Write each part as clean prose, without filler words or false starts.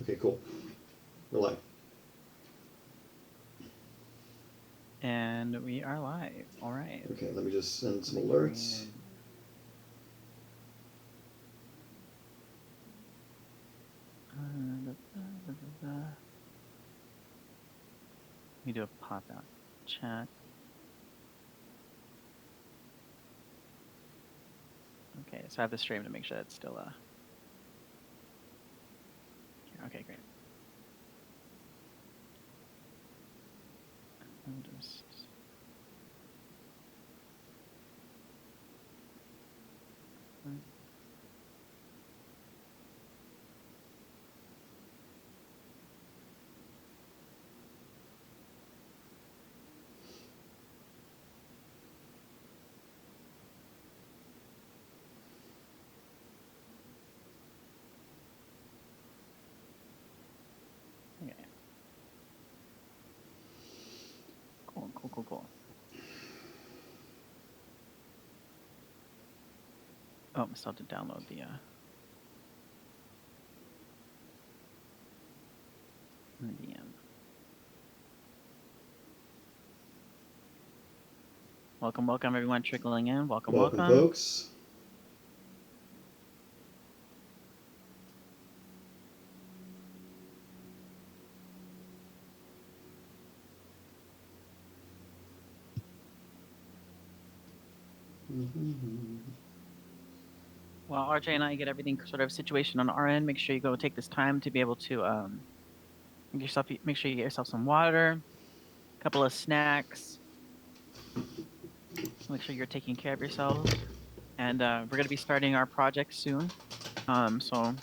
Okay, cool. We're live. And we are live. All right. Okay, let me just send some alerts. We do a pop out chat. Okay, so I have the stream to make sure it's still okay, great. I'll just okay. Cool. Oh, I still have to download the VM. Welcome everyone trickling in. Welcome, folks. While RJ and I get everything sort of situation on our end, make sure you go take this time to be able to make sure you get yourself some water, a couple of snacks. Make sure you're taking care of yourselves. And we're going to be starting our project soon. So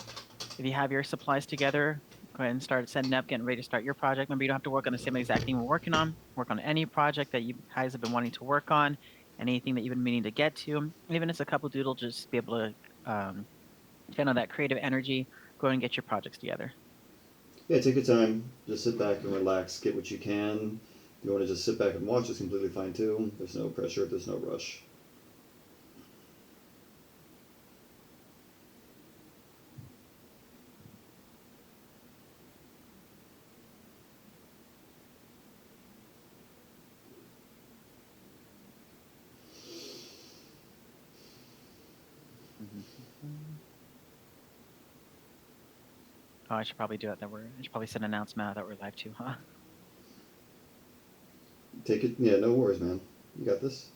if you have your supplies together, go ahead and start setting up, getting ready to start your project. Remember, you don't have to work on the same exact thing we're working on. Work on any project that you guys have been wanting to work on, anything that you've been meaning to get to. Even if it's a couple doodle, just be able to channel that creative energy. Go ahead and get your projects together. Yeah, take your time. Just sit back and relax. Get what you can. If you want to just sit back and watch, it's completely fine too. There's no pressure. There's no rush. Oh, I should probably do it. I should probably send an announcement out that we're live too, huh? Take it. Yeah, no worries, man. You got this.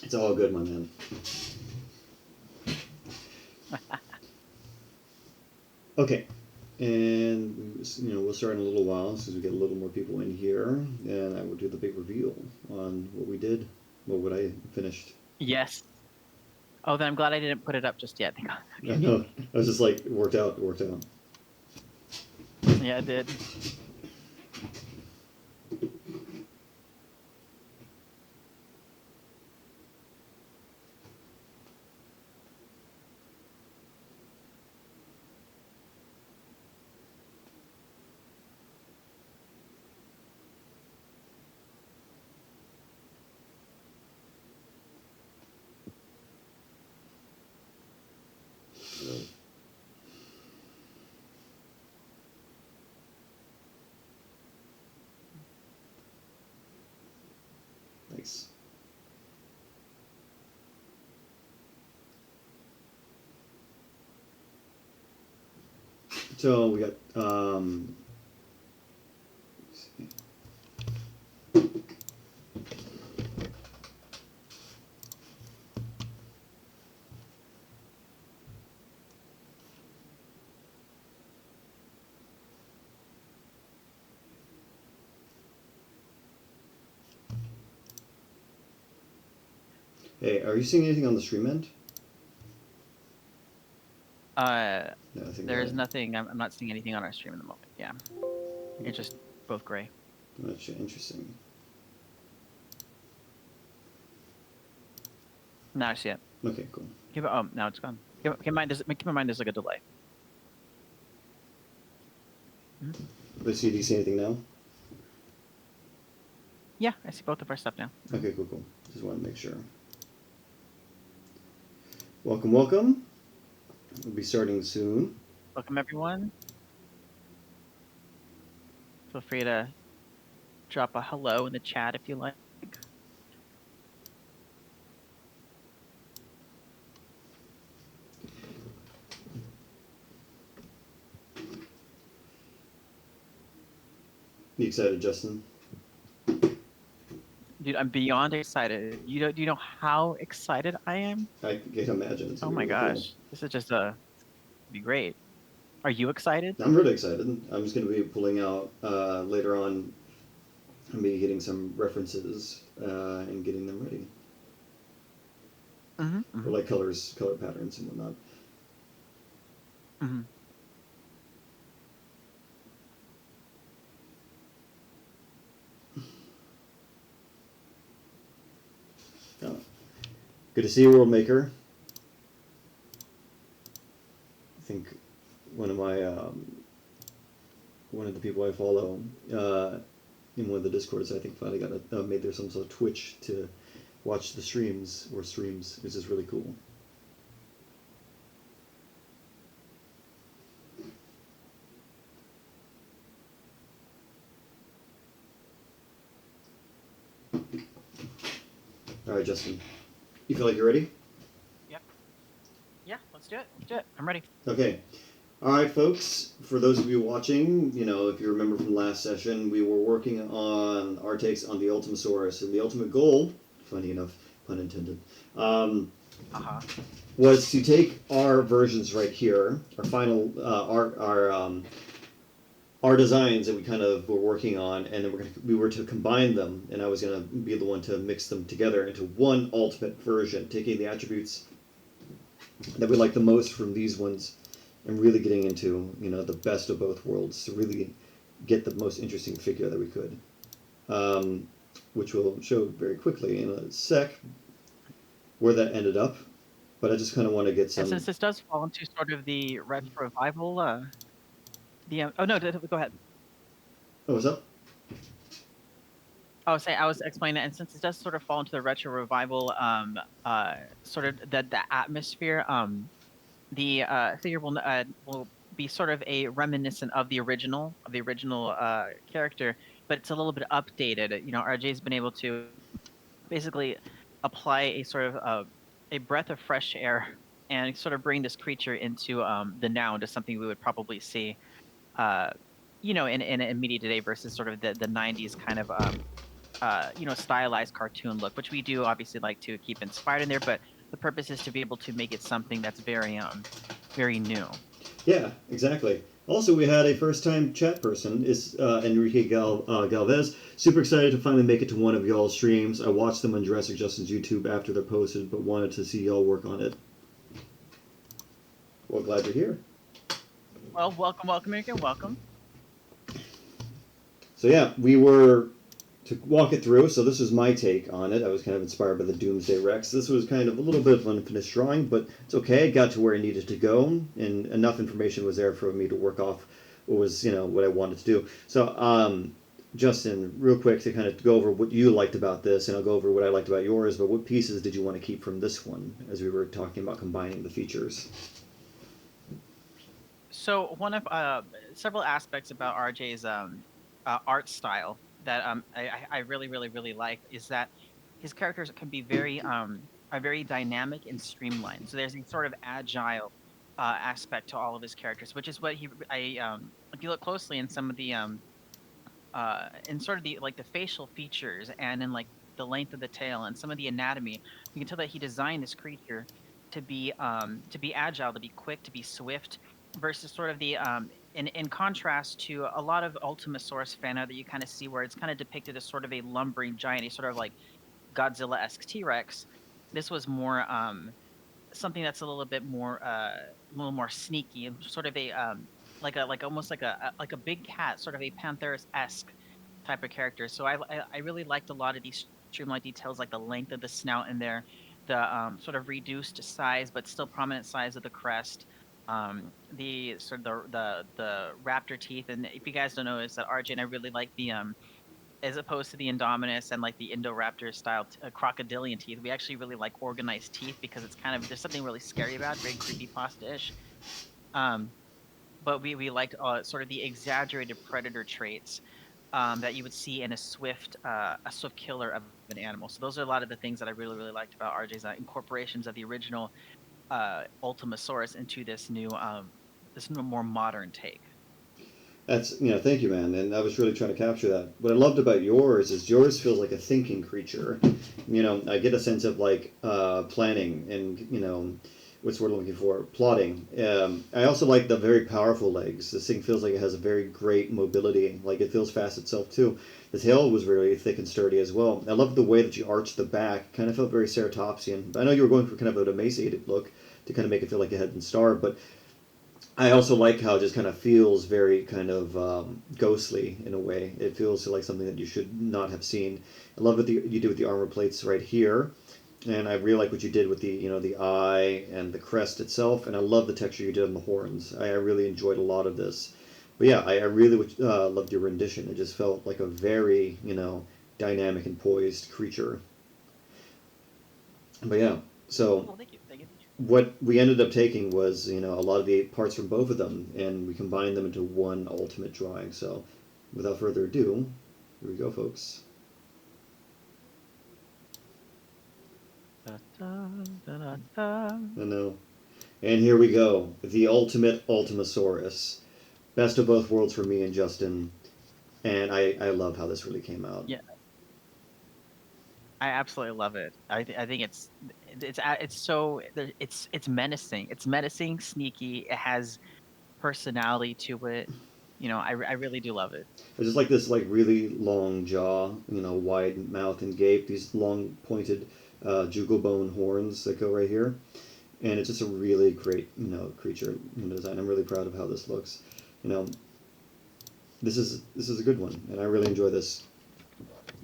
It's all good, my man. Okay, and we'll start in a little while since we get a little more people in here, and I will do the big reveal on what we did, what I finished. Yes. Oh, then I'm glad I didn't put it up just yet. Okay. I know. I was just like, it worked out. Yeah, it did. Nice. So we got Hey, are you seeing anything on the stream end? There's nothing. I'm not seeing anything on our stream at the moment. Yeah, it's just both gray. That's interesting. Now I see it. Okay, cool. Oh, now it's gone. Keep in mind, there's like a delay. Let's see. Do you see anything now? Yeah, I see both of our stuff now. Okay, cool. Just want to make sure. Welcome. We'll be starting soon. Welcome, everyone. Feel free to drop a hello in the chat if you like. You excited, Justin? Dude, I'm beyond excited. Do you know how excited I am? I can imagine. It's Oh gonna be my really gosh, this is just be great. Are you excited? cool. I'm really excited. I'm just going to be pulling out later on. I'm be getting some references and getting them ready. Or like color patterns and whatnot. Oh. Good to see you, World Maker. I think one of the people I follow in one of the discords, I think finally got made their some sort of Twitch to watch the streams, which is really cool. All right, Justin, you feel like you're ready? Yep. Yeah, let's do it. I'm ready. Okay. All right, folks, for those of you watching, if you remember from last session, we were working on our takes on the Ultimasaurus, and the ultimate goal, funny enough, pun intended, was to take our versions right here, our final, our designs that we kind of were working on, and then we were to combine them, and I was going to be the one to mix them together into one ultimate version, taking the attributes that we like the most from these ones and really getting into the best of both worlds to really get the most interesting figure that we could, which we'll show very quickly in a sec where that ended up. But I just kind of want to get some. And since this does fall into sort of the retro revival, oh no, go ahead. Oh, what's up? I was explaining that, and since it does sort of fall into the retro revival, sort of the atmosphere, the figure will be sort of a reminiscent of the original character, but it's a little bit updated. RJ's been able to basically apply a sort of a breath of fresh air and sort of bring this creature into the now, into something we would probably see, in immediate today versus sort of the 90s kind of stylized cartoon look, which we do obviously like to keep inspired in there, but the purpose is to be able to make it something that's very new. Yeah, exactly. Also, we had a first-time chat person, is Enrique Galvez. Super excited to finally make it to one of y'all's streams. I watched them on JurassicJustin's YouTube after they're posted, but wanted to see y'all work on it. Well, glad you're here. Well, welcome, Enrique, welcome. So yeah, we were to walk it through. So this was my take on it. I was kind of inspired by the Doomsday Rex. This was kind of a little bit of an unfinished drawing, but it's okay. It got to where it needed to go, and enough information was there for me to work off what was, what I wanted to do. So, Justin, real quick to kind of go over what you liked about this, and I'll go over what I liked about yours, but what pieces did you want to keep from this one as we were talking about combining the features? So one of several aspects about RJ's art style that I really like is that his characters can be are very dynamic and streamlined. So there's a sort of agile aspect to all of his characters, which is what if you look closely in some of the in sort of the like the facial features and in like the length of the tail and some of the anatomy, you can tell that he designed this creature to be agile, to be quick, to be swift, versus sort of the in contrast to a lot of Ultimasaurus fan art that you kind of see where it's kind of depicted as sort of a lumbering giant, a sort of like Godzilla-esque T-Rex. This was more something that's a little more sneaky, and sort of a like almost like a big cat, sort of a Pantheris-esque type of character. So I really liked a lot of these streamlined details, like the length of the snout in there, the sort of reduced size but still prominent size of the crest, The sort of the raptor teeth. And if you guys don't know, is that RJ and I really like the as opposed to the Indominus and like the Indoraptor style crocodilian teeth, we actually really like organized teeth because it's kind of there's something really scary about it, very creepy pasta-ish. Um, but we liked sort of the exaggerated predator traits that you would see in a swift killer of an animal. So those are a lot of the things that I really liked about RJ's incorporations of the original Ultimasaurus into this new more modern take. That's, thank you, man. And I was really trying to capture that. What I loved about yours is yours feels like a thinking creature. I get a sense of like planning and what's the word I'm looking for? Plotting. I also like the very powerful legs. This thing feels like it has a very great mobility. Like it feels fast itself too. The tail was really thick and sturdy as well. I love the way that you arched the back. Kind of felt very ceratopsian. I know you were going for kind of an emaciated look to kind of make it feel like it had been starved, but I also like how it just kind of feels very kind of ghostly in a way. It feels like something that you should not have seen. I love what you did with the armor plates right here, and I really like what you did with the eye and the crest itself. And I love the texture you did on the horns. I really enjoyed a lot of this. But yeah, I really loved your rendition. It just felt like a very dynamic and poised creature. But yeah, so Oh, thank you, thank you, thank you. what we ended up taking was a lot of the parts from both of them, and we combined them into one ultimate drawing. So without further ado, here we go, folks. Da, da, da, da, da. I know. And here we go, the ultimate Ultimasaurus, best of both worlds for me and Justin. And I love how this really came out. Yeah, I absolutely love it. I think it's so it's menacing. It's menacing, sneaky. It has personality to it. I really do love it. I just like this like really long jaw, wide mouth and gape, these long pointed jugal bone horns that go right here. And it's just a really great creature design. I'm really proud of how this looks. You know, this is a good one, and I really enjoy this.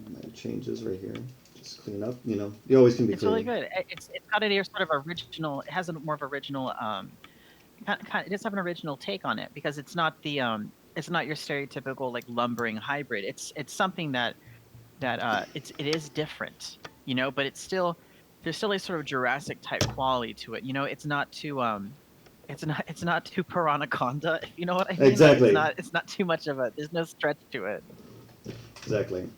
I'm gonna change this right here. Just clean up. You always can be It's really clean. good. It's got a sort of original. It has a more of original. It does have an original take on it because it's not your stereotypical like lumbering hybrid. It's something that it is different, but it's still there's still a sort of Jurassic type quality to it. It's not too Piranaconda, if you know what I mean. Like Exactly. it's not too much of a there's no stretch to it. Exactly.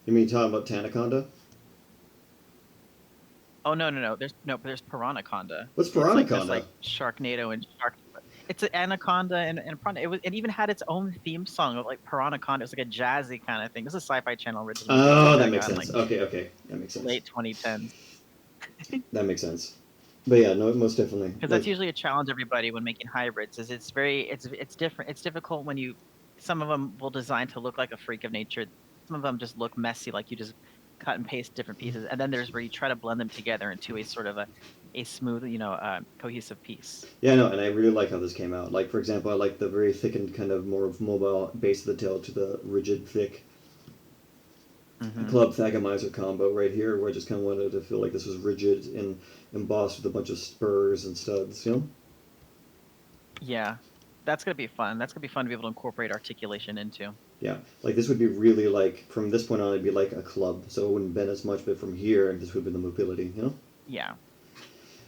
You mean talking about Tanaconda? Oh no, there's Piranaconda. What's It's like just like Piranaconda? Sharknado and Shark. It's an anaconda and piranha. It even had its own theme song of like Piranaconda. It was like a jazzy kind of thing. This is a Sci-Fi Channel original show way Oh, that back makes on sense. like Okay, okay, that makes sense. late 2010s. That makes sense. But yeah, no, most definitely. Because that's Like, usually a challenge everybody when making hybrids. Is it's different. It's difficult when you some of them will design to look like a freak of nature. Some of them just look messy, like you just cut and paste different pieces. And then there's where you try to blend them together into a sort of a smooth, cohesive piece. yeah, no, and I really like how this came out. Like, for example, I like the very thickened kind of more of mobile base of the tail to the rigid, thick Hmm. club Thagomizer combo right here, where I just kind of wanted to feel like this was rigid and embossed with a bunch of spurs and studs. Yeah, that's gonna be fun. That's gonna be fun to be able to incorporate articulation into. Yeah, like this would be really like, from this point on, it'd be like a club, so it wouldn't bend as much, but from here, this would be the mobility. Yeah,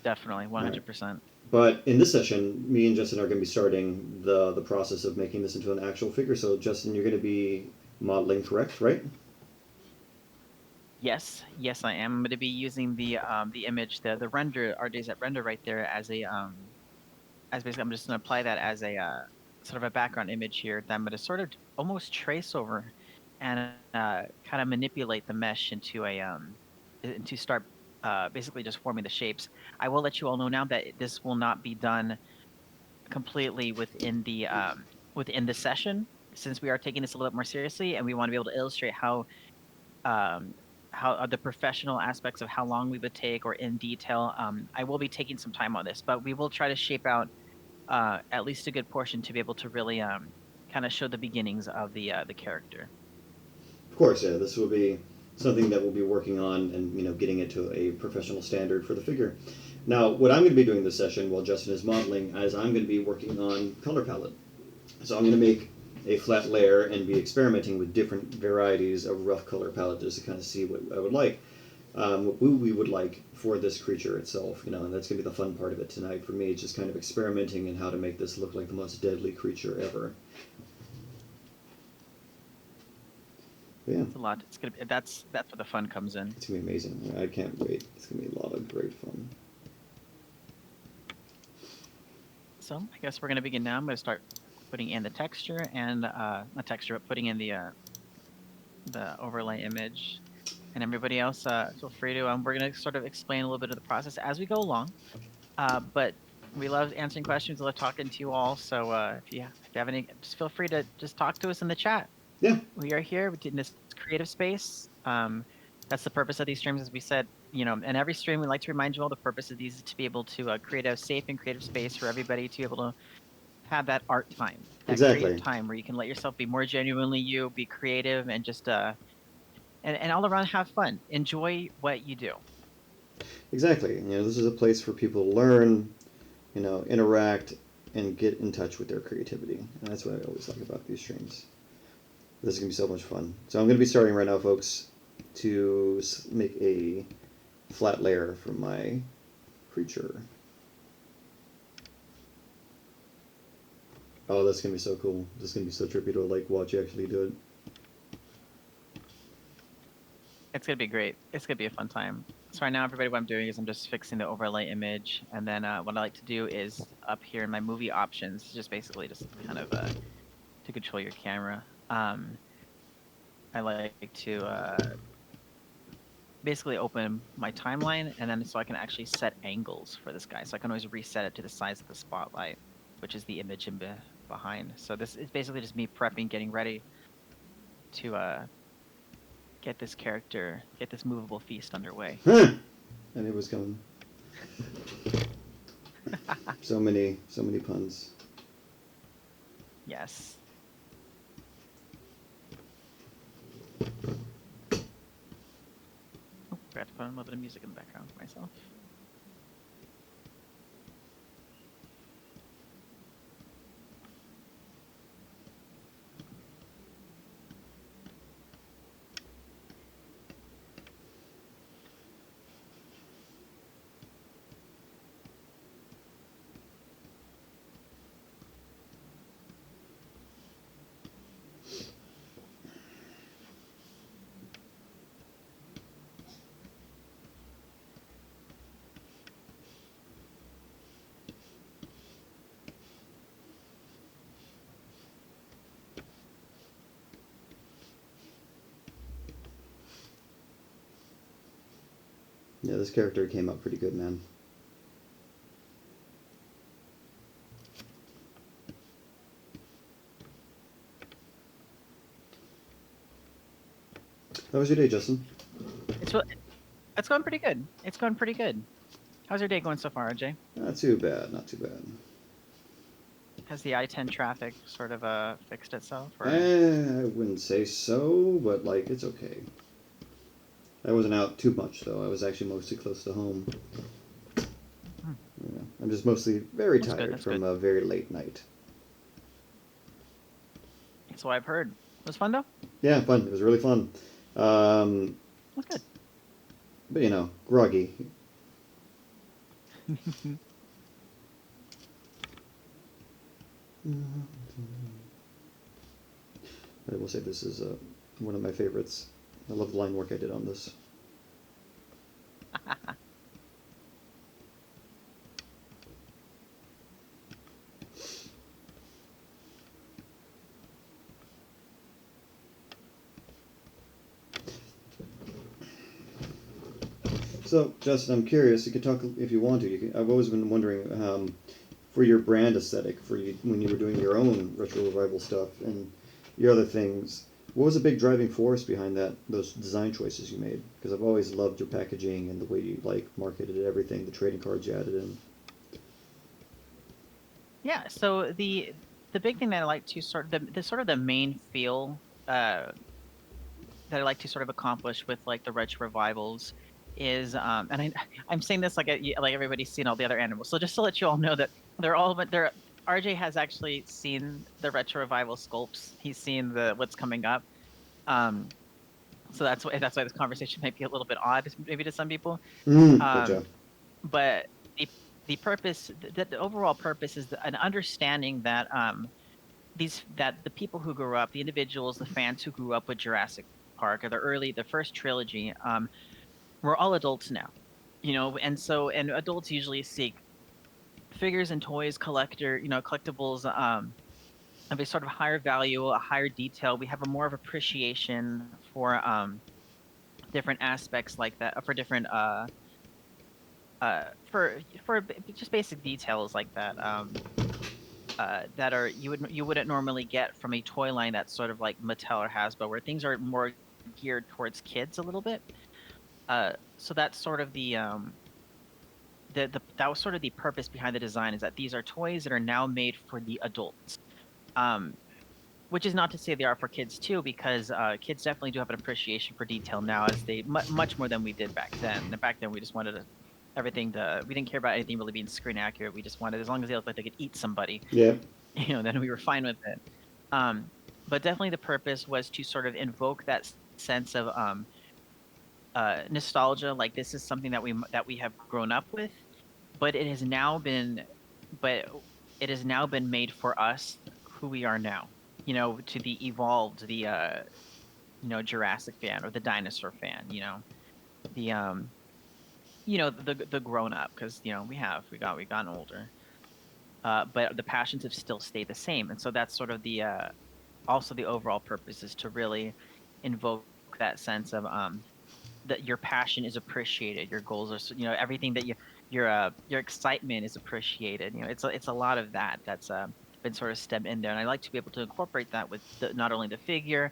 definitely, All right. 100%. But in this session, me and Justin are going to be starting the process of making this into an actual figure. So, Justin, you're going to be modeling, correct, right? Yes, I am. I'm going to be using the image, the render, RJ's at render right there as a as basically I'm just going to apply that as a sort of a background image here that I'm going to sort of almost trace over and kind of manipulate the mesh into a into start basically just forming the shapes. I will let you all know now that this will not be done completely within the session since we are taking this a little bit more seriously and we want to be able to illustrate um, how the professional aspects of how long we would take or in detail. I will be taking some time on this, but we will try to shape out at least a good portion to be able to really kind of show the beginnings of the character. Of course, yeah. This will be something that we'll be working on and getting it to a professional standard for the figure. Now, what I'm going to be doing this session while Justin is modeling is I'm going to be working on color palette. So I'm going to make a flat layer and be experimenting with different varieties of rough color palette just to kind of see what I would like, what we would like for this creature itself, you know, and that's going to be the fun part of it tonight for me, just kind of experimenting in how to make this look like the most deadly creature ever. But yeah. It's a lot. It's gonna be, that's where the fun comes in. It's going to be amazing. I can't wait. It's going to be a lot of great fun. So I guess we're gonna begin now. I'm gonna start putting in the texture and not texture, but putting in the overlay image. And everybody else, feel free to. We're gonna sort of explain a little bit of the process as we go along. But we love answering questions. We love talking to you all. So if you have any, just feel free to just talk to us in the chat. Yeah. We are here in this creative space. That's the purpose of these streams, as we said. You know, in every stream, we like to remind you all the purpose of these is to be able to create a safe and creative space for everybody to be able to have that art time, that creative time where you can let yourself be more genuinely you, be creative, and just and all around have fun. Enjoy what you do. Exactly. You know, this is a place for people to learn, you know, interact, and get in touch with their creativity. And that's what I always like about these streams. This is going to be so much fun. So I'm going to be starting right now, folks, to make a flat layer for my creature. Oh, that's going to be so cool. This is going to be so trippy to like watch you actually do it. It's going to be great. It's going to be a fun time. So right now, everybody, what I'm doing is I'm just fixing the overlay image. And then what I like to do is up here in my movie options, just basically just kind of to control your camera. I like to basically open my timeline, and then so I can actually set angles for this guy. So I can always reset it to the size of the spotlight, which is the image in behind. So this is basically just me prepping, getting ready to get this character, get this movable feast underway. And it was coming. So many puns. Yes. Oh, forgot to put on a little bit of music in the background for myself. Yeah, this character came out pretty good, man. How was your day, Justin? It's going pretty good. It's going pretty good. How's your day going so far, RJ? Not too bad, not too bad. Has the I-10 traffic sort of fixed itself? Or? I wouldn't say so, but like it's okay. I wasn't out too much though. I was actually mostly close to home. Yeah, I'm just mostly very tired from a very late night. That's what I've heard. It was fun though? Yeah, fun. It was really fun. That's good. But you know, groggy. I will say this is one of my favorites. I love the line work I did on this. So, Justin, I'm curious. You could talk if you want to. I've always been wondering for your brand aesthetic, for you when you were doing your own retro revival stuff and your other things. What was a big driving force behind those design choices you made? Because I've always loved your packaging and the way you like marketed everything, the trading cards you added in. Yeah. So the big thing that I like to the main feel that I like to sort of accomplish with like the retro revivals is I'm saying this like everybody's seen all the other animals. So just to let you all know that they're RJ has actually seen the retro revival sculpts. He's seen the what's coming up. Um, so that's why this conversation might be a little bit odd, maybe to some people. Gotcha. Um, but the purpose, the overall purpose is an understanding that that the people who grew up, the individuals, the fans who grew up with Jurassic Park or the first trilogy, we're all adults now, and adults usually seek figures and toys, collectibles, of a sort of higher value, a higher detail. We have a more of appreciation for different aspects like that, for different just basic details like that. That are you wouldn't normally get from a toy line that's sort of like Mattel or Hasbro, where things are more geared towards kids a little bit. So that's sort of that was sort of the purpose behind the design, is that these are toys that are now made for the adults. Which is not to say they are for kids too, because kids definitely do have an appreciation for detail now, as they much more than we did back then. And back then we just wanted everything we didn't care about anything really being screen accurate. We just wanted, as long as they looked like they could eat somebody, Yeah. then we were fine with it. But definitely the purpose was to sort of invoke that sense of nostalgia. Like, this is something that we have grown up with, but it has now been made for us, who we are now. To the evolved, the Jurassic fan or the dinosaur fan. The the grown up, because we gotten older. But the passions have still stayed the same, and so that's sort of the also the overall purpose, is to really invoke that sense of that your passion is appreciated, your goals are, everything that your excitement is appreciated. It's a lot of that's been sort of stemmed in there, and I like to be able to incorporate that with not only the figure,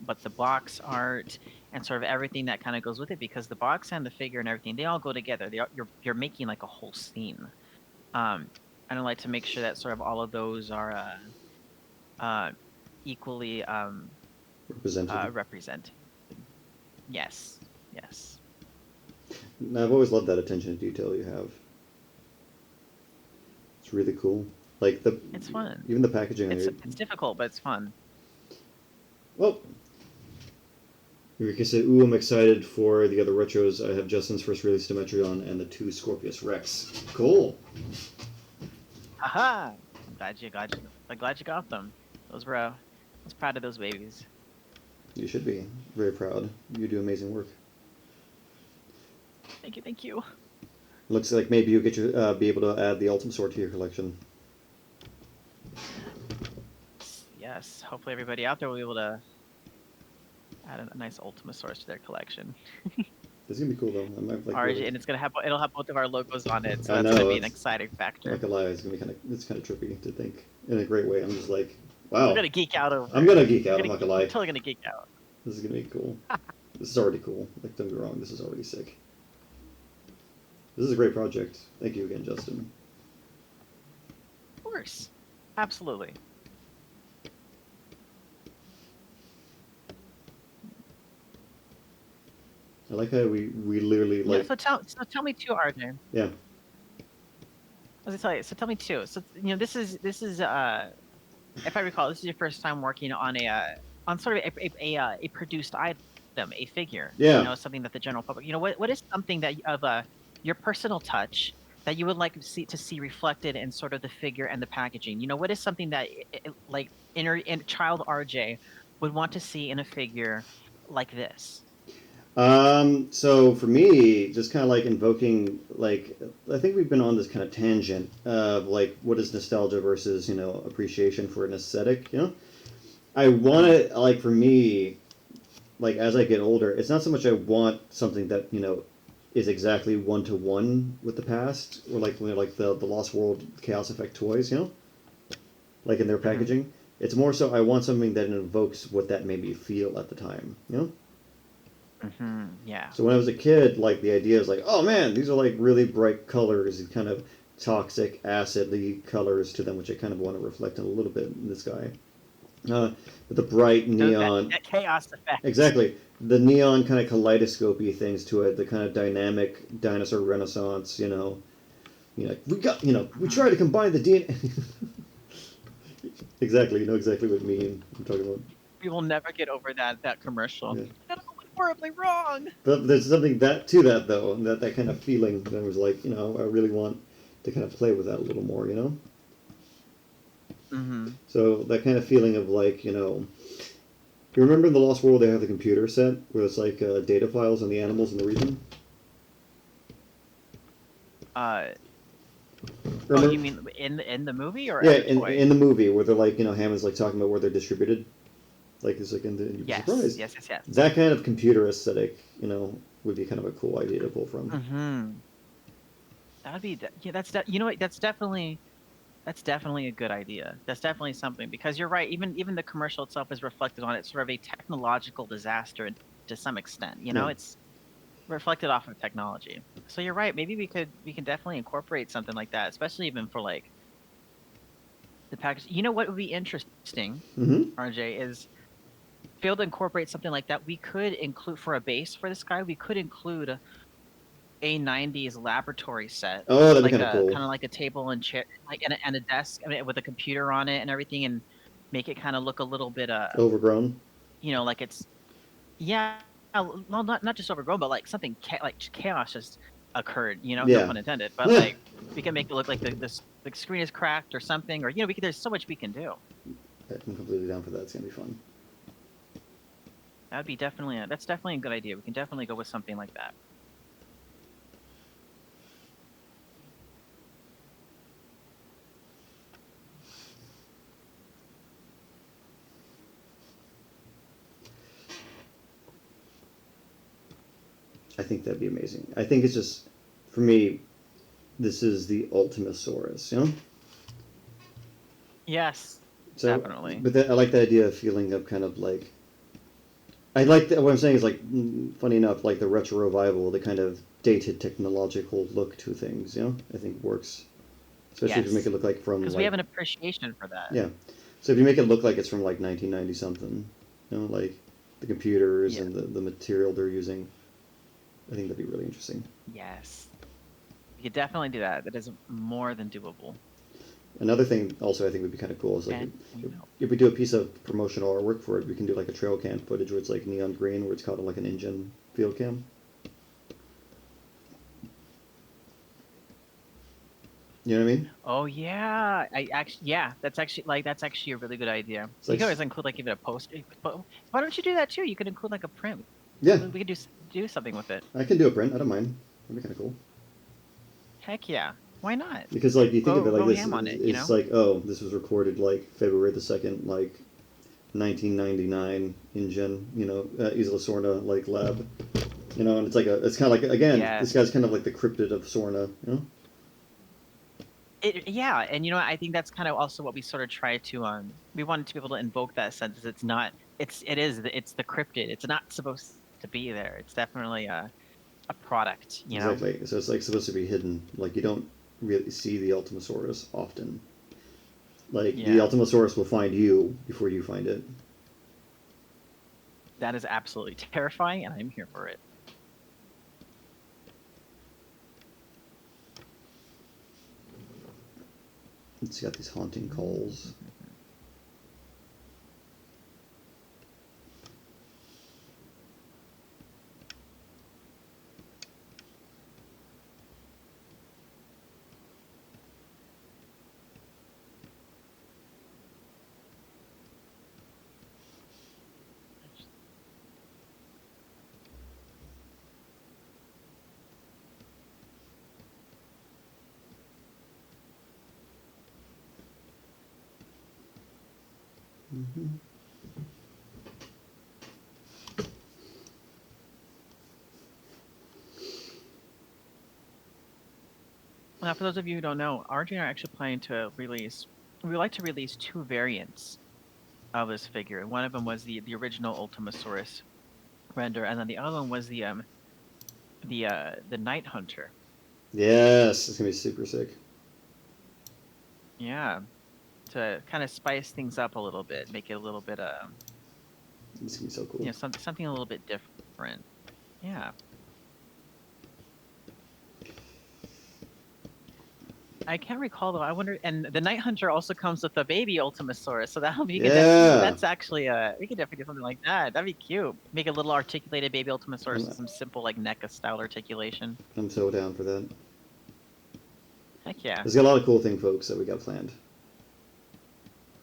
but the box art and sort of everything that kind of goes with it, because the box and the figure and everything, they all go together. You're making like a whole scene. And I like to make sure that sort of all of those are equally Represented. represented. Yes. Yes. And I've always loved that attention to detail you have. It's really cool. Like It's fun. Even the packaging. It's difficult, but it's fun. Well, you can say, ooh, I'm excited for the other retros. I have Justin's first release Dimetrodon and the 2 Scorpius Rex. Cool. Haha! I'm glad you got them. I was proud of those babies. You should be very proud. You do amazing work. Thank you. Looks like maybe you'll be able to add the Ultimasaurus to your collection. Yes, hopefully everybody out there will be able to add a nice Ultimasaurus to their collection. It's gonna be cool though. I might like. RJ, and it'll have both of our logos on it, so I that's know, gonna be an exciting factor. Not gonna lie, it's kind of trippy to think in a great way. I'm just like, wow. I'm gonna geek out over. I'm gonna geek out. I'm not gonna lie. I'm totally gonna geek out. This is gonna be cool. This is already cool. Like, don't get me wrong. This is already sick. This is a great project. Thank you again, Justin. Of course, absolutely. I like how we literally like. So tell me too, RJ. Yeah. I was gonna tell you. So tell me too. So this is if I recall, this is your first time working on on sort of a produced item, a figure. Yeah. Something that the general public. What is something that of your personal touch that you would like to see reflected in sort of the figure and the packaging? What is something that like in child RJ would want to see in a figure like this? So for me, just kind of like invoking, like, I think we've been on this kind of tangent of like, what is nostalgia versus, appreciation for an aesthetic, I want to, like, for me, like, as I get older, it's not so much I want something that, is exactly one-to-one with the past, or like, like the Lost World Chaos Effect toys, like in their packaging. Mm-hmm. It's more so I want something that invokes what that made me feel at the time, Mm-hmm. Yeah. So when I was a kid, like, the idea is like, oh man, these are like really bright colors and kind of toxic, acid-y colors to them, which I kind of want to reflect a little bit in this guy. with the bright neon. That chaos effect. Exactly. The neon kind of kaleidoscopy things to it, the kind of dynamic dinosaur renaissance, we try to combine the DNA. Exactly, you know exactly what I'm talking about. We will never get over that commercial. Yeah. That went horribly wrong. But there's something to that though, that kind of feeling that I was like, I really want to kind of play with that a little more, Mm-hmm. So that kind of feeling of like, you remember in the Lost World they have the computer set where it's like data files on the animals in the region? Oh, you mean in the movie or Yeah, as a toy? in the movie where they're like, Hammond's like talking about where they're distributed. Like it's like you'd be surprised. Yes. That kind of computer aesthetic, would be kind of a cool idea to pull from. Mm-hmm. That would be you know what, that's definitely a good idea. That's definitely something, because you're right. Even the commercial itself is reflected on it, sort of a technological disaster to some extent. Yeah. It's reflected off of technology. So you're right. Maybe we can definitely incorporate something like that, especially even for like the package. You know what would be interesting, Mm-hmm. RJ, is be able to incorporate something like that. We could include, for a base for this guy, we could include a 90s laboratory set, Oh, that'd be like kind of cool. kind of like a table and chair, like and a desk, I mean, with a computer on it and everything, and make it kind of look a little bit Overgrown. like it's, yeah, well, not just overgrown, but like something like chaos just occurred, no Yeah. pun intended, but like we can make it look like the screen is cracked or something, or there's so much we can do. I'm completely down for that. It's gonna be fun. That'd be that's definitely a good idea. We can definitely go with something like that. I think that'd be amazing. I think it's just, for me, this is the Ultimasaurus, Yes, So, definitely. but I like the idea of feeling of kind of like, I like what I'm saying is like, funny enough, like the retro revival, the kind of dated technological look to things, I think works. Especially if you make it look like from because we have an appreciation for that. Yeah. So if you make it look like it's from like 1990 something, like the computers and the material they're using, I think that'd be really interesting. Yes. We could definitely do that. That is more than doable. Another thing also I think would be kind of cool is like if we do a piece of promotional artwork for it, we can do like a trail cam footage where it's like neon green, where it's caught on like an engine field cam. You know what I mean? Oh yeah, that's actually a really good idea. It's You like, could always include like even a poster. But why don't you do that too? You could include like a print. yeah, We could do something with it. I can do a print. I don't mind. That'd be kind of cool. Heck yeah, why not? Because like you think of it like go this, ham on it, it's like, oh, this was recorded like February the 2nd, like 1999 engine, Isla Sorna like lab, and it's kind of like again, this guy's kind of like the cryptid of Sorna, Yeah, and I think that's kind of also what we sort of try to we wanted to be able to invoke that sense. It's not, it's the cryptid. It's not supposed to be there. It's definitely a product, Exactly. So it's like supposed to be hidden. Like you don't really see the Ultimasaurus often. Like the Ultimasaurus will find you before you find it. That is absolutely terrifying, and I'm here for it. It's got these haunting calls. Mm-hmm. Now, for those of you who don't know, RJ and I are actually planning to release. We would like to release 2 variants of this figure. One of them was the original Ultimasaurus render, and then the other one was the Night Hunter. Yes, it's gonna be super sick. Yeah. to kind of spice things up a little bit, make it a little bit This is gonna be so cool. you know, something a little bit different. Yeah. I can't recall though. I wonder, and the Night Hunter also comes with a baby Ultimasaurus, so that'll be you could Yeah. that's actually we could definitely do something like that. That'd be cute. Make a little articulated baby Ultimasaurus with some simple like NECA style articulation. I'm so down for that. Heck yeah. There's got a lot of cool thing, folks, that we got planned.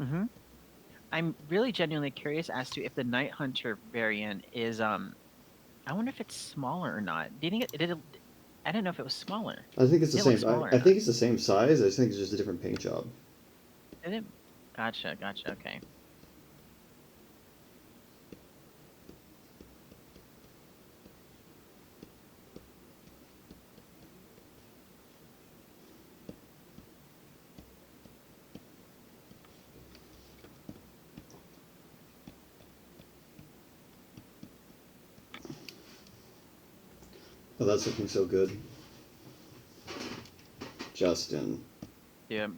Mm-hmm. I'm really genuinely curious as to if the Night Hunter variant is I wonder if it's smaller or not. Do you think I don't know if it was smaller. I think it's the It looks same. smaller I now. think it's the same size. I just think it's just a different paint job. Did it? Gotcha. Okay. Oh, that's looking so good. Justin. Yeah.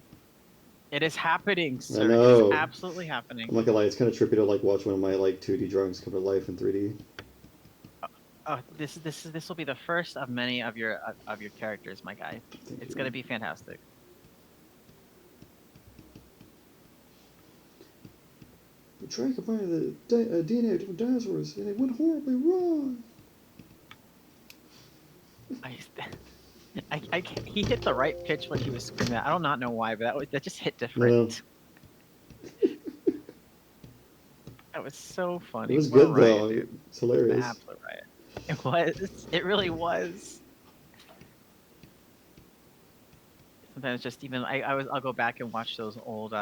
It is happening, sir. I know. It's absolutely happening. I'm not gonna lie, it's kind of trippy to like watch one of my like 2D drawings come to life in 3D. Oh, this will be the first of many of your characters, my guy. It's gonna be fantastic. We tried combining the DNA of different dinosaurs, and it went horribly wrong. He hit the right pitch when he was screaming that. I do not know why, but that just hit different. No. That was so funny. It was What a good riot, though. dude. It's hilarious. Absolute riot. It was. It really was. Sometimes just even I'll go back and watch those old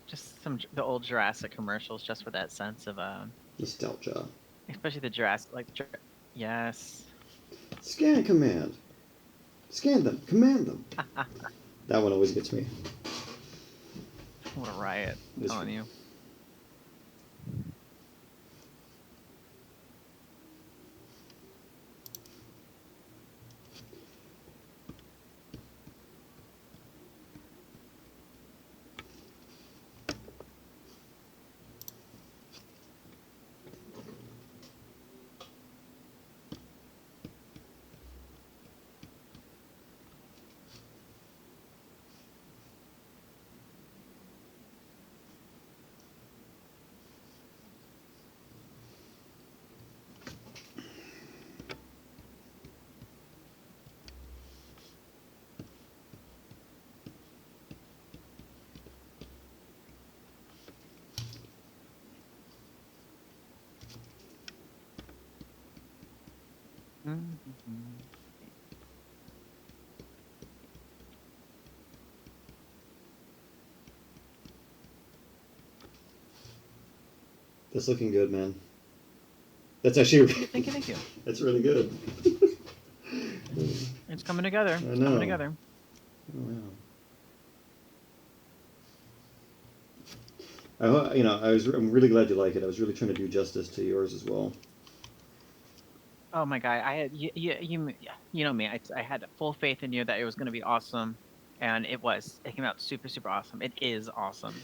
just the old Jurassic commercials just for that sense of Nostalgia. especially the Jurassic yes. Scan command. Scan them. Command them. That one always gets me. What a riot! I'm telling you. Mm-hmm. That's looking good, man. That's actually. Thank you. That's really good. It's coming together. I know. It's coming together. Oh, wow. I'm really glad you like it. I was really trying to do justice to yours as well. Oh my God, I had you know me. I had full faith in you that it was going to be awesome, and it was. It came out super awesome. It is awesome.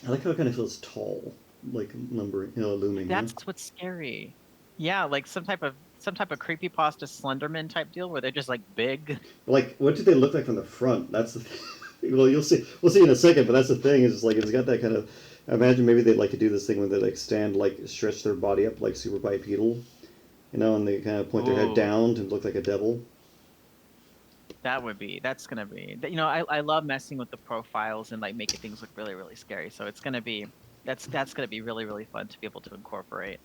I like how it kind of feels tall, like lumbering, looming. That's what's scary. Yeah, like some type of creepypasta Slenderman type deal where they're just like big. Like, what do they look like from the front? That's the thing. Well, you'll see. We'll see in a second. But that's the thing. Is like it's got that kind of. I imagine maybe they'd like to do this thing where they like stretch their body up like super bipedal, and they kind of point their head down to look like a devil. That's gonna be. I love messing with the profiles and like making things look really scary. So it's gonna be. That's gonna be really fun to be able to incorporate.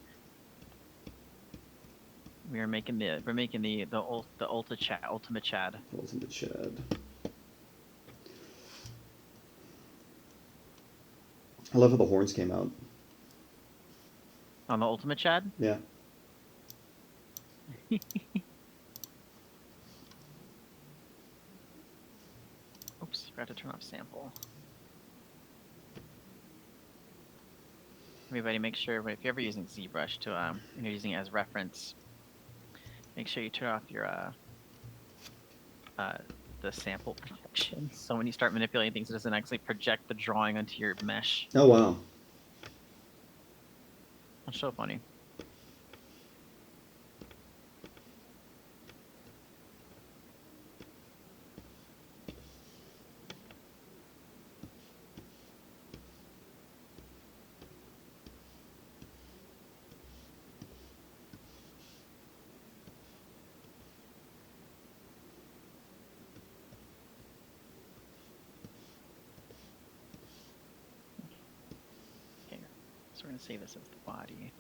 We're making the Ultimate Chad. Ultimate Chad. I love how the horns came out. On the Ultimate Chad? Yeah. Oops, forgot to turn off sample. Everybody make sure, if you're ever using ZBrush and you're using it as reference, make sure you turn off your the sample projection. So when you start manipulating things, it doesn't actually project the drawing onto your mesh. Oh wow. That's so funny. Okay, so we're gonna save this as the body.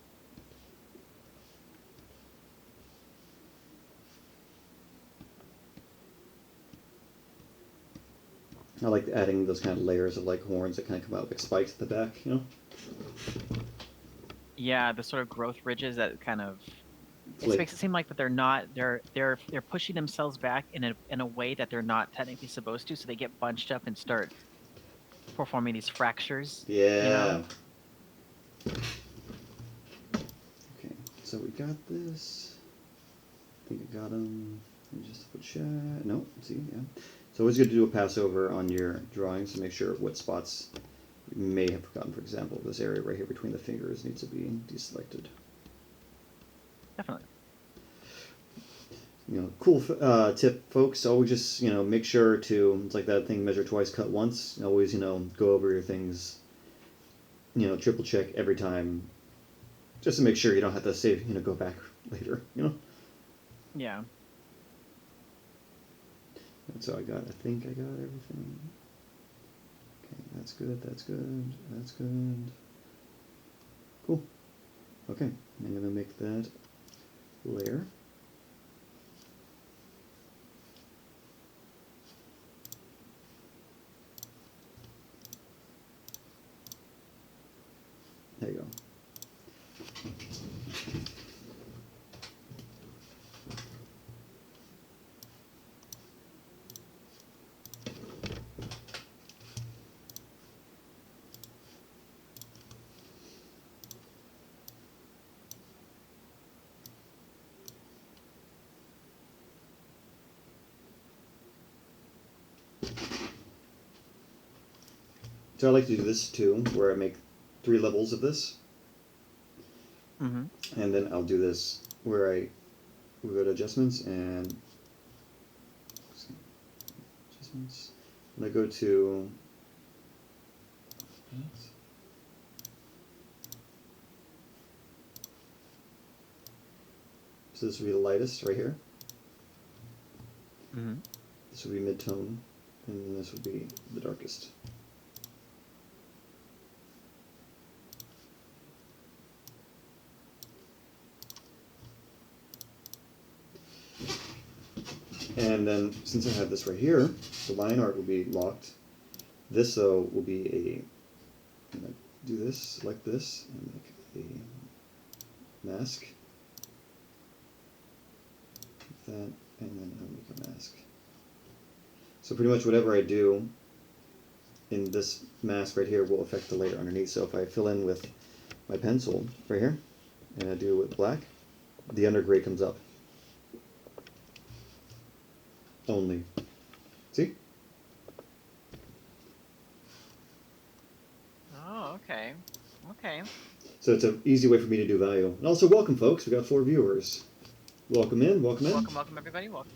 I like adding those kind of layers of like horns that kind of come out like spikes at the back, you know? Yeah, the sort of growth ridges that kind of it Like, makes it seem like that they're pushing themselves back in a way that they're not technically supposed to, so they get bunched up and start performing these fractures. You know? yeah. Okay, so we got this. I think I got them. Just put chat. No, see, yeah. It's always good to do a passover on your drawings to make sure what spots you may have forgotten. For example, this area right here between the fingers needs to be deselected. Definitely. You know, cool tip, folks. Always just, you know, make sure to, it's like that thing, measure twice, cut once. Always, you know, go over your things, you know, triple check every time, just to make sure you don't have to save, you know, go back later, you know? Yeah. And so I think I got everything. Okay, that's good, that's good, that's good. Cool. Okay, I'm gonna make that layer. There you go. So I like to do this too, where I make 3 levels of this. Mm-hmm. And then I'll do this where we go to adjustments and adjustments. And I go to so this would be the lightest right here. Mm-hmm. This would be mid-tone, and then this would be the darkest. And then, since I have this right here, the line art will be locked. This, though, will be a, I'm going to do this, select this, and make a mask. Like that, and then I'll make a mask. So pretty much whatever I do in this mask right here will affect the layer underneath. So if I fill in with my pencil right here, and I do it with black, the undergray comes up. Only. See? Oh, okay. Okay. So it's an easy way for me to do value. And also welcome, folks. We got 4 viewers. Welcome in, welcome in. Welcome, everybody. Welcome.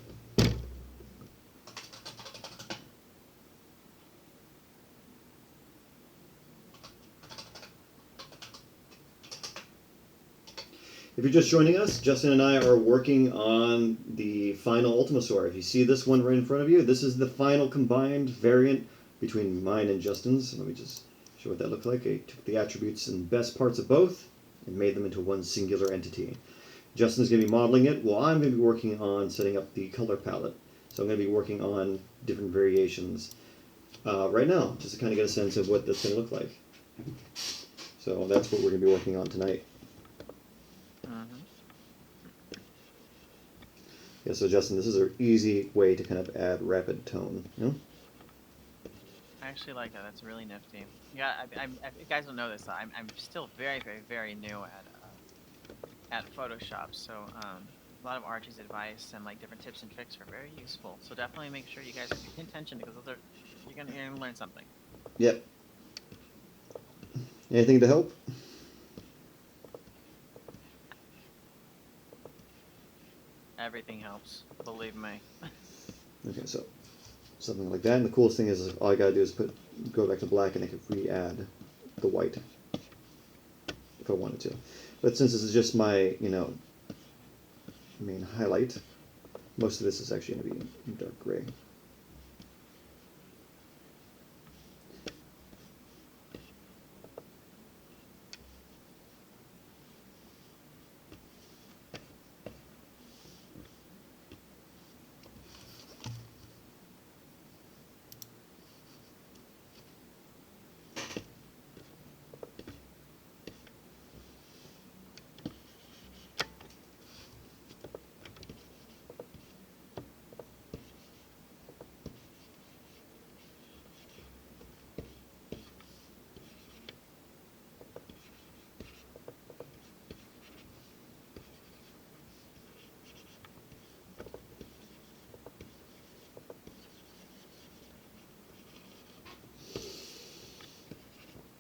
If you're just joining us, Justin and I are working on the final Ultimasaur. If you see this one right in front of you, this is the final combined variant between mine and Justin's. Let me just show what that looks like. I took the attributes and best parts of both and made them into one singular entity. Justin's going to be modeling it while I'm going to be working on setting up the color palette. So I'm going to be working on different variations right now, just to kind of get a sense of what that's going to look like. So that's what we're going to be working on tonight. Yeah, so Justin, this is an easy way to kind of add rapid tone, you know? I actually like that. That's really nifty. Yeah, you guys don't know this. I'm still very, very, very new at Photoshop. So a lot of Archie's advice and like different tips and tricks are very useful. So definitely make sure you guys pay attention because those are you're gonna learn something. Yep. Anything to help? Everything helps, believe me. Okay, so something like that. And the coolest thing is all I gotta do is go back to black and I can re-add the white if I wanted to. But since this is just my, main highlight, most of this is actually going to be dark gray.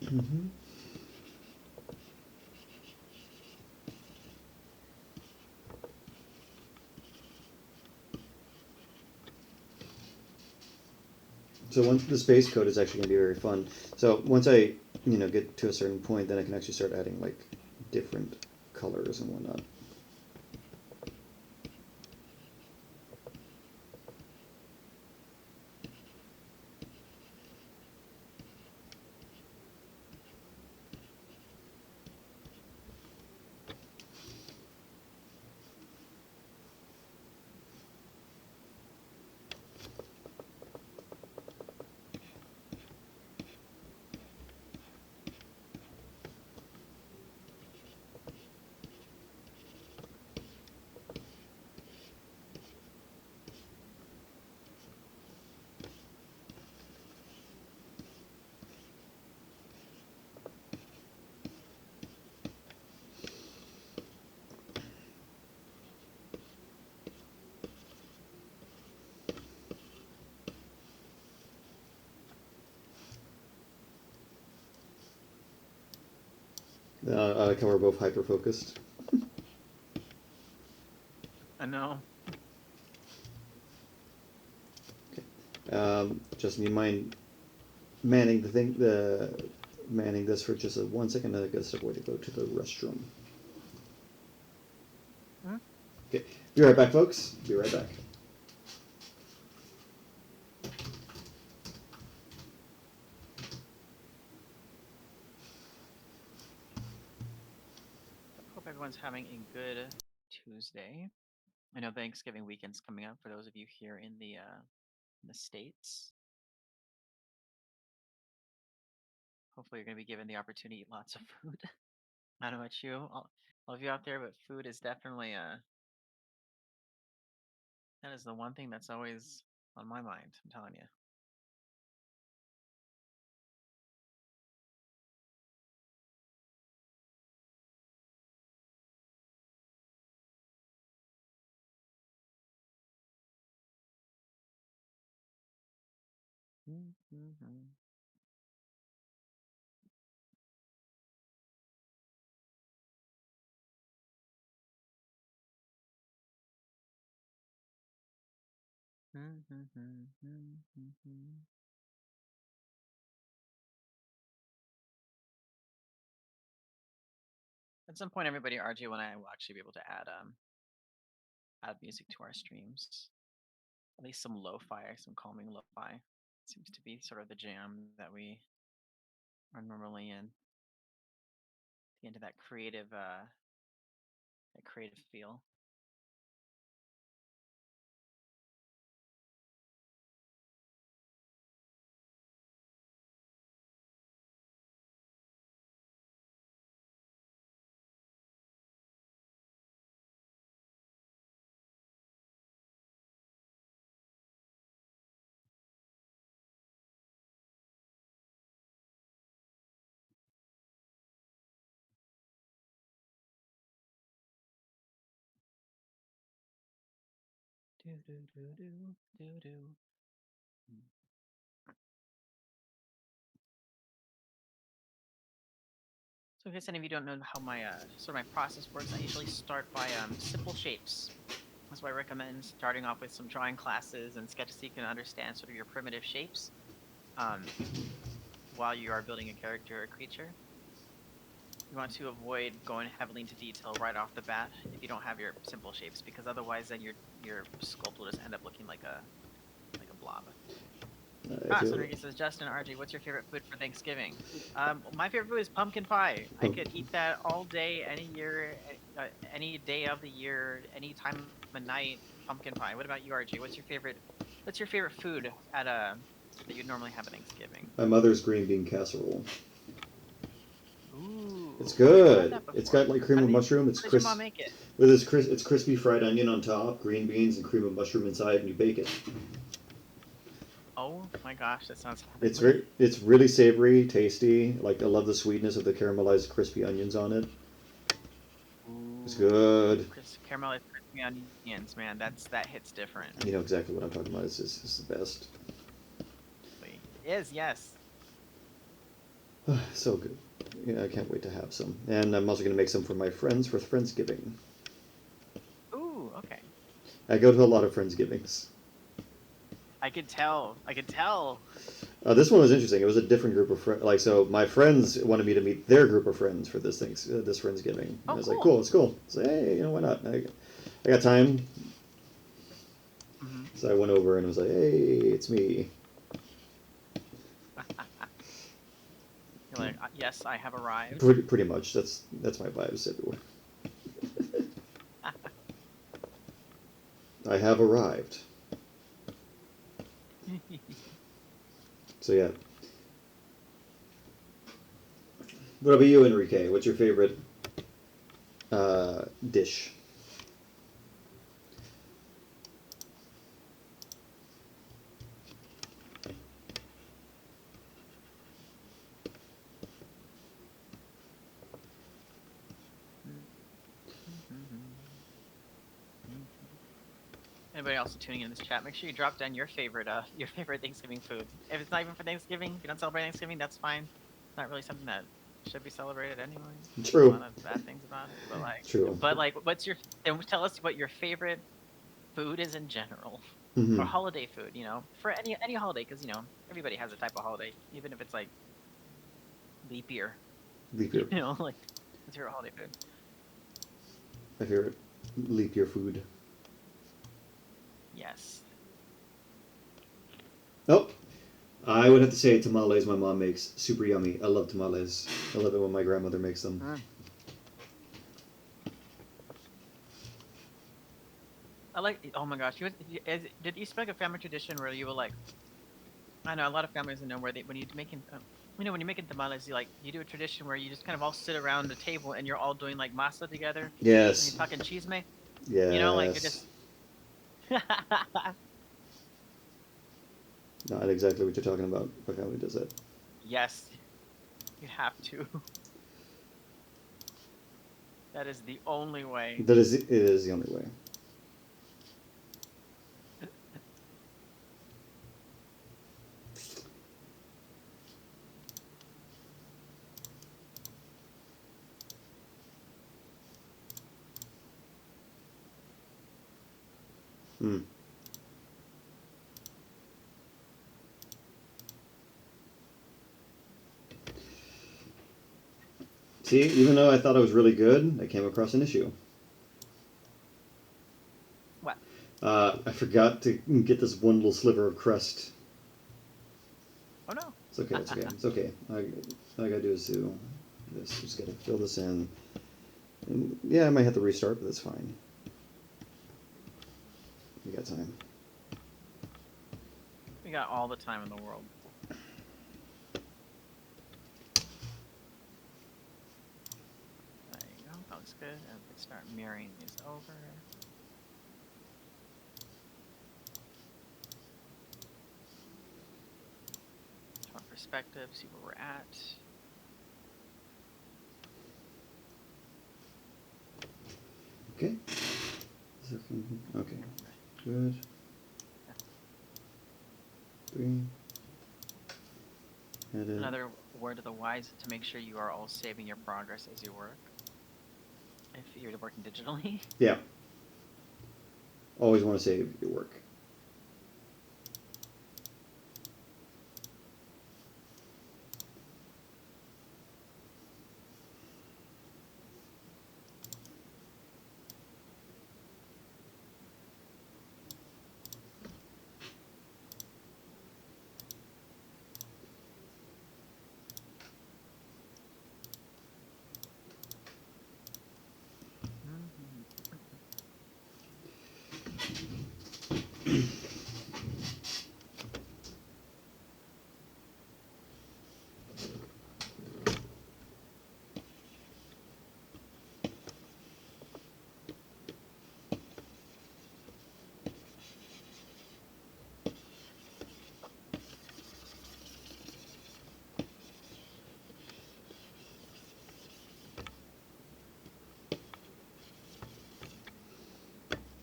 Mm-hmm. So once the space code is actually going to be very fun. So once I get to a certain point, then I can actually start adding like different colors and whatnot. I like how we're both hyper focused. I know. Justin, you mind manning this for just 1 second? I gotta step away to go to the restroom. Hmm? Okay, be right back, folks. Be right back. Hope everyone's having a good Tuesday. I know Thanksgiving weekend's coming up for those of you here in the States. Hopefully you're gonna be given the opportunity to eat lots of food. I don't know about you, all of you out there, but food is definitely that is the one thing that's always on my mind. I'm telling you. Mm-hmm. At some point, everybody, RJ and I will actually be able to add music to our streams. At least some lo-fi, some calming lo-fi. Seems to be sort of the jam that we are normally in. To get into that creative feel. Do do do do do do. So, in case any of you don't know how my sort of my process works, I usually start by simple shapes. That's why I recommend starting off with some drawing classes and sketches so you can understand sort of your primitive shapes while you are building a character or creature. You want to avoid going heavily into detail right off the bat if you don't have your simple shapes, because otherwise then your sculpt will just end up looking like a blob. So Enrique says, Justin, RJ, what's your favorite food for Thanksgiving? My favorite food is pumpkin pie. I could eat that all day, any year, any day of the year, any time of night. Pumpkin pie. What about you, RJ? What's your favorite? What's your favorite food at that you'd normally have at Thanksgiving? My mother's green bean casserole. Ooh, It's I've never had good. that It's before. got like cream How of did you- mushroom. It's How does your crisp. mom make it? With this it's crispy fried onion on top, green beans, and cream of mushroom inside, and you bake it. Oh my gosh, that sounds. It's really savory, tasty. Like I love the sweetness of the caramelized crispy onions on it. It's good. Caramelized crispy onions, man. That hits different. You know exactly what I'm talking about. It's the best. It is, yes. So good. Yeah, I can't wait to have some. And I'm also going to make some for my friends for Friendsgiving. Ooh, okay. I go to a lot of Friendsgivings. I could tell. This one was interesting. It was a different group of friends. So my friends wanted me to meet their group of friends for this Friendsgiving. And I was like, cool, it's cool. So hey, why not? I got time. Mm-hmm. So I went over and was like, hey, it's me. You're like, yes, I have arrived. Pretty much. That's my vibes everywhere. I have arrived. So yeah. What about you, Enrique? What's your favorite dish? Anybody else tuning in this chat, make sure you drop down your favorite Thanksgiving food. If it's not even for Thanksgiving, if you don't celebrate Thanksgiving, that's fine. It's not really something that should be celebrated anyway. True. There's a lot of bad things about it, but like, True. But like, tell us what your favorite food is in general, Mm-hmm. or holiday food. For any holiday, because everybody has a type of holiday, even if it's like leap year. Leap year. Like, what's your holiday food? My favorite leap year food. Yes. Oh, I would have to say tamales my mom makes. Super yummy. I love tamales. I love it when my grandmother makes them. I like. Oh my gosh! Did you speak a family tradition where you were like? I know a lot of families know where when you're making. When you're making tamales, you do a tradition where you just kind of all sit around the table and you're all doing like masa together. Yes. And you're talking chisme. Yes. Like you're just. Not exactly what you're talking about. My family does that. Yes, you have to. That is the only way. It is the only way. Hmm. See, even though I thought I was really good, I came across an issue. What? I forgot to get this one little sliver of crust. Oh no. It's okay. It's okay. It's okay. All I gotta do is do this. Just gotta fill this in. And yeah, I might have to restart, but that's fine. We got time. We got all the time in the world. There you go. That looks good. And we can start mirroring these over. From perspective, see where we're at. Okay. Okay. Good. 3. Edit. Another word of the wise to make sure you are all saving your progress as you work. If you're working digitally. Yeah. Always want to save your work.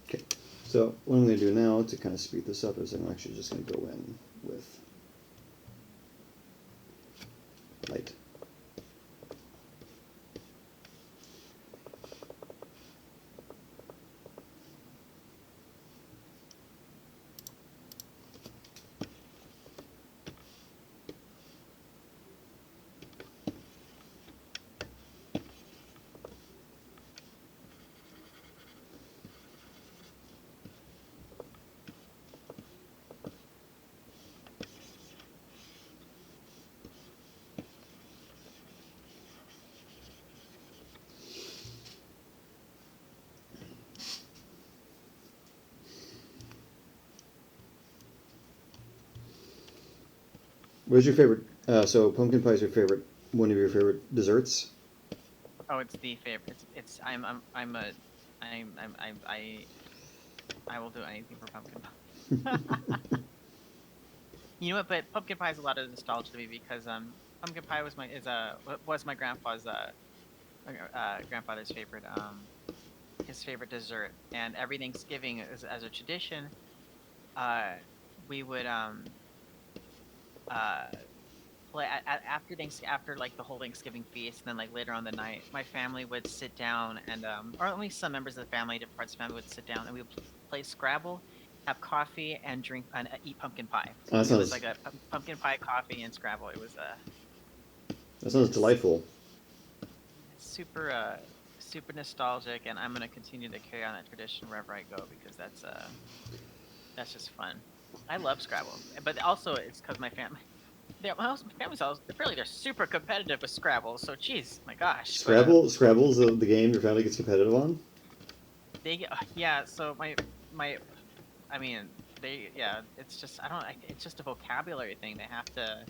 Okay, so what I'm going to do now to kind of speed this up is I'm actually just going to go in with light. What's your favorite? So pumpkin pie is your favorite, one of your favorite desserts? Oh, it's the favorite. It's I will do anything for pumpkin pie. You know what? But pumpkin pie is a lot of nostalgia to me because pumpkin pie was my grandfather's favorite his favorite dessert, and every Thanksgiving as a tradition, we would uh play after like the whole Thanksgiving feast, and then like later on the night, my family would sit down and or at least some members of the family, different parts of the family would sit down and we would play Scrabble, have coffee, and drink and eat pumpkin pie. That It was sounds, like a pumpkin pie, coffee, and Scrabble. It was that sounds delightful. super super nostalgic, and I'm gonna continue to carry on that tradition wherever I go because that's just fun. I love Scrabble, but also it's because my family. My family's all apparently they're super competitive with Scrabble. So, geez, my gosh. Scrabble's the game your family gets competitive on? Yeah. So my, I mean, It's just it's just a vocabulary thing. They have to.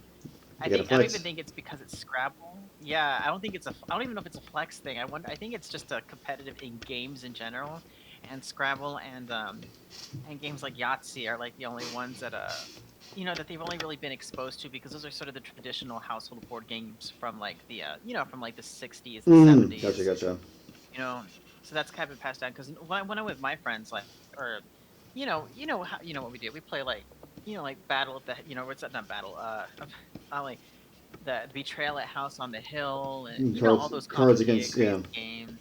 You gotta I don't flex. even think it's because it's Scrabble. Yeah, I don't think it's a. I don't even know if it's a flex thing. I think it's just a competitive in games in general, and Scrabble and games like Yahtzee are like the only ones that that they've only really been exposed to because those are sort of the traditional household board games from like the from like the 60s and 70s. Gotcha. You know, so that's kind of been passed down because when I'm with my friends, like, or what we do. We play like like Battle of the what's that, not Battle like the Betrayal at House on the Hill, and all those Cards complicated against, crazy yeah. games.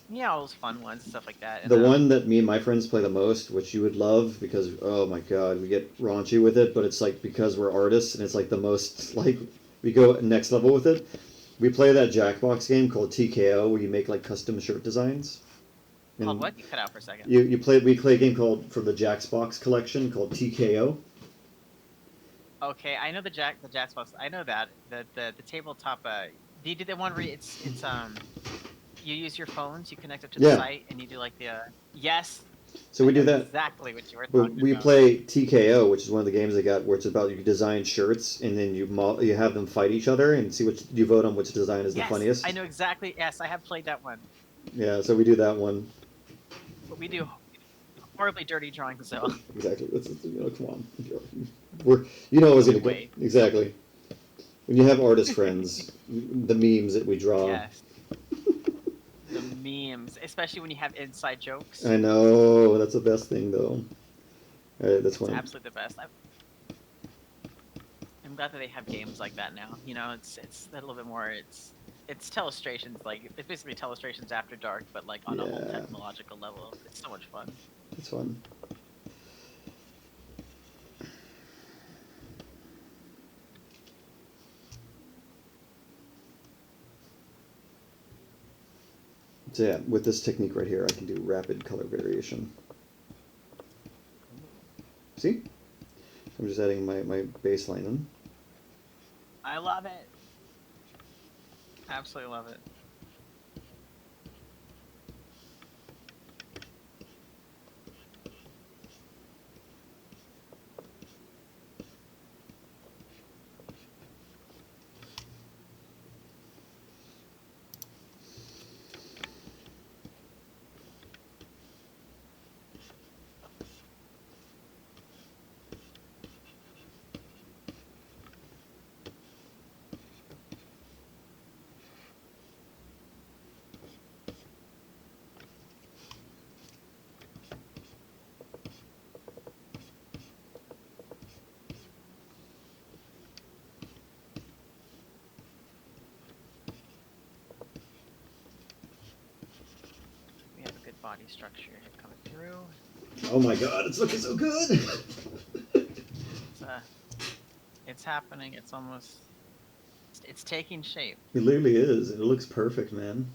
Yeah, all those fun ones and stuff like that. And The one that me and my friends play the most, which you would love because, oh my god, we get raunchy with it, but it's like because we're artists and it's like the most, like, we go next level with it. We play that Jackbox game called TKO where you make like custom shirt designs. called And what? You cut out for a second. we play a game called from the Jackbox collection called TKO. Okay, I know the Jackbox. I know that the tabletop. Do you do the one where it's you use your phones, you connect it to the Yeah. site, and you do like the yes. So we I do know that. exactly what you were But talking we about. play TKO, which is one of the games they got where it's about you design shirts and then you have them fight each other and see which you vote on which design is the Yes, funniest. I know exactly. Yes, I have played that one. Yeah, so we do that one. But we do horribly dirty drawings, so Exactly. Come on. It was only gonna go way. exactly. When you have artist friends, the memes that we draw. Yes, the memes, especially when you have inside jokes. I know that's the best thing though. That's It's one. absolutely the best. I'm glad that they have games like that now. You know, it's a little bit more. It's telestrations, like it's basically telestrations after dark, but like on a whole Yeah, technological level. It's so much fun. that's fun. So yeah, with this technique right here, I can do rapid color variation. See? I'm just adding my baseline in. I love it. Absolutely love it. We have a good body structure here coming through. Oh my god, it's looking so good! It's it's happening. It's almost it's taking shape. It literally is. It looks perfect, man.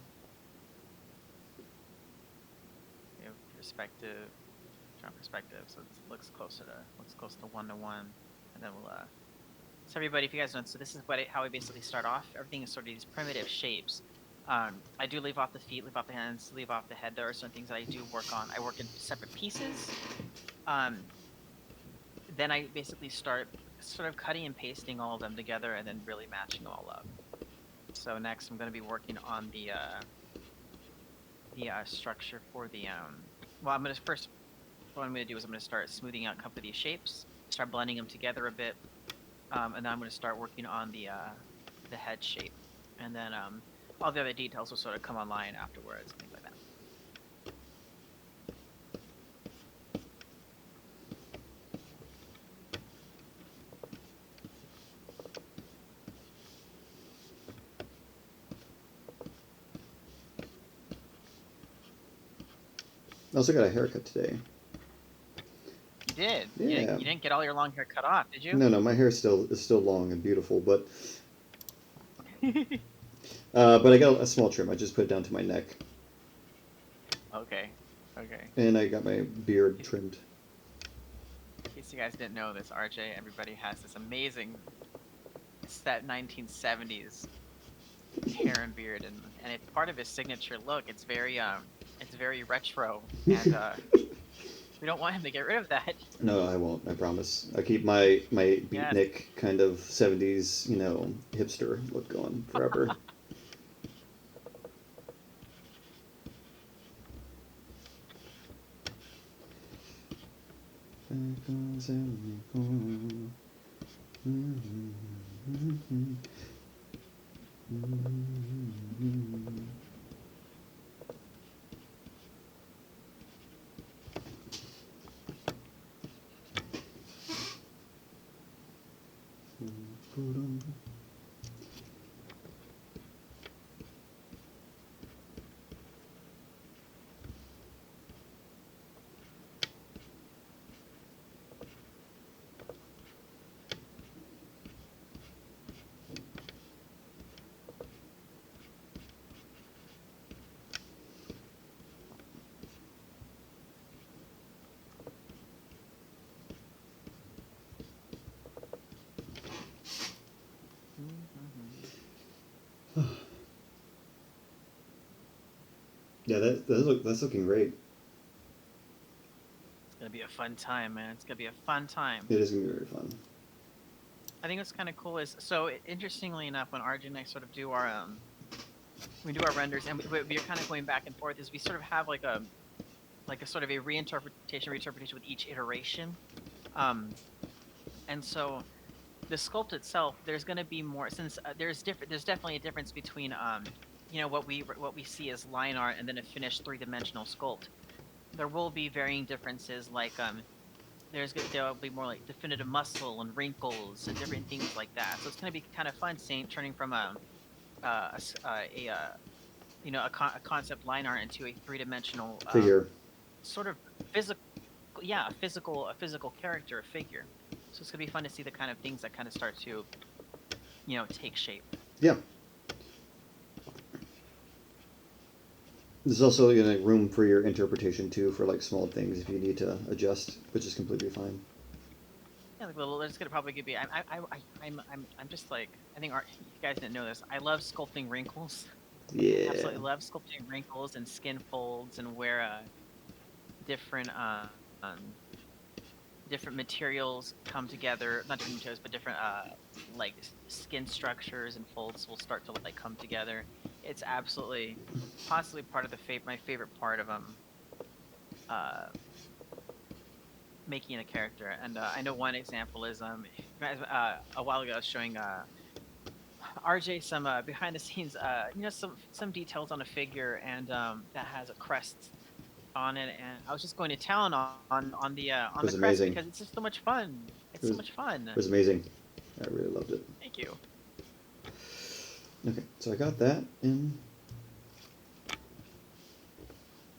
We have perspective, strong perspective, so it looks close to 1-to-1, and then we'll So everybody, if you guys don't, so this is how we basically start off. Everything is sort of these primitive shapes. I do leave off the feet, leave off the hands, leave off the head. There are certain things that I do work on. I work in separate pieces. Um, then I basically start sort of cutting and pasting all of them together and then really matching all up. So next I'm going to be working on the structure for the well, I'm going to first what I'm going to do is I'm going to start smoothing out a couple of these shapes, start blending them together a bit, and then I'm going to start working on the head shape, and then all the other details will sort of come online afterwards, things like that. I also got a haircut today. You did? Yeah. You didn't get all your long hair cut off, did you? No, my hair is still long and beautiful, but but I got a small trim. I just put it down to my neck, Okay. and I got my beard trimmed. In case you guys didn't know this, RJ, everybody has this amazing set 1970s hair and beard, and it's part of his signature look. It's very retro, and we don't want him to get rid of that. No, I won't. I promise. I keep my Yes. beatnik kind of '70s, hipster look going forever. Yeah, that's looking great. It's gonna be a fun time, man. It's gonna be a fun time. It is gonna be very fun. I think what's kind of cool is interestingly enough, when RJ and I sort of do our we do our renders, and we're kind of going back and forth, is we sort of have like a sort of a reinterpretation with each iteration, and so the sculpt itself, there's going to be more, since there's definitely a difference between what we see as line art and then a finished three-dimensional sculpt. There will be varying differences, like there'll be more like definitive muscle and wrinkles and different things like that. So it's gonna be kind of fun seeing turning from a concept line art into a three-dimensional Figure. sort of physical, a physical character, a figure. So it's gonna be fun to see the kind of things that kind of start to take shape. Yeah. There's also room for your interpretation too, for like small things if you need to adjust, which is completely fine. Yeah, like little. There's gonna probably be. I'm just like I think you guys didn't know this. I love sculpting wrinkles. Yeah. Absolutely love sculpting wrinkles and skin folds and where different um different materials come together. Not different materials, but different like skin structures and folds will start to like come together. It's absolutely possibly part of my favorite part of uh making a character. And I know one example is a while ago I was showing RJ some behind the scenes some details on a figure and that has a crest on it, and I was just going to town It on the was crest amazing. because it's just so much fun. It's It so was, much fun. it was amazing. I really loved it. Thank you. Okay, so I got that in.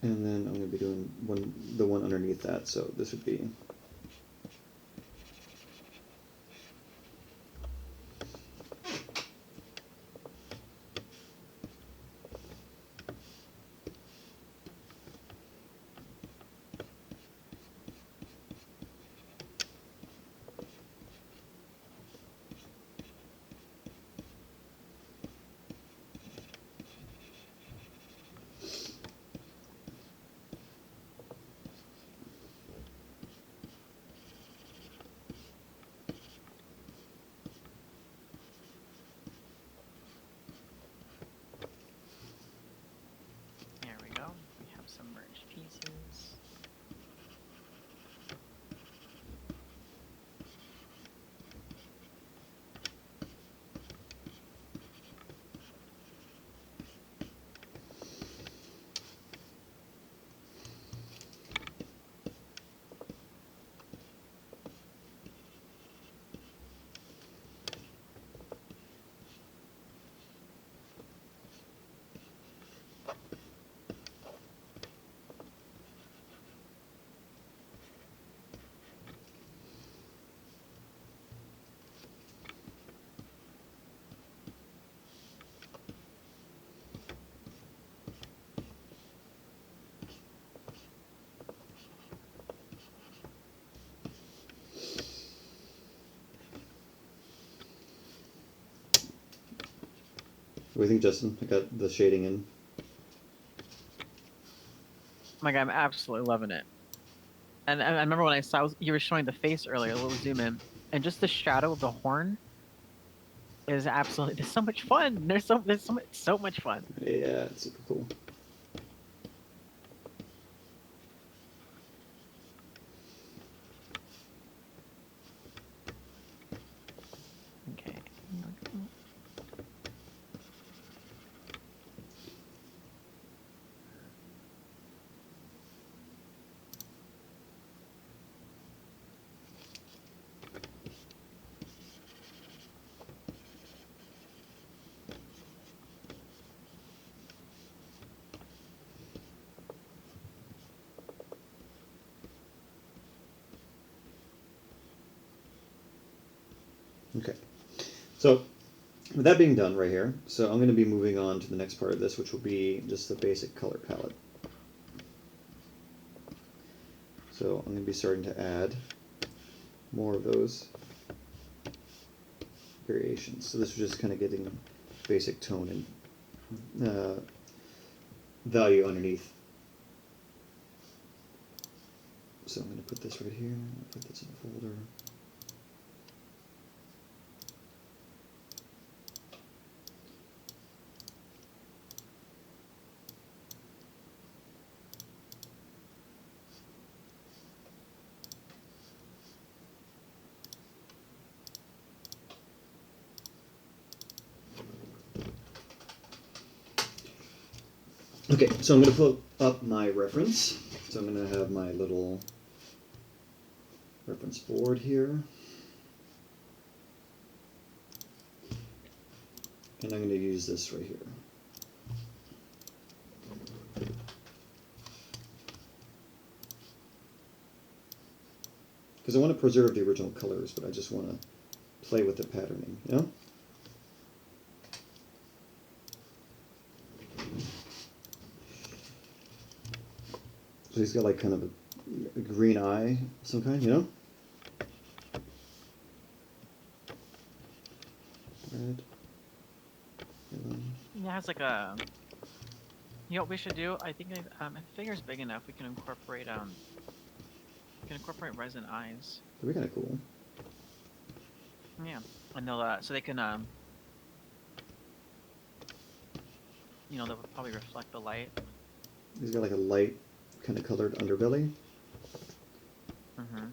And then I'm going to be doing the one underneath that, so this would be... There we go. We have some merged pieces. What do you think, Justin? I got the shading in. Oh my god, I'm absolutely loving it. And I remember when you were showing the face earlier, a little zoom in, and just the shadow of the horn is absolutely. There's so much fun. So much fun. Yeah, it's super cool. Okay. Okay. So, with that being done right here, so I'm going to be moving on to the next part of this, which will be just the basic color palette. So I'm going to be starting to add more of those variations. So this is just kind of getting basic tone and value underneath. So I'm going to put this right here, put this in a folder. Okay, so I'm going to pull up my reference. So I'm going to have my little reference board here. And I'm going to use this right here. Because I want to preserve the original colors, but I just want to play with the patterning, you know? So he's got like kind of a green eye of some kind, you know? Red. Yellow. Yeah, it has like a. You know what we should do? I think if the figure's big enough, we can incorporate resin eyes. That'd be kind of cool. Yeah, and they'll so they can you know, they'll probably reflect the light. He's got like a light kind of colored underbelly. Mm-hmm.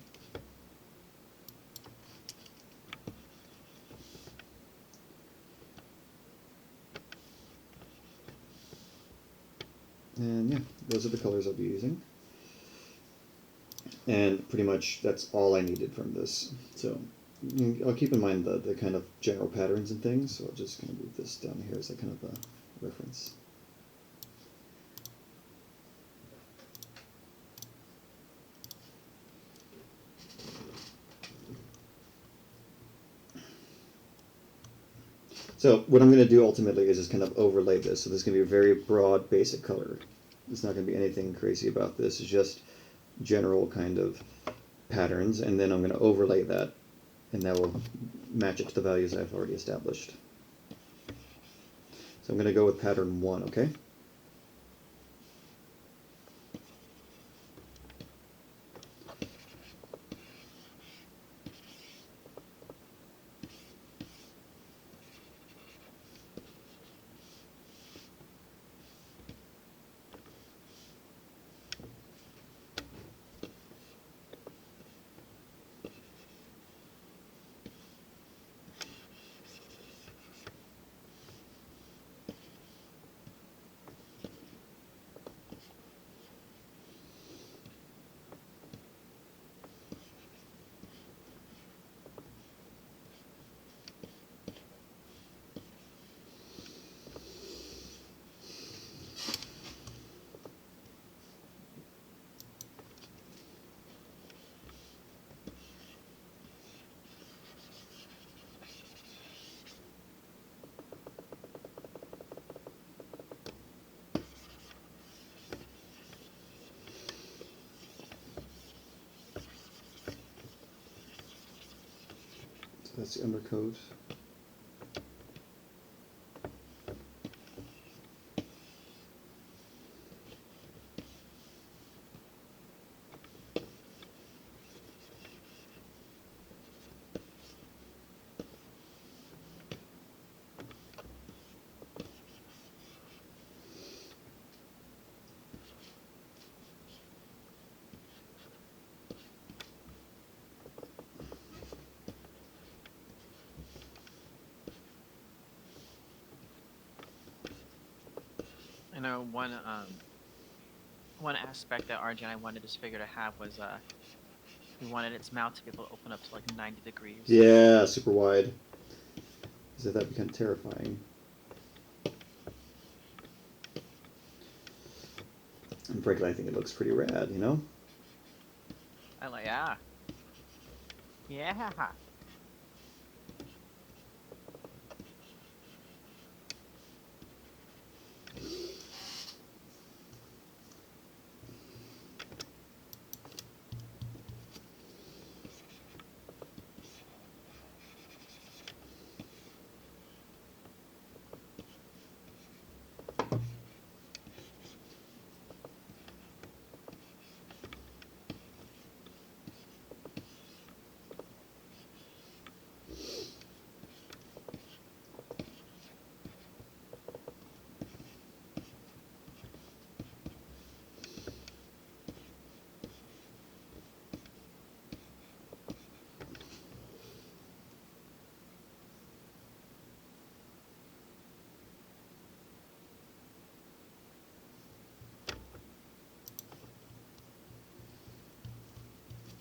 And yeah, those are the colors I'll be using. And pretty much that's all I needed from this. So I'll keep in mind the kind of general patterns and things, so I'll just kind of move this down here as a kind of a reference. So what I'm going to do ultimately is just kind of overlay this. So this is going to be a very broad, basic color. There's not going to be anything crazy about this. It's just general kind of patterns, and then I'm going to overlay that, and that will match it to the values I've already established. So I'm going to go with pattern 1, okay? So that's the undercoat. I know one aspect that RJ and I wanted this figure to have was we wanted its mouth to be able to open up to like 90 degrees. Yeah, super wide. So that'd be kind of terrifying. And frankly, I think it looks pretty rad, you know? I like, yeah. Yeah.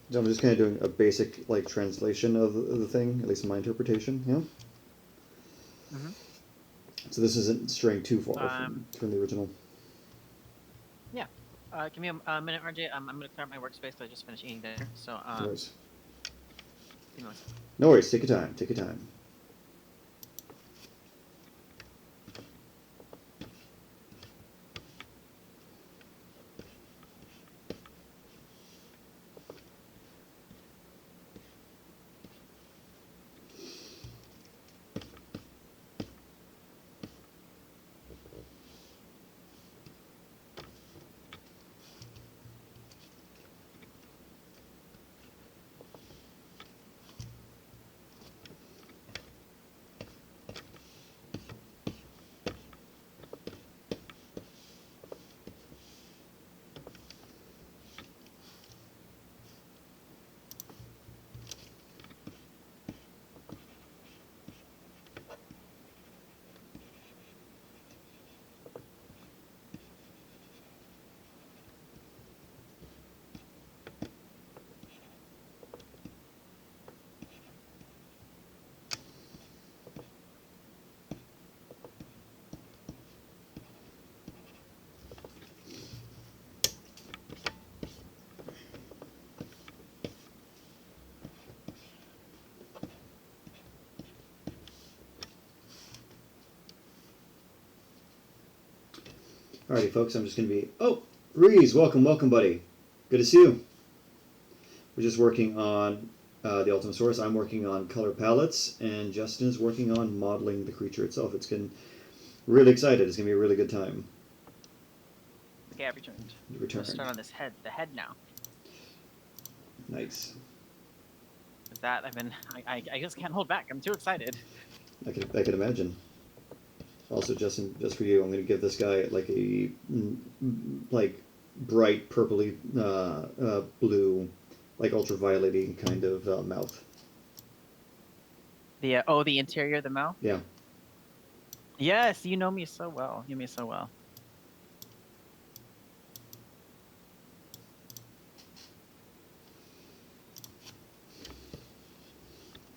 So I'm just kind of doing a basic like translation of the thing, at least in my interpretation. Yeah. Mm-hmm. So this isn't straying too far Um, from the original. yeah. Give me a minute, RJ. I'm gonna clear up my workspace. I just finished eating dinner. So No worries. give me one second. No worries. Take your time. Take your time. Alrighty, folks. I'm just going to be. Oh, Reese, welcome, welcome, buddy. Good to see you. We're just working on the Ultimasaurus. I'm working on color palettes, and Justin is working on modeling the creature itself. It's getting really excited. It's going to be a really good time. Okay, I returned. You returned. Let's start on this head. The head now. Nice. With that, I just can't hold back. I'm too excited. I could imagine. Also, Justin, just for you, I'm going to give this guy like a like bright purpley blue, like ultraviolet-y kind of mouth. The interior of the mouth. Yeah. Yes, you know me so well. You know me so well.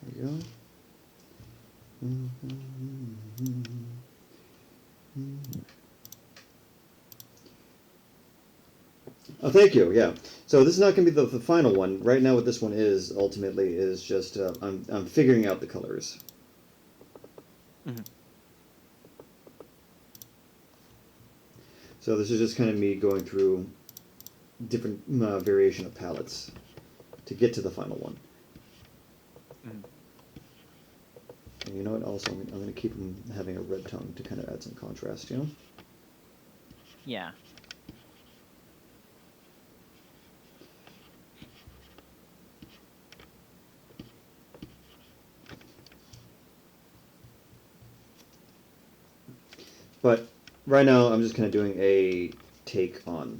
There you go. Oh, thank you. Yeah. So this is not going to be the final one. Right now, what this one is ultimately is just I'm figuring out the colors. Mm-hmm. So this is just kind of me going through different variation of palettes to get to the final one. Mm-hmm. And you know what? Also, I'm going to keep him having a red tongue to kind of add some contrast. You know. Yeah. But right now, I'm just kind of doing a take on.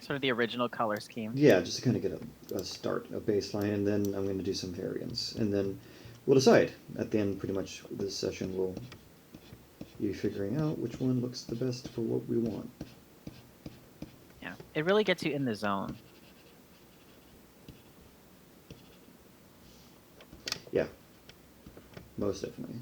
Sort of the original color scheme. Yeah, just to kind of get a start, a baseline, and then I'm going to do some variants. And then we'll decide. At the end, pretty much, this session will be figuring out which one looks the best for what we want. Yeah. It really gets you in the zone. Yeah. Most definitely.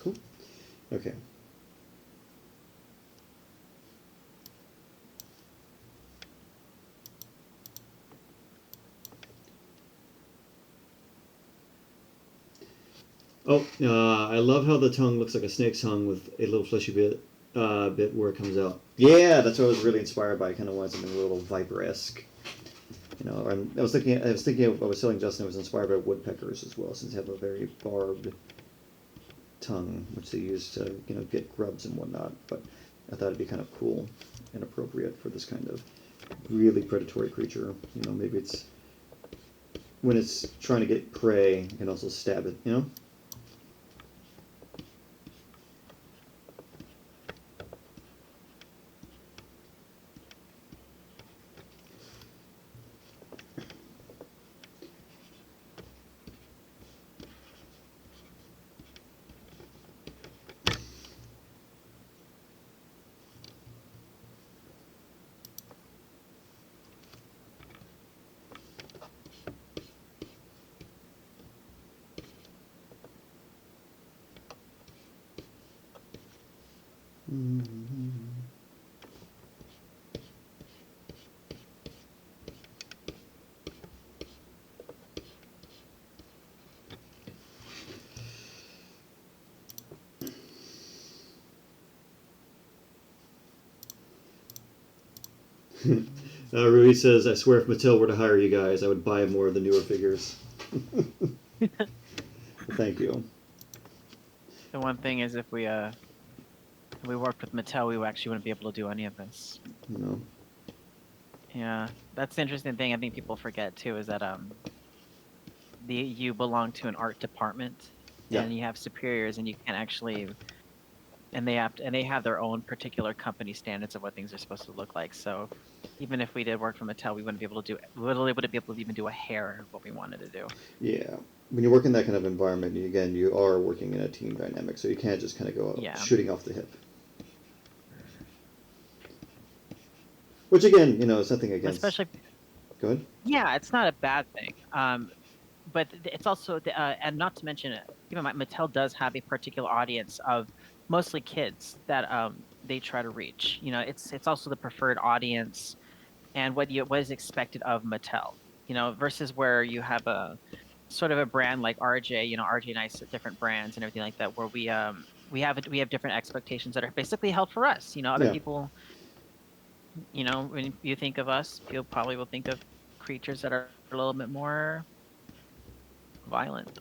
Cool. Okay. Oh, I love how the tongue looks like a snake's tongue with a little fleshy bit where it comes out. Yeah, that's what I was really inspired by. I kind of wanted something a little viper-esque. You know, I was thinking I was telling Justin I was inspired by woodpeckers as well, since they have a very barbed tongue, which they use to get grubs and whatnot. But I thought it'd be kind of cool and appropriate for this kind of really predatory creature. You know, maybe it's when it's trying to get prey, you can also stab it, you know? Rudy says, I swear if Mattel were to hire you guys, I would buy more of the newer figures. Thank you. The one thing is, if we worked with Mattel, we actually wouldn't be able to do any of this. No. Yeah, that's the interesting thing. I think people forget too is that you belong to an art department, Yeah. and you have superiors, and you can't actually, and they have their own particular company standards of what things are supposed to look like. So even if we did work for Mattel, we wouldn't be able to do, literally wouldn't be able to even do a hair of what we wanted to do. Yeah. When you work in that kind of environment, again, you are working in a team dynamic, so you can't just kind of go out shooting off the hip. Which, again, you know, it's nothing against... Especially... Go ahead. Yeah, it's not a bad thing. But it's also, and not to mention, even Mattel does have a particular audience of mostly kids that they try to reach. You know, it's also the preferred audience, and what is expected of Mattel. You know, versus where you have a sort of a brand like RJ. You know, RJ and I, different brands and everything like that, where we have different expectations that are basically held for us. You know, other people. You know, when you think of us, you probably will think of creatures that are a little bit more violent.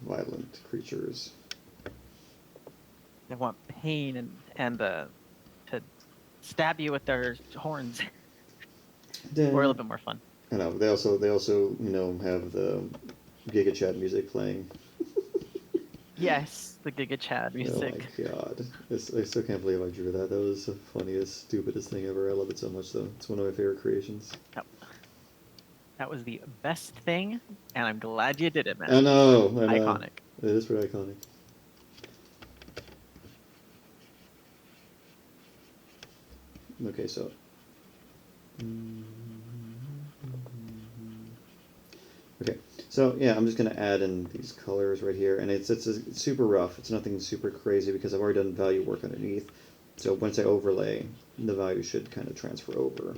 Violent creatures. They want pain and to stab you with their horns. Or a little bit more fun. I know. They also you know have the Giga Chad music playing. Yes, the Giga Chad music. Oh my god. I still can't believe I drew that. That was the funniest, stupidest thing ever. I love it so much though. It's one of my favorite creations. Yep. That was the best thing, and I'm glad you did it, man. I know. Iconic. It is pretty iconic. Okay, so... Okay, so yeah, I'm just going to add in these colors right here, and it's super rough. It's nothing super crazy because I've already done value work underneath. So once I overlay, the value should kind of transfer over.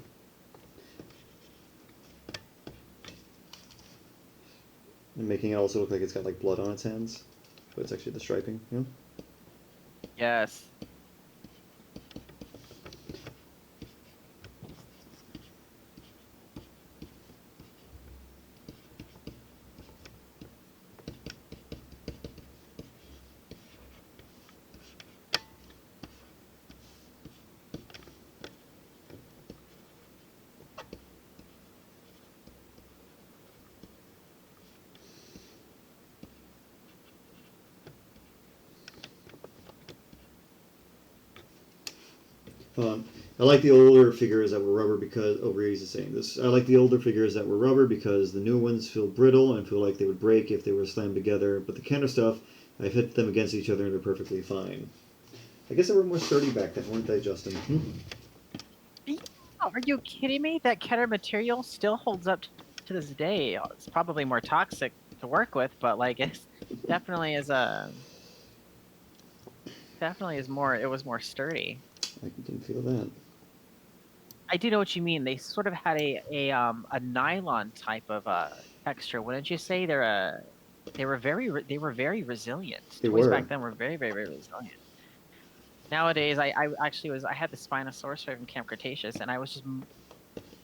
And making it also look like it's got like blood on its hands, but it's actually the striping, you know? Yes. I like the older figures that were rubber because... Oh, Reeves is saying this. I like the older figures that were rubber because the new ones feel brittle and feel like they would break if they were slammed together. But the Kenner stuff, I've hit them against each other and they're perfectly fine. I guess they were more sturdy back then, weren't they, Justin? Are you kidding me? That Kenner material still holds up to this day. It's probably more toxic to work with, but like it definitely is more. It was more sturdy. I can feel that. I do know what you mean. They sort of had a nylon type of texture, wouldn't you say? They were very resilient. Toys back then were very, very, very resilient. Nowadays, I had the Spinosaurus from Camp Cretaceous, and I was just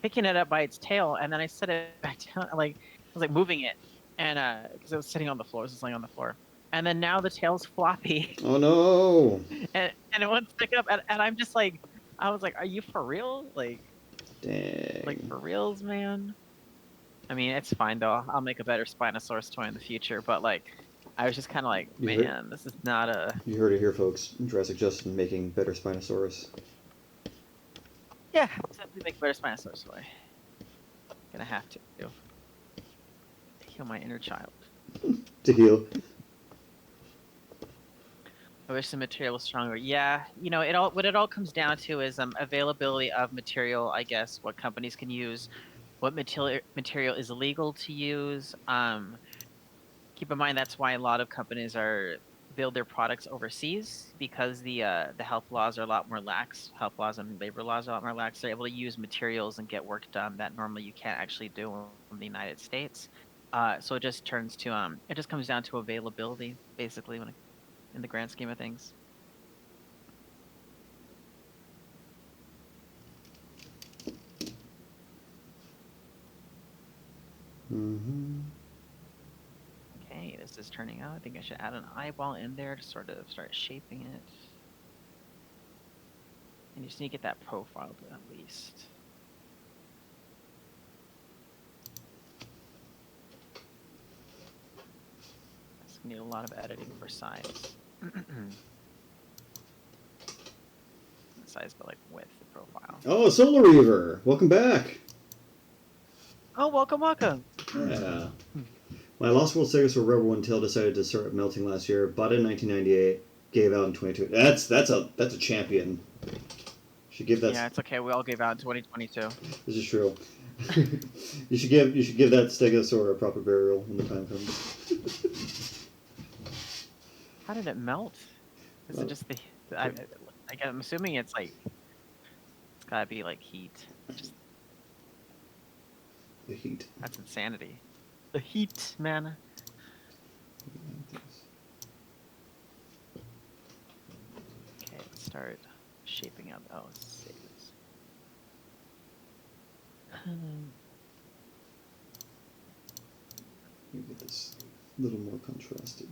picking it up by its tail, and then I set it back down, I was moving it, and because it was sitting on the floor, it was laying on the floor. And then now the tail's floppy. Oh no! and it won't stick up, and I was like, are you for real? Like, dang. Like for reals, man. I mean, it's fine though. I'll make a better Spinosaurus toy in the future. But like, I was just kind of like, You heard, man, this is not a. you heard it here, folks. JurassicJustin making better Spinosaurus. Yeah, simply make a better Spinosaurus toy. Gonna have to heal my inner child. To heal. I wish the material was stronger. Yeah, you know, what it all comes down to is availability of material. I guess what companies can use, what material is illegal to use. Keep in mind that's why a lot of companies build their products overseas because the health laws are a lot more lax. Health laws and labor laws are a lot more lax. They're able to use materials and get work done that normally you can't actually do in the United States. So it just it just comes down to availability basically in the grand scheme of things. Mm-hmm. Okay, this is turning out. I think I should add an eyeball in there to sort of start shaping it. And you just need to get that profile at least. It's gonna need a lot of editing for size. Size, but like width the profile. Oh, Solar Reaver! Welcome back! Oh, welcome, welcome! Yeah. My Lost World Series for Rebel 1 Tail decided to start melting last year. Bought it in 1998. Gave out in 22. That's a champion. Should give that. Yeah, it's okay. We all gave out in 2022. This is true. you should give that Stegosaur a proper burial when the time comes. How did it melt? Is it just the? I'm assuming it's like. It's gotta be like heat. Just The heat. that's insanity. The heat, man. Okay, let's start shaping up. Oh, let's save this. You get this a little more contrasted.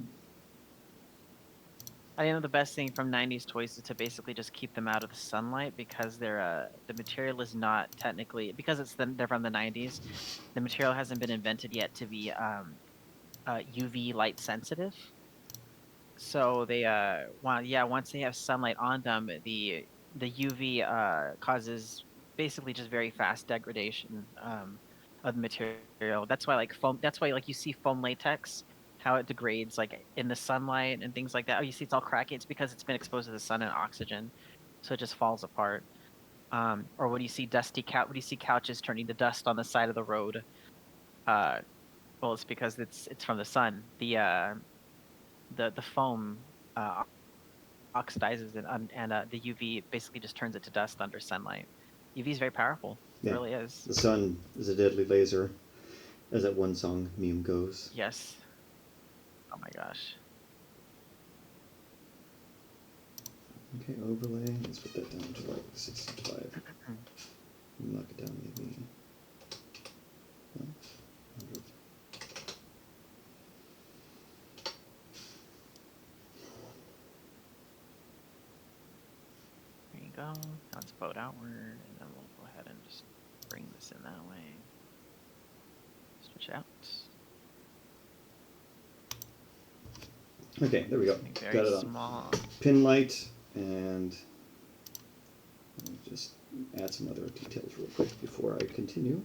I know the best thing from 90s toys is to basically just keep them out of the sunlight because the material is not technically because they're from the 90s. The material hasn't been invented yet to be UV light sensitive. So they once they have sunlight on them, the UV causes basically just very fast degradation of the material. That's why like you see foam latex, how it degrades like in the sunlight and things like that. Oh, you see it's all cracking. It's because it's been exposed to the sun and oxygen, so it just falls apart. Or when you see when you see couches turning to dust on the side of the road, well, it's because it's from the sun. The foam oxidizes it, and the UV basically just turns it to dust under sunlight. UV is very powerful. It really is. The sun is a deadly laser, as that one song meme goes. Yes. Oh my gosh. Okay, overlay. Let's put that down to like 65. Knock it down maybe. 100. There you go. Now let's boat outward, and then we'll go ahead and just bring this in that way. Switch out. Okay, there we go. Very got it on. small. Pin light, and I'll just add some other details real quick before I continue.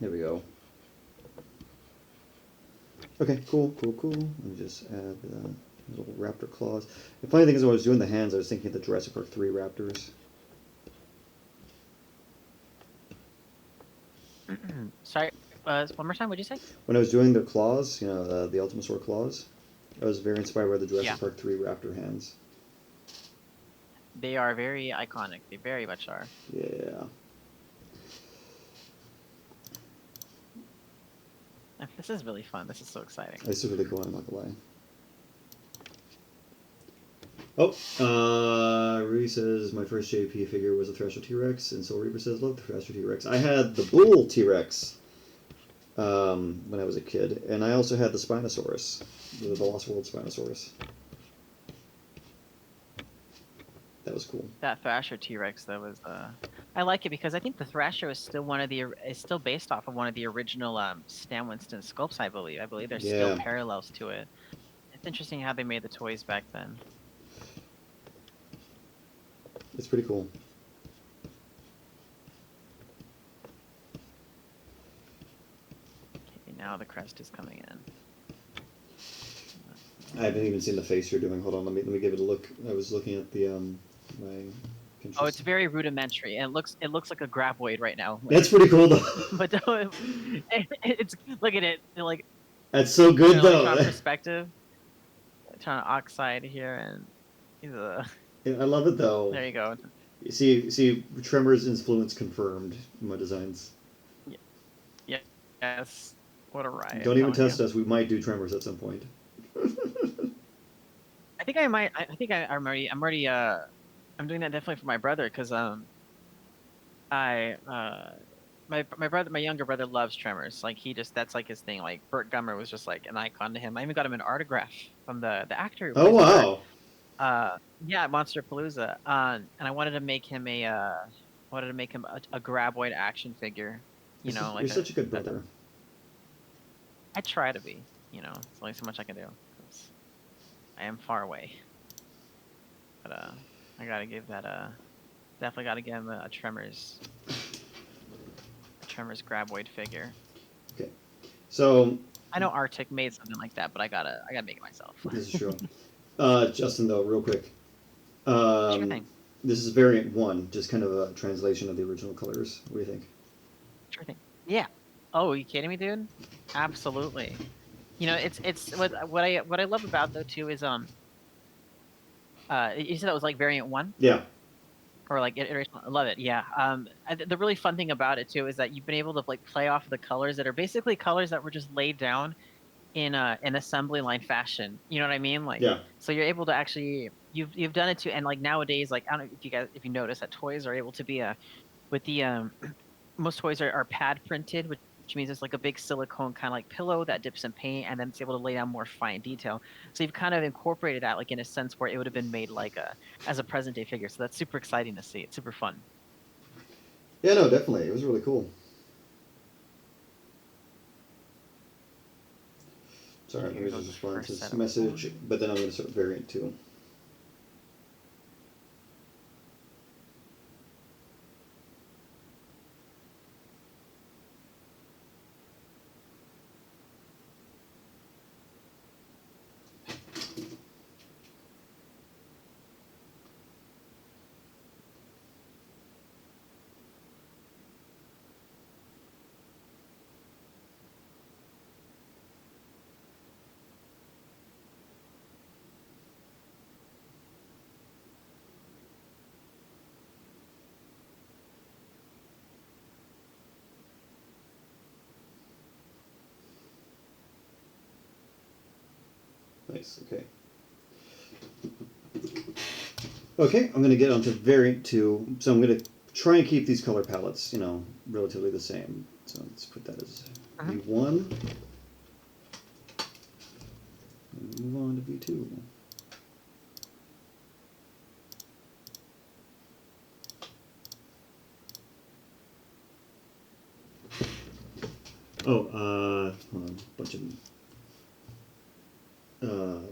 There we go. Okay, cool. Let me just add the little raptor claws. The funny thing is, when I was doing the hands, I was thinking of the Jurassic Park 3 raptors. Sorry, one more time. What'd you say? When I was doing their claws, you know, the Ultimasaurus claws, I was very inspired by the Jurassic Park 3 raptor hands. They are very iconic. They very much are. Yeah. This is really fun. This is so exciting. This is really cool, I'm not gonna lie. Oh, Rudy says my first JP figure was a Thrasher T-Rex, and Soul Reaper says love the Thrasher T-Rex. I had the Bull T-Rex when I was a kid, and I also had the Spinosaurus, the Lost World Spinosaurus. That was cool. That Thrasher T-Rex, that was I like it because I think the Thrasher is still based off of one of the original Stan Winston sculpts, I believe. I believe there's still parallels to it. It's interesting how they made the toys back then. It's pretty cool. Okay, now the crest is coming in. I haven't even seen the face you're doing. Hold on, let me give it a look. I was looking at the my Pinterest. Oh, it's very rudimentary, and it looks like a graboid right now. That's pretty cool though. But it's look at it, like. That's so good though. Perspective. Trying to oxide here, and yeah, I love it though. There you go. You see, Tremor's influence confirmed in my designs. Yeah. Yes. What a riot. Don't even test us. We might do Tremors at some point. I think I might. I think I'm already. I'm doing that definitely for my brother because my younger brother loves Tremors. Like that's like his thing. Like Burt Gummer was just like an icon to him. I even got him an autograph from the actor. Oh wow. Yeah, Monster Palooza. And I wanted to make him a graboid action figure. You're such a good brother. I try to be. There's only so much I can do. I am far away. But I gotta give that definitely gotta give him a Tremors graboid figure. Okay, so I know Arctic made something like that, but I gotta make it myself. This is true. Justin, though, real quick. Sure thing. This is variant 1, just kind of a translation of the original colors. What do you think? Sure thing. Yeah. Oh, are you kidding me, dude? Absolutely. It's what I love about though too is you said that was like variant 1? Yeah. Or like iteration. I love it. Yeah. The really fun thing about it too is that you've been able to like play off the colors that are basically colors that were just laid down in an assembly line fashion. You know what I mean? Like, yeah. So you're able to actually you've done it too, and like nowadays, like I don't know if you notice that toys are able to be with the most toys are pad printed, which means it's like a big silicone kind of like pillow that dips in paint, and then it's able to lay down more fine detail. So you've kind of incorporated that like in a sense where it would have been made like as a present day figure. So that's super exciting to see. It's super fun. Yeah, no, definitely. It was really cool. Sorry, let me just respond to this message, but then I'm going to start variant 2. Nice, okay. Okay, I'm going to get onto variant 2. So I'm going to try and keep these color palettes, relatively the same. So let's put that as V1. And move on to V2. Oh, hold on, bunch of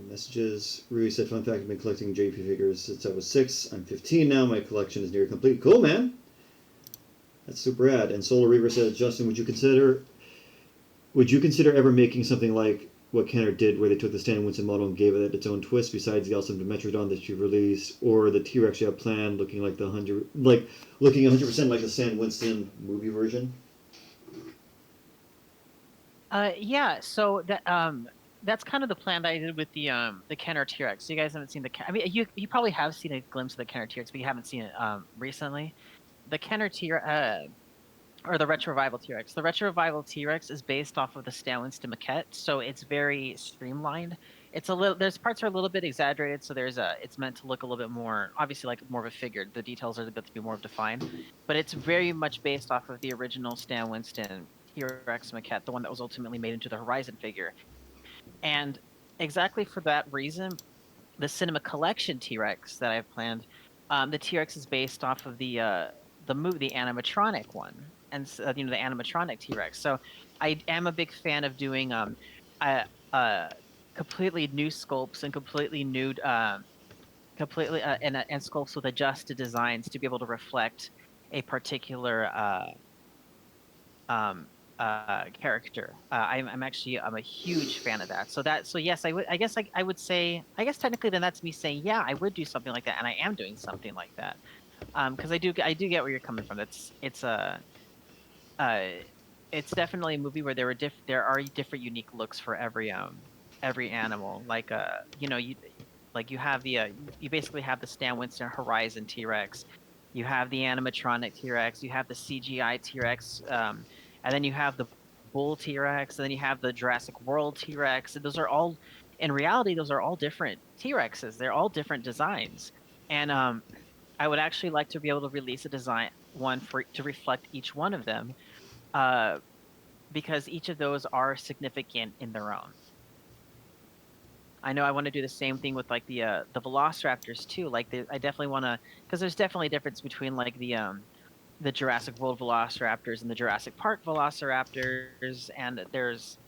messages. Rui said, fun fact, I've been collecting JP figures since I was 6. I'm 15 now. My collection is near complete. Cool, man. That's super rad. And Solar Reaver says, Justin, would you consider ever making something like what Kenner did, where they took the Stan Winston model and gave it its own twist, besides the awesome Dimetrodon that you've released, or the T-Rex you have planned, looking 100% like the Stan Winston movie version? Yeah. So that's kind of the plan that I did with the Kenner T-Rex. So you guys haven't seen you probably have seen a glimpse of the Kenner T-Rex, but you haven't seen it recently. The Kenner or the Retro Revival T-Rex. The Retro Revival T-Rex is based off of the Stan Winston maquette, so it's very streamlined. It's a little, there's parts are a little bit exaggerated, so it's meant to look a little bit more, obviously like more of a figure. The details are meant to be more defined, but it's very much based off of the original Stan Winston T-Rex maquette, the one that was ultimately made into the Horizon figure. And exactly for that reason, the Cinema Collection T-Rex that I've planned, the T-Rex is based off of the animatronic one, and the animatronic T-Rex. So I am a big fan of doing uh, uh completely new sculpts and and sculpts with adjusted designs to be able to reflect a particular um character. I'm a huge fan of that. So yes, I guess I would say, I guess technically then that's me saying, yeah, I would do something like that, and I am doing something like that. Because I do get where you're coming from. Uh it's definitely a movie where there are different unique looks for every animal. Like you have you basically have the Stan Winston Horizon T-Rex, you have the animatronic T-Rex, you have the CGI T-Rex, and then you have the Bull T-Rex, and then you have the Jurassic World T-Rex. And those are all, in reality, those are all different T-Rexes. They're all different designs. And I would actually like to be able to release a design one for to reflect each one of them, uh, because each of those are significant in their own. I know I want to do the same thing with like the Velociraptors too. I definitely want to, because there's definitely a difference between like the Jurassic World Velociraptors and the Jurassic Park Velociraptors, and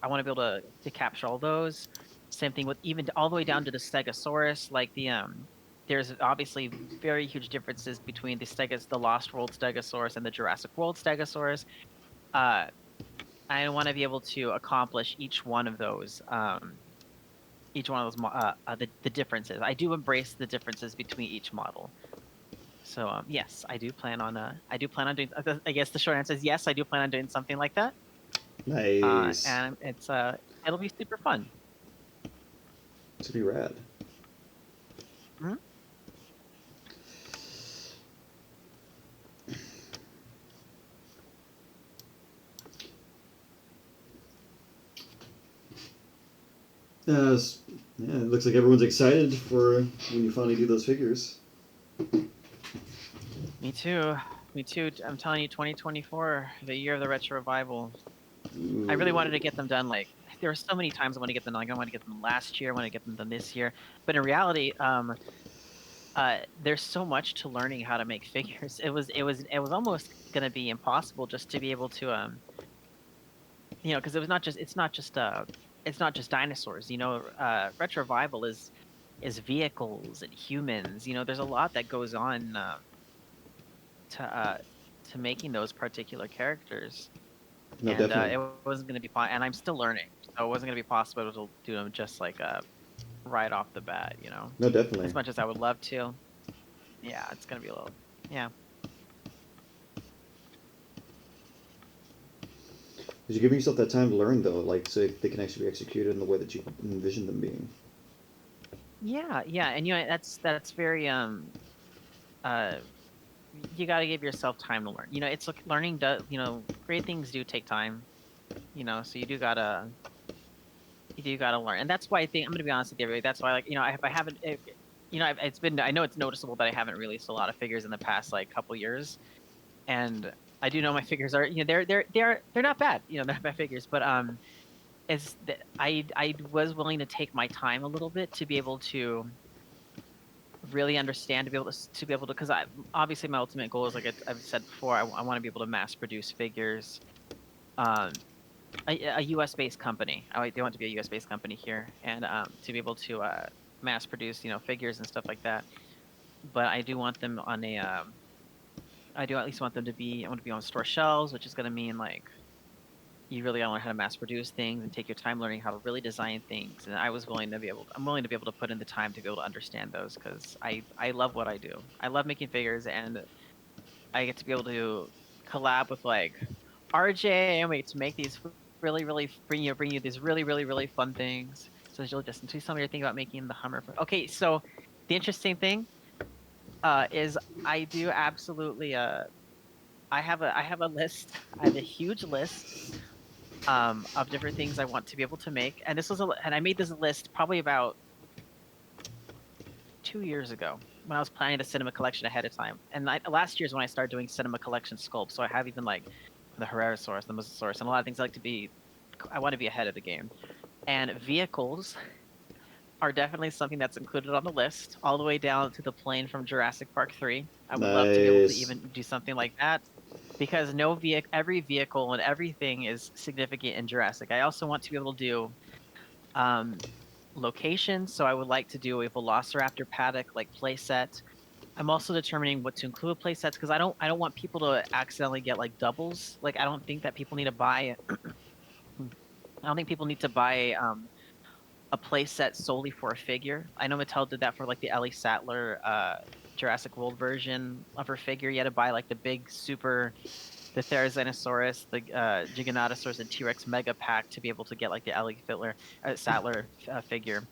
I want to be able to capture all those. Same thing with even all the way down to the Stegosaurus. There's obviously very huge differences between the Lost World Stegosaurus and the Jurassic World Stegosaurus. Uh, I want to be able to accomplish each one of those the differences. I do embrace the differences between each model. So yes, I do plan on doing. I guess the short answer is yes, I do plan on doing something like that. Nice. And it'll be super fun. This would be rad. Mhm. Yeah, it looks like everyone's excited for when you finally do those figures. Me too. Me too. I'm telling you, 2024, the year of the retro revival. I really wanted to get them done. Like there were so many times I want to get them done. Like I want to get them last year. I want to get them done this year. But in reality, there's so much to learning how to make figures. It was almost gonna be impossible just to be able to because it's not just dinosaurs. Retro revival is vehicles and humans. There's a lot that goes on to making those particular characters, No, and definitely. it wasn't going to be fun. And I'm still learning, so it wasn't going to be possible to do them just like right off the bat. No, definitely. As much as I would love to. Yeah, it's going to be a little. Yeah. Because you're giving yourself that time to learn, though, like so they can actually be executed in the way that you envision them being. Yeah, yeah, and that's very uh you got to give yourself time to learn. It's like learning does, great things do take time, so you do gotta learn. And that's why I think I'm gonna be honest with you, everybody. That's why, like, if I haven't, I know it's noticeable that I haven't released a lot of figures in the past like couple years, and I do know my figures are, they're not bad, they're not bad figures, but I was willing to take my time a little bit to be able to really understand, to be able to, because I obviously my ultimate goal is, like I've said before, I want to be able to mass produce figures. Um, a U.S. based company. They want to be a U.S. based company here, and to be able to mass produce, figures and stuff like that. But I do want them on a. I do at least want them to be. I want to be on store shelves, which is going to mean like you really gotta learn how to mass produce things and take your time learning how to really design things. And I'm willing to be able to put in the time to be able to understand those, because I love what I do. I love making figures, and I get to be able to collab with like RJ, and we get to make these really bring you these really fun things. So you'll just tell me you're thinking about making the Hummer. Okay, so the interesting thing is I do absolutely I have a list. I have a huge list of different things I want to be able to make, and I made this list probably about 2 years ago when I was planning the cinema collection ahead of time. And last year is when I started doing cinema collection sculpts. So I have even like the Herrerasaurus, the Mosasaurus, and a lot of things I want to be ahead of the game. And vehicles are definitely something that's included on the list, all the way down to the plane from Jurassic Park 3. I would love to be able to Nice. even do something like that because every vehicle and everything is significant in Jurassic. I also want to be able to do um, locations, so I would like to do a Velociraptor paddock like playset. I'm also determining what to include playsets because I don't want people to accidentally get like doubles. Like I don't think that people need to buy. I don't think people need to buy a playset solely for a figure. I know Mattel did that for like the Ellie Sattler Jurassic World version of her figure. You had to buy like the big super, the Therizinosaurus, the Giganotosaurus, and T-Rex Mega Pack to be able to get like the Ellie Sattler figure.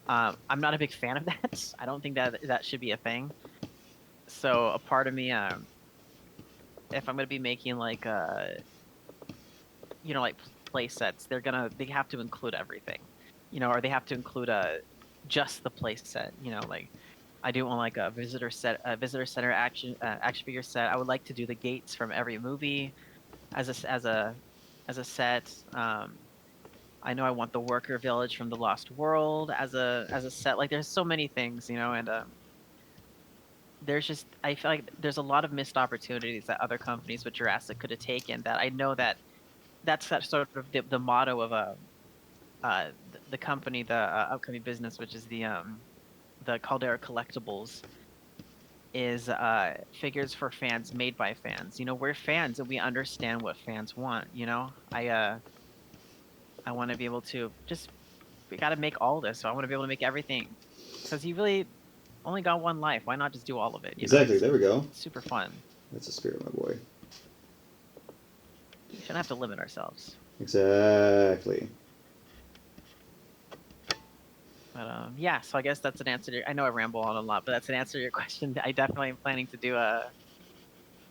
I'm not a big fan of that. I don't think that should be a thing. So a part of me, if I'm gonna be making like like play sets, they have to include everything, or they have to include just the play set. Like I do want like a visitor center action figure set. I would like to do the gates from every movie as a set. I know I want the worker village from the Lost World as a set. Like there's so many things, and I feel like there's a lot of missed opportunities that other companies with Jurassic could have taken. That I know that's sort of the motto of the company, the upcoming business, which is the Caldera Collectibles, is figures for fans made by fans. We're fans and we understand what fans want. I want to be able to we got to make all this. So I want to be able to make everything because you really only got one life. Why not just do all of it? Exactly. There we go. It's super fun. That's the spirit, my boy. We shouldn't have to limit ourselves. Exactly. But yeah, so I guess that's an answer to I know I ramble on a lot, but that's an answer to your question. I definitely am planning to do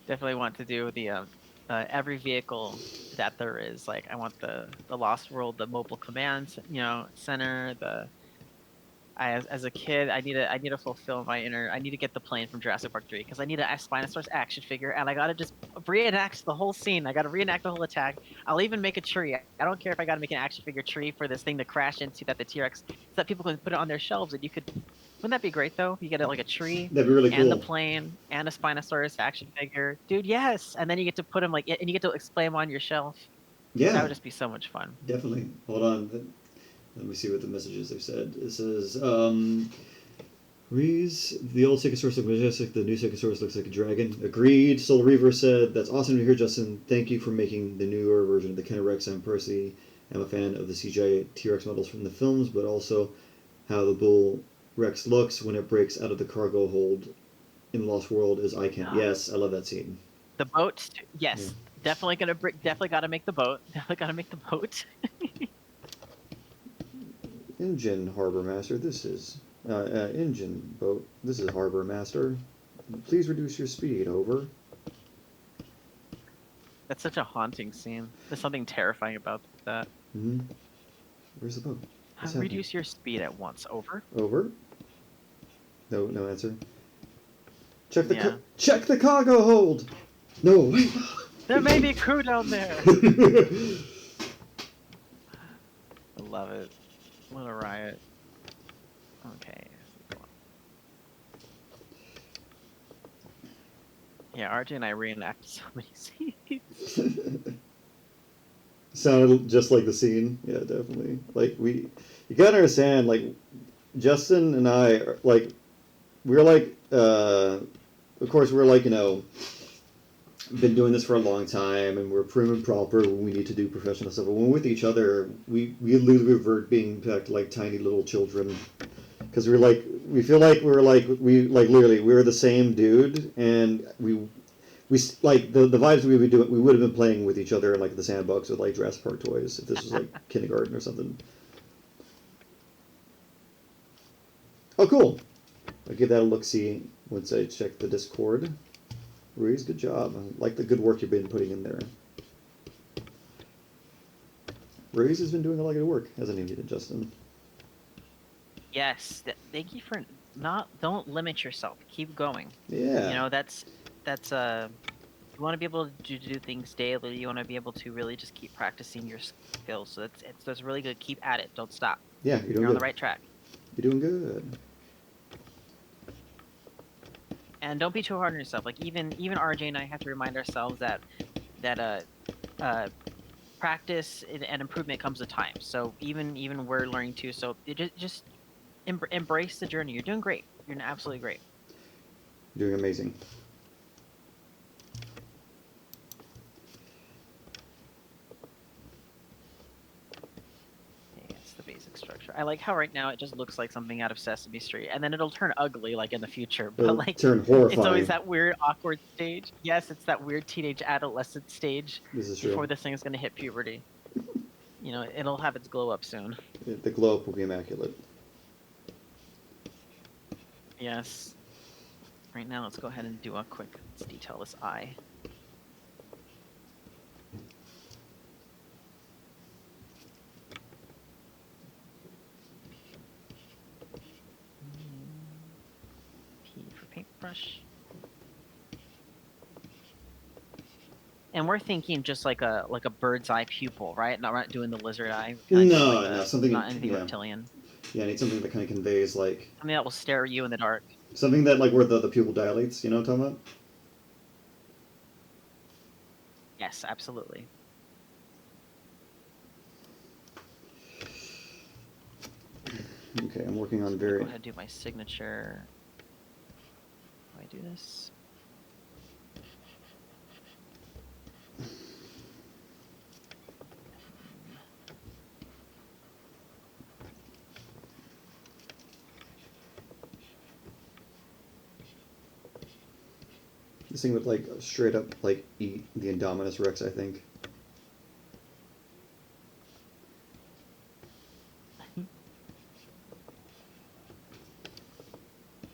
definitely want to do the every vehicle that there is. Like I want the Lost World, the mobile command, center, as a kid, I need to fulfill my inner. I need to get the plane from Jurassic Park 3 because I need a Spinosaurus action figure, and I gotta just reenact the whole scene. I gotta reenact the whole attack. I'll even make a tree. I don't care if I gotta make an action figure tree for this thing to crash into that the T-Rex, so that people can put it on their shelves, and you could. Wouldn't that be great though? You get like a tree, That'd be really and the cool. plane, and a Spinosaurus action figure, dude. Yes, and then you get to put them and you get to display them on your shelf. That Yeah, would just be so much fun. definitely. Hold on. Let me see what the messages they've said. It says, Reese, the old Stegosaurus looked majestic, the new Stegosaurus looks like a dragon. Agreed. Solar Reaver said, that's awesome to hear, Justin. Thank you for making the newer version of the Kennerex. I'm personally a fan of the CGI T-Rex models from the films, but also how the Bull Rex looks when it breaks out of the cargo hold in Lost World is eye candy. Yes, I love that scene. The boat, yes, definitely definitely got to make the boat. Definitely got to make the boat. Engine Harbor Master, this is engine boat. This is Harbor Master. Please reduce your speed. Over. That's such a haunting scene. There's something terrifying about that. Mm-hmm. Where's the boat? Reduce your speed at once. Over. Over. No answer. Check the cargo hold. No. Wait. There may be crew down there. I love it. What a riot. Okay. Yeah, RJ and I reenact so many scenes. Sounded just like the scene. Yeah, definitely. Like you gotta understand, like Justin and I are like, we're like, of course we're like, been doing this for a long time, and we're prim and proper when we need to do professional stuff. But when we're with each other, we literally revert being back to like tiny little children, because we feel like literally we're the same dude, and we like the vibes we would do. We would have been playing with each other in like the sandbox with like Jurassic Park toys if this was like kindergarten or something. Oh, cool! I'll give that a look-see once I check the Discord. Ruiz, good job. I like the good work you've been putting in there. Ruiz has been doing a lot of good work, hasn't he, Justin? Yes. Thank you for don't limit yourself. Keep going. Yeah. You know, that's you want to be able to do things daily. You want to be able to really just keep practicing your skills. So that's really good. Keep at it. Don't stop. Yeah, you're doing You're good. on the right track. You're doing good. And don't be too hard on yourself. Like even RJ and I have to remind ourselves that practice and improvement comes with time. So even we're learning too. So just embrace the journey. You're doing great. You're doing absolutely great. You're doing amazing. Okay, that's the basic structure. I like how right now it just looks like something out of Sesame Street, and then it'll turn ugly like in the future. But It'll like turn horrifying. it's always that weird awkward stage. Yes, it's that weird teenage adolescent stage This is true. before this thing is going to hit puberty. You know, it'll have its glow up soon. The glow up will be immaculate. Yes. Right now, let's go ahead and do a quick, let's detail this eye. P for paintbrush. And we're thinking just like a bird's eye pupil, right? Not right doing the lizard eye. No, something. Not anything yeah. reptilian. Yeah, I need something that kind of conveys like Something that will stare at you in the dark. something that like where the pupil dilates. You know what I'm talking about? Yes, absolutely. Okay, I'm working on very. Go ahead and do my signature. How do I do this? This thing would like straight up like eat the Indominus Rex, I think.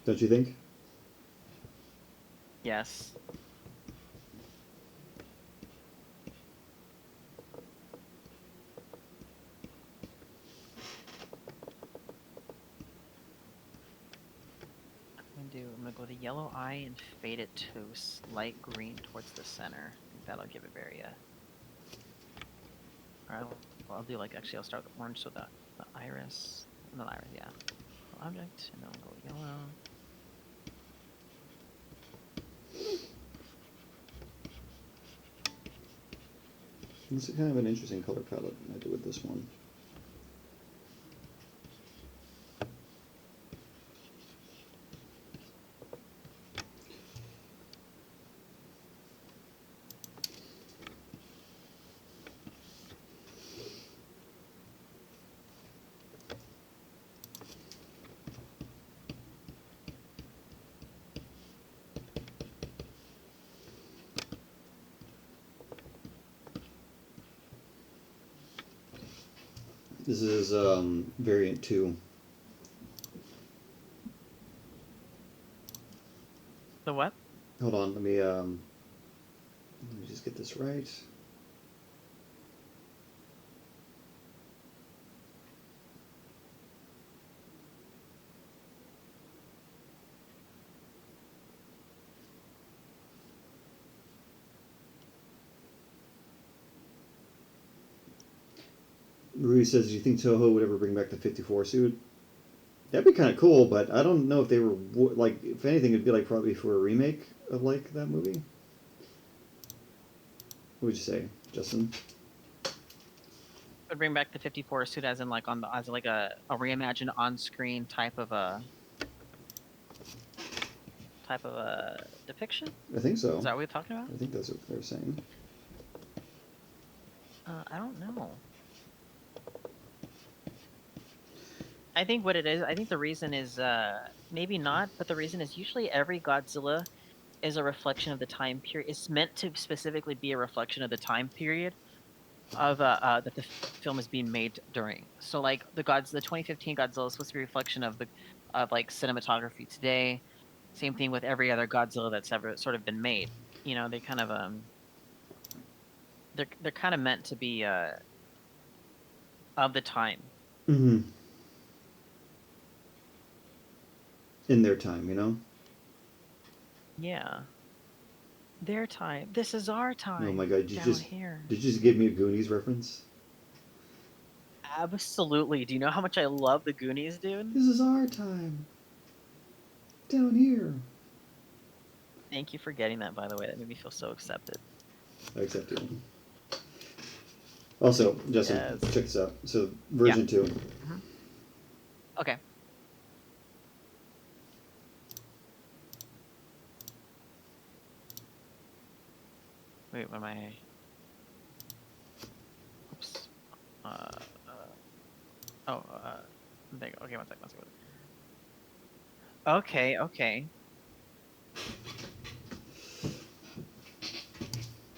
Don't you think? Yes. I'm gonna go with the yellow eye and fade it to light green towards the center. I think that'll give it very Alright, well, I'll do like actually I'll start with orange, so the iris, not iris, yeah. Object, and then I'll go yellow. It's kind of an interesting color palette I do with this one. This is variant 2. The what? Hold on, let me just get this right. Ruiz says, do you think Toho would ever bring back the 54 suit? That'd be kind of cool, but I don't know if they were, like, if anything, it'd be, like, probably for a remake of, like, that movie. What would you say, Justin? Would bring back the 54 suit as in like as like a reimagined on-screen type of a depiction? I think so. Is that what we're talking about? I think that's what they're saying. I don't know. I think what it is, I think the reason is, maybe not, but the reason is usually every Godzilla is a reflection of the time period. It's meant to specifically be a reflection of the time period of that the film is being made during. So like the 2015 Godzilla is supposed to be a reflection of like cinematography today. Same thing with every other Godzilla that's ever sort of been made. you know, they kind of they're kind of meant to be of the time. Mm-hmm. In their time, you know. Yeah, their time. This is our Oh my time god, down here. did you just give me a Goonies reference? Absolutely. Do you know how much I love the Goonies, dude? This is our time down here. Thank you for getting that, by the way. That made me feel so accepted. I accept you. Also, Justin, Yes. check this out. So, version 2. Mm-hmm. Okay. Wait, what am I? Oops. Oh, there you go. Okay, one second. Okay, okay.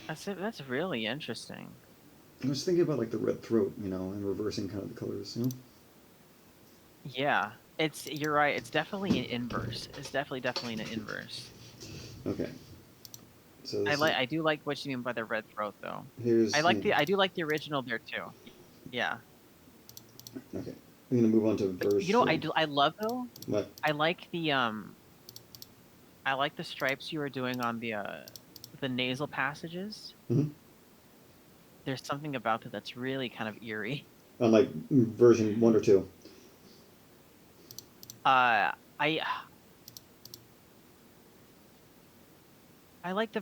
That's really interesting. I was thinking about like the red throat, you know, and reversing kind of the colors, you know. Yeah, you're right. It's definitely an inverse. It's definitely an inverse. Okay. So I do like what you mean by the red throat though. here's I do like the original there too. Yeah. Okay. I'm gonna move on to But verse. you know, I love though. What? I like the stripes you were doing on the nasal passages. Mm-hmm. There's something about that that's really kind of eerie. On like version 1 or 2. I like the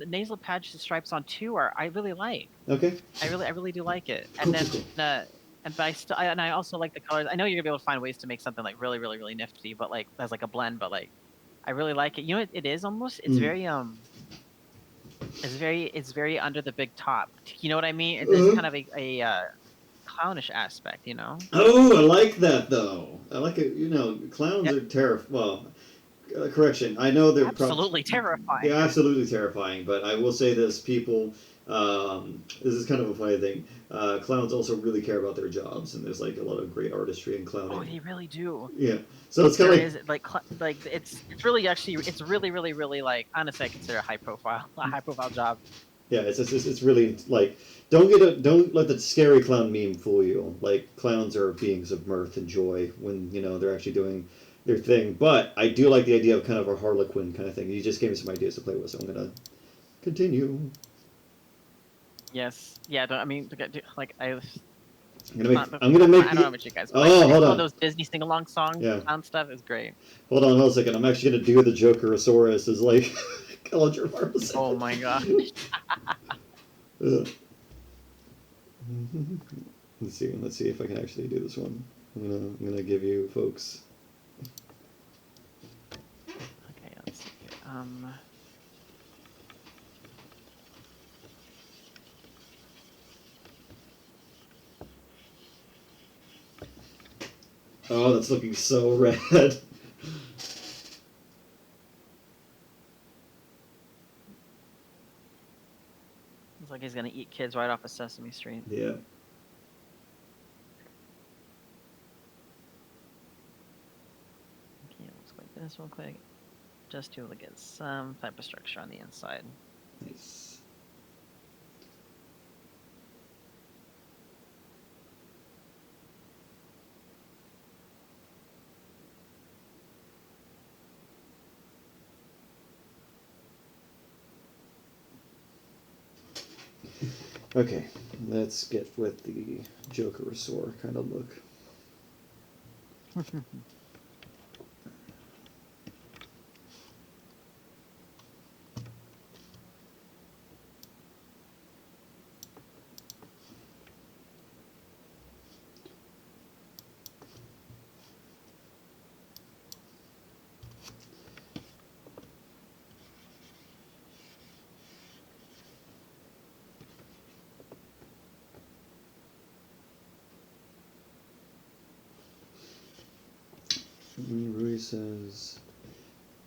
nasal patch stripes on 2 are I really like. Okay. I really do like it. Cool, And then cool. and but I also like the colors. I know you're gonna be able to find ways to make something like really nifty, but like as like a blend. But like I really like it. You know, it is almost. It's very it's very under the big top. You know what I mean? There's kind of a clownish aspect. You know. Oh, I like that though. I like it. You know, clowns Yep. are terrifying. Well, correction. I know they're Absolutely terrifying. they're absolutely terrifying. But I will say this: people. This is kind of a funny thing. Clowns also really care about their jobs, and there's like a lot of great artistry in clowning. Oh, they really do. Yeah. So it's kind of like it's really actually it's really like honestly I consider a high profile job. Yeah, it's really like don't let the scary clown meme fool you. Like clowns are beings of mirth and joy when you know they're actually doing their thing. But I do like the idea of kind of a Harlequin kind of thing. You just gave me some ideas to play with, so I'm gonna continue. Yes. Yeah. I mean, like I. I'm gonna make. I don't know what you guys. Oh, hold on. Those Disney sing along songs. Yeah. Clown stuff is great. Hold on a second. I'm actually gonna do the Jokerosaurus as like Culture Marbles. Oh my god. Let's see if I can actually do this one. I'm gonna give you folks. Okay, let's see. Oh, that's looking so red. Looks like he's gonna eat kids right off of Sesame Street. Yeah. Okay, let's like this real quick, just to get some type of structure on the inside. Nice. Okay, let's get with the Jokerosaur kind of look. Rui says,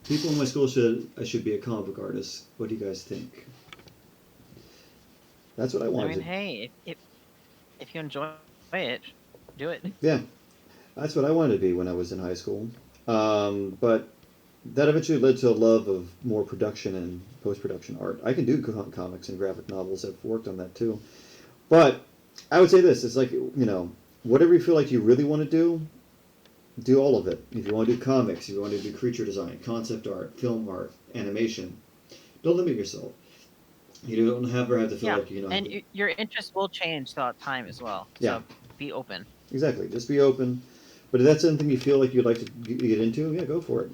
"People in my school I should be a comic book artist. What do you guys think?" That's what I wanted. I mean, hey, if you enjoy it, do it. Yeah, that's what I wanted to be when I was in high school. But that eventually led to a love of more production and post-production art. I can do comics and graphic novels. I've worked on that too. But I would say this: it's like, whatever you feel like you really want to do all of it. If you want to do comics, if you want to do creature design, concept art, film art, animation, don't limit yourself. You don't ever have to feel Yeah, like and your interest will change throughout time as well. Yeah, So be open. exactly. Just be open. But if that's something you feel like you'd like to get into, yeah, go for it.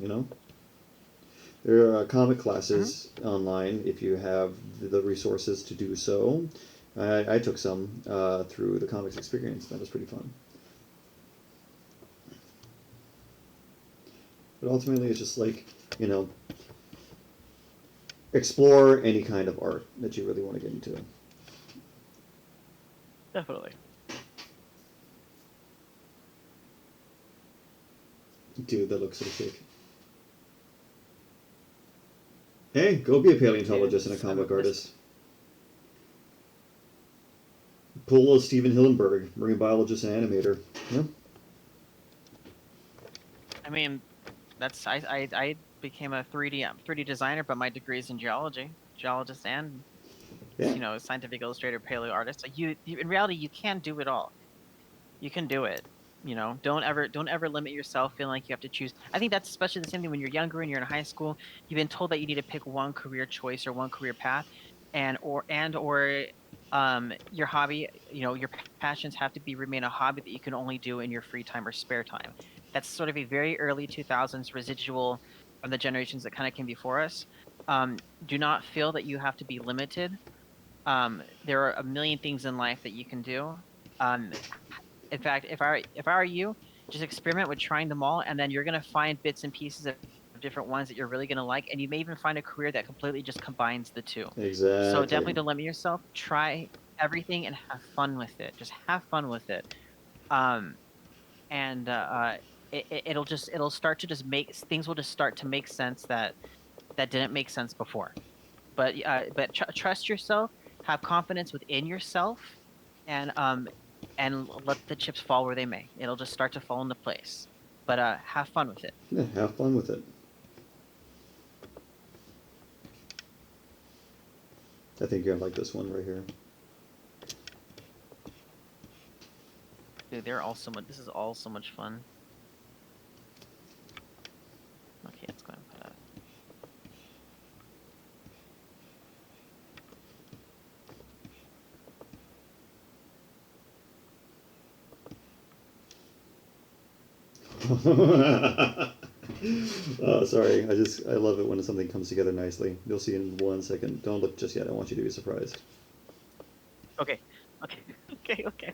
There are comic Hmm. classes online if you have the resources to do so. I took some through the comics experience. That was pretty fun. But ultimately, it's just like, you know, explore any kind of art that you really want to get into. Definitely. Dude, that looks so sick. Hey, go be a paleontologist and a comic artist. Pull a Steven Hillenberg, marine biologist and animator. Yeah. I mean, I became a 3D designer, but my degree is in geologist, and Yeah. scientific illustrator, paleo artist. Like you in reality, you can do it all. You can do it. Don't ever limit yourself feeling like you have to choose. I think that's especially the same thing when you're younger and you're in high school. You've been told that you need to pick one career choice or one career path, or your hobby, your passions have to remain a hobby that you can only do in your free time or spare time. That's sort of a very early 2000s residual from the generations that kind of came before us. Do not feel that you have to be limited. There are a million things in life that you can do. Um, in fact, if I were you, just experiment with trying them all, and then you're gonna find bits and pieces of different ones that you're really gonna like, and you may even find a career that completely just combines the two. So definitely Exactly. don't limit yourself. Try everything and have fun with it. Just have fun with it. Um, and it'll start to just make things will just start to make sense that didn't make sense before. But trust yourself, have confidence within yourself, and let the chips fall where they may. It'll just start to fall into place. But have fun with it. Yeah, have fun with it. I think you're gonna like this one right here. Dude, they're all so much. This is all so much fun. Okay, it's going to put out. Oh, sorry. I love it when something comes together nicely. You'll see in 1 second. Don't look just yet. I want you to be surprised. Okay, okay, okay.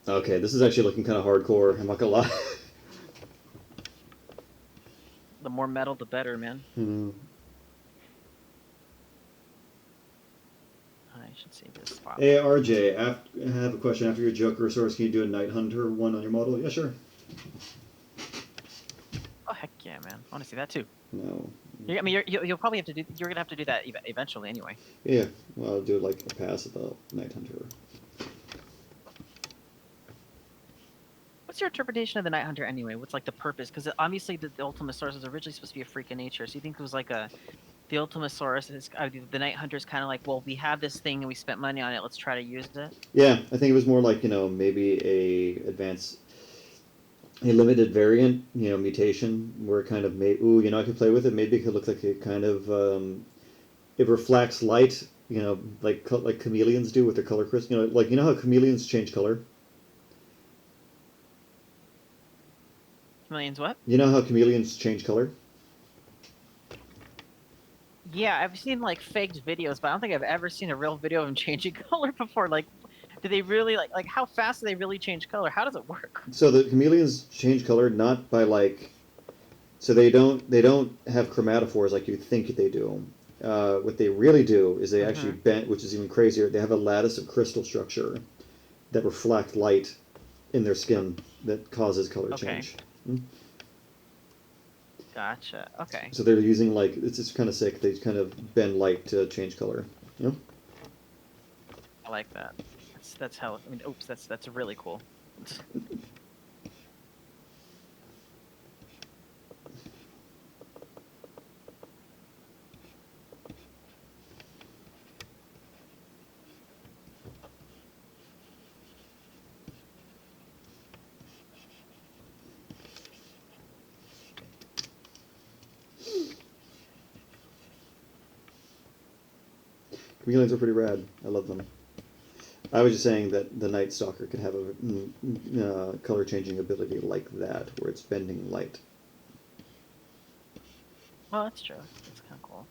Okay, this is actually looking kind of hardcore. I'm not gonna lie. The more metal, the better, man. Hmm. I should save this file. Hey, RJ, I have a question. After your Jokerosaurus, can you do a Night Hunter one on your model? Yeah, sure. Oh heck yeah, man! I want to see that too. No. I mean, you'll probably have to do. You're gonna have to do that eventually, anyway. Yeah, well, I'll do like a pass at the Night Hunter. What's your interpretation of the Night Hunter anyway? What's like the purpose? Because obviously the Ultimasaurus was originally supposed to be a freak of nature. So you think it was like the Ultimasaurus is the Night Hunter is kind of like, well, we have this thing and we spent money on it. Let's try to use it. Yeah, I think it was more like, maybe a limited variant, mutation where it kind of made, ooh, I could play with it. Maybe it could look like it kind of, it reflects light, like chameleons do with their color crystal. Like, how chameleons change color? Chameleons, what? You know how chameleons change color? Yeah, I've seen like faked videos, but I don't think I've ever seen a real video of them changing color before. Like, do they really like how fast do they really change color? How does it work? So the chameleons change color not by like, so they don't have chromatophores like you think they do. What they really do is they actually Mm-hmm. bend, which is even crazier. They have a lattice of crystal structure that reflect light in their skin that causes color Okay, change. Hmm? gotcha. Okay, So they're using like, it's just kind of sick. They kind of bend light to change color. You know? I like that. That's how. I mean, oops, that's really cool. Chameleons are pretty rad. I love them. I was just saying that the Night Stalker could have a color changing ability like that, where it's bending light. Well, that's true. That's kind of cool.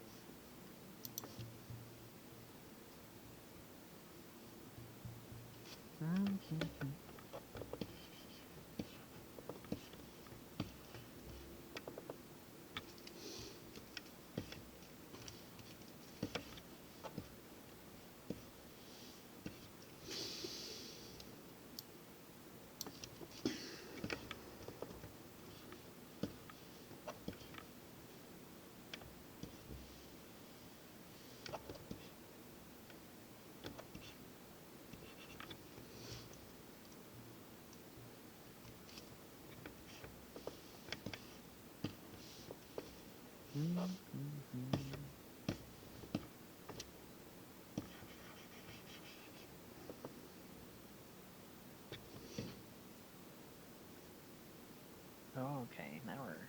Okay, now we're.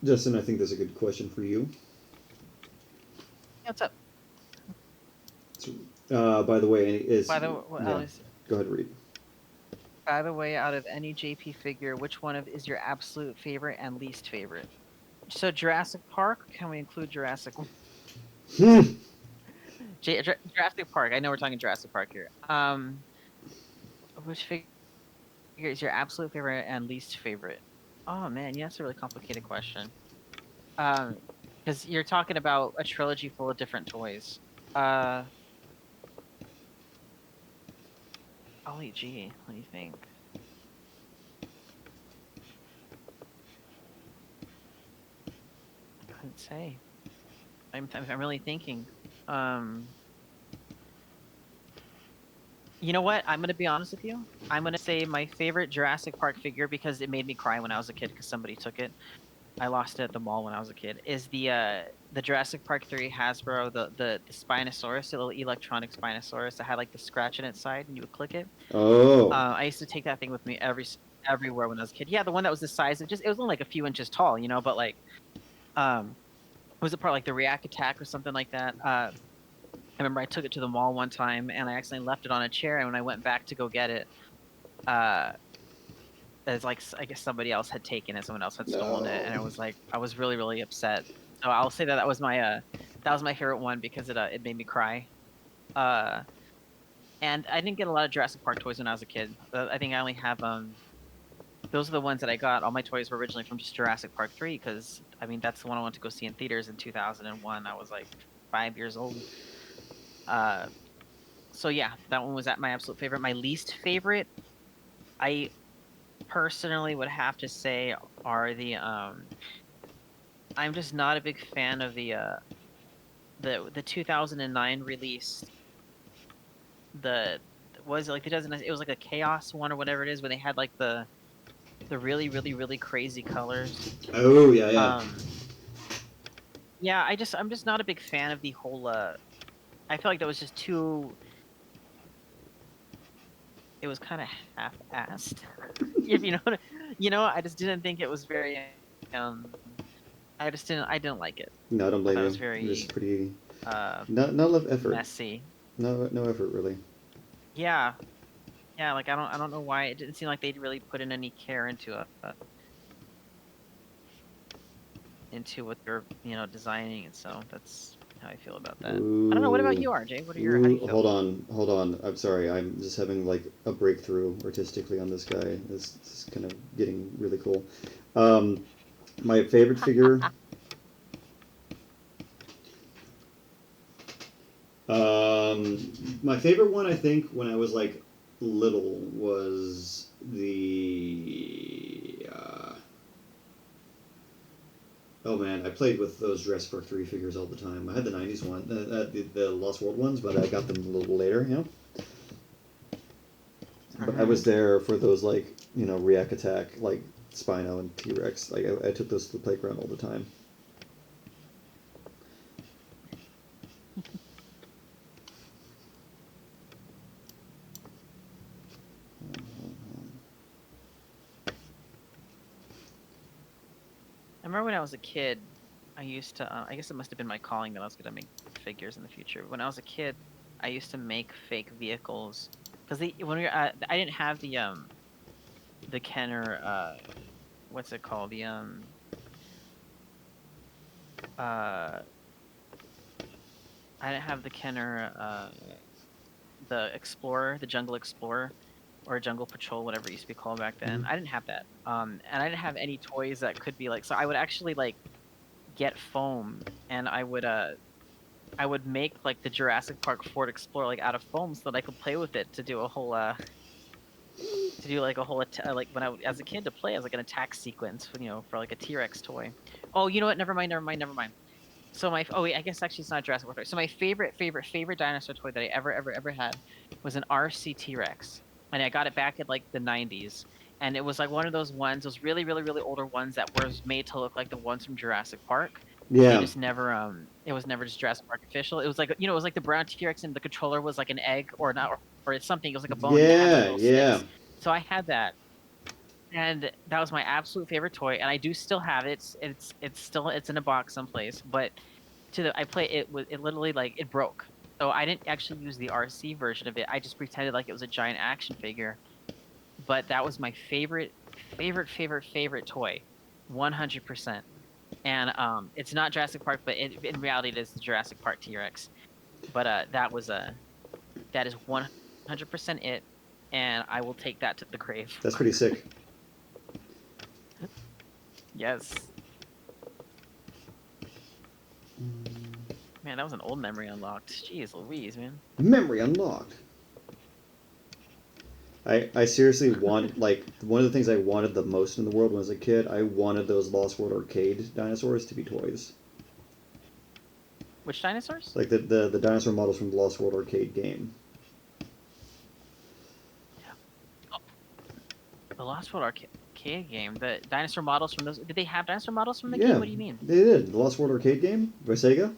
Justin, I think that's a good question for you. Yeah, what's up? By the way, is By the well, yeah. Go ahead, read. By the way, out of any JP figure, which one is your absolute favorite and least favorite? So Jurassic Park, can we include Jurassic? Jurassic Park. I know we're talking Jurassic Park here. Which figure is your absolute favorite and least favorite? Oh man, yeah, that's a really complicated question. Because you're talking about a trilogy full of different toys. Golly gee, what do you think? I couldn't say. I'm really thinking. You know what? I'm gonna be honest with you. I'm gonna say my favorite Jurassic Park figure because it made me cry when I was a kid because somebody took it. I lost it at the mall when I was a kid. Is the Jurassic Park 3 Hasbro the Spinosaurus, the little electronic Spinosaurus that had like the scratch in its side and you would click it. Oh. I used to take that thing with me everywhere when I was a kid. Yeah, the one that was the size of it was only like a few inches tall, but like was it part like the React Attack or something like that? I remember I took it to the mall one time and I accidentally left it on a chair, and when I went back to go get it, uh, it's like I guess somebody else had taken it, someone else had stolen it, and I was really really upset. So I'll say that that was my favorite one because it made me cry. Uh, and I didn't get a lot of Jurassic Park toys when I was a kid. I think I only have those are the ones that I got. All my toys were originally from just Jurassic Park 3 because I mean that's the one I went to go see in theaters in 2001. I was like 5 years old. Uh, so yeah, that one was at my absolute favorite. My least favorite, I personally would have to say are I'm just not a big fan of the 2009 release. The was it like it was like a chaos one or whatever it is where they had like the really really really crazy colors. Oh yeah, yeah. Yeah, I'm just not a big fan of the whole I feel like that was just too it was kind of half-assed. If I just didn't think it was very um I didn't like it. No, I don't I thought blame it you. was very Just pretty. uh Not enough effort. messy. No effort really. Yeah. Yeah, like I don't know why it didn't seem like they'd really put in any care into what they're, designing, and so that's how I feel about that. I don't know, what about you, RJ? How do you feel? Hold on. I'm sorry. I'm just having like a breakthrough artistically on this guy. This is kind of getting really cool. My favorite figure. My favorite one, I think, when I was like little, was the. Oh man, I played with those Jurassic Park 3 figures all the time. I had the '90s one, the Lost World ones, but I got them a little later, But I was there for those like React Attack, like Spino and T Rex. Like I took those to the playground all the time. I remember when I was a kid, I used to. I guess it must have been my calling that I was gonna make figures in the future. When I was a kid, I used to make fake vehicles because when we were, I didn't have the Kenner what's it called uh I didn't have the Kenner the Explorer, the Jungle Explorer, or Jungle Patrol, whatever it used to be called back then. Mhm. I didn't have that. And I didn't have any toys that could be like. So I would actually like get foam, and I would make like the Jurassic Park Ford Explorer like out of foam so that I could play with it to do a whole to do like a whole like when as a kid to play as like an attack sequence, for like a T-Rex toy. Oh, you know what? Never mind, never mind, never mind. So oh wait, I guess actually it's not a Jurassic Park toy. So my favorite dinosaur toy that I ever had was an RC T-Rex, and I got it back in like the '90s, and it was like one of those ones, those really older ones that was made to look like the ones from Jurassic Park. They Yeah. just never it was never just Jurassic Park official. It was like it was like the brown T-Rex and the controller was like an egg or not or it's something. It was like a bone and it had like Yeah. little Yeah. sticks. So I had that, and that was my absolute favorite toy, and I do still have it. It's still it's in a box someplace, but I play it was it literally like it broke. So I didn't actually use the RC version of it. I just pretended like it was a giant action figure. But that was my favorite toy, 100%. And it's not Jurassic Park, but in reality it is the Jurassic Park T-Rex. But that is 100% it, and I will take that to the grave. That's pretty sick. Yes. Man, that was an old memory unlocked. Jeez Louise, man. Memory unlocked. I seriously want, like, one of the things I wanted the most in the world when I was a kid, I wanted those Lost World arcade dinosaurs to be toys. Which dinosaurs? Like the dinosaur models from the Lost World arcade game. Oh, the Lost World arcade game. The dinosaur models from those. Did they have dinosaur models from the game? Yeah, What do you mean? they did. The Lost World arcade game by Sega?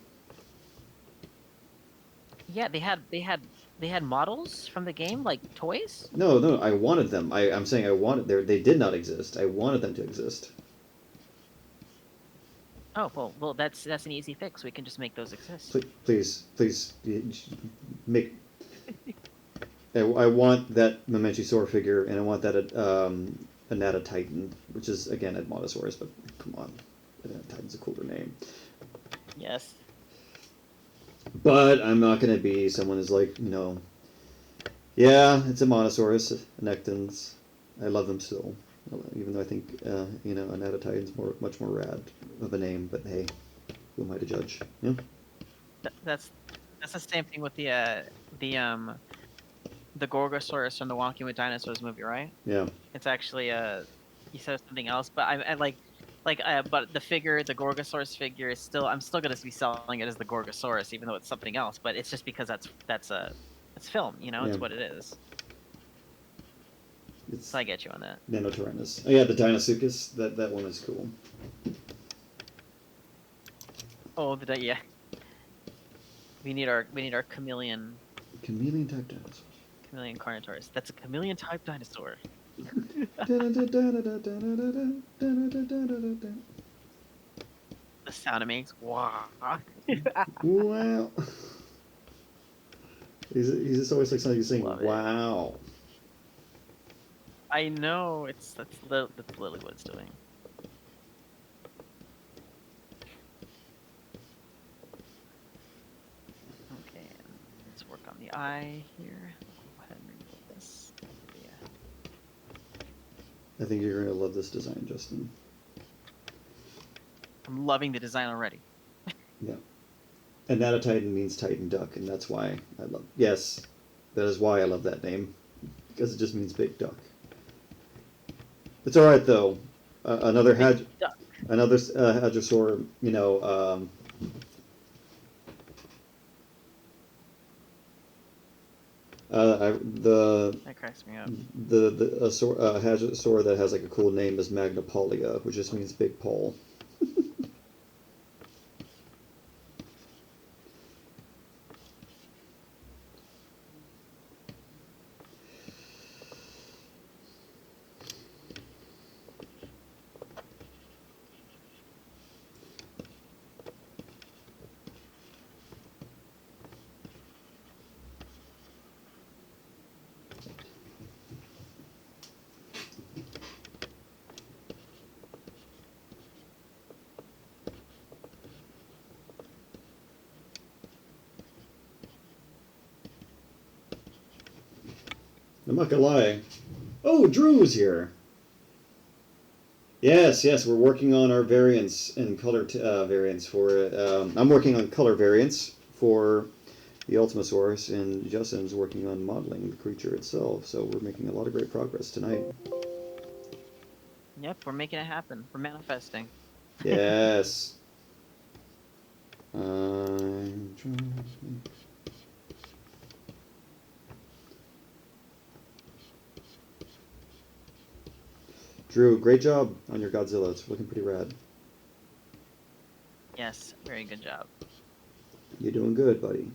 Yeah, they had models from the game, like toys. No, no, I wanted them. I'm saying I wanted, they did not exist. I wanted them to exist. Oh well, that's an easy fix. We can just make those exist. Please, make. I want that Mementosaur figure, and I want that Anata Titan, which is again Edmontosaurus, but come on, Anata Titan's a cooler name. Yes. But I'm not gonna be someone who's like, yeah, it's a Monosaurus, Nectons. I love them still, even though I think Anata Titan's much more rad of a name. But hey, who am I to judge? Yeah. That's the same thing with the Gorgosaurus from the Walking with Dinosaurs movie, right? Yeah. It's actually you said something else, but I but the figure, the Gorgosaurus figure is still I'm still gonna be selling it as the Gorgosaurus, even though it's something else. But it's just because it's film, Yeah. it's what it is. It's So I get you on that. Nanotyrannus. Oh yeah, the Dinosuchus. That one is cool. Oh, yeah. We need our chameleon Chameleon-type dinosaurs. Carnotaurus. That's a chameleon type dinosaur. The sound it makes. Wow. Wow. He's just always like something saying, Love it. wow. I know. That's literally what it's doing. Okay, let's work on the eye here. Go ahead and remove this. Yeah. I think you're going to love this design, Justin. I'm loving the design already. Yeah. And Nata Titan means Titan Duck, and that's why I love. Yes, that is why I love that name, because it just means big duck. It's all right though. Another hadrosaur, That cracks me up. the hadrosaur that has like a cool name is Magnapolia, which just means big Paul. I'm not gonna lie. Oh, Drew's here. Yes, we're working on our variants and color variants for it. I'm working on color variants for the Ultimasaurus, and Justin's working on modeling the creature itself. So we're making a lot of great progress tonight. Yep, we're making it happen. We're manifesting. Yes. I'm trying to make... Drew, great job on your Godzilla. It's looking pretty rad. Yes, very good job. You're doing good, buddy.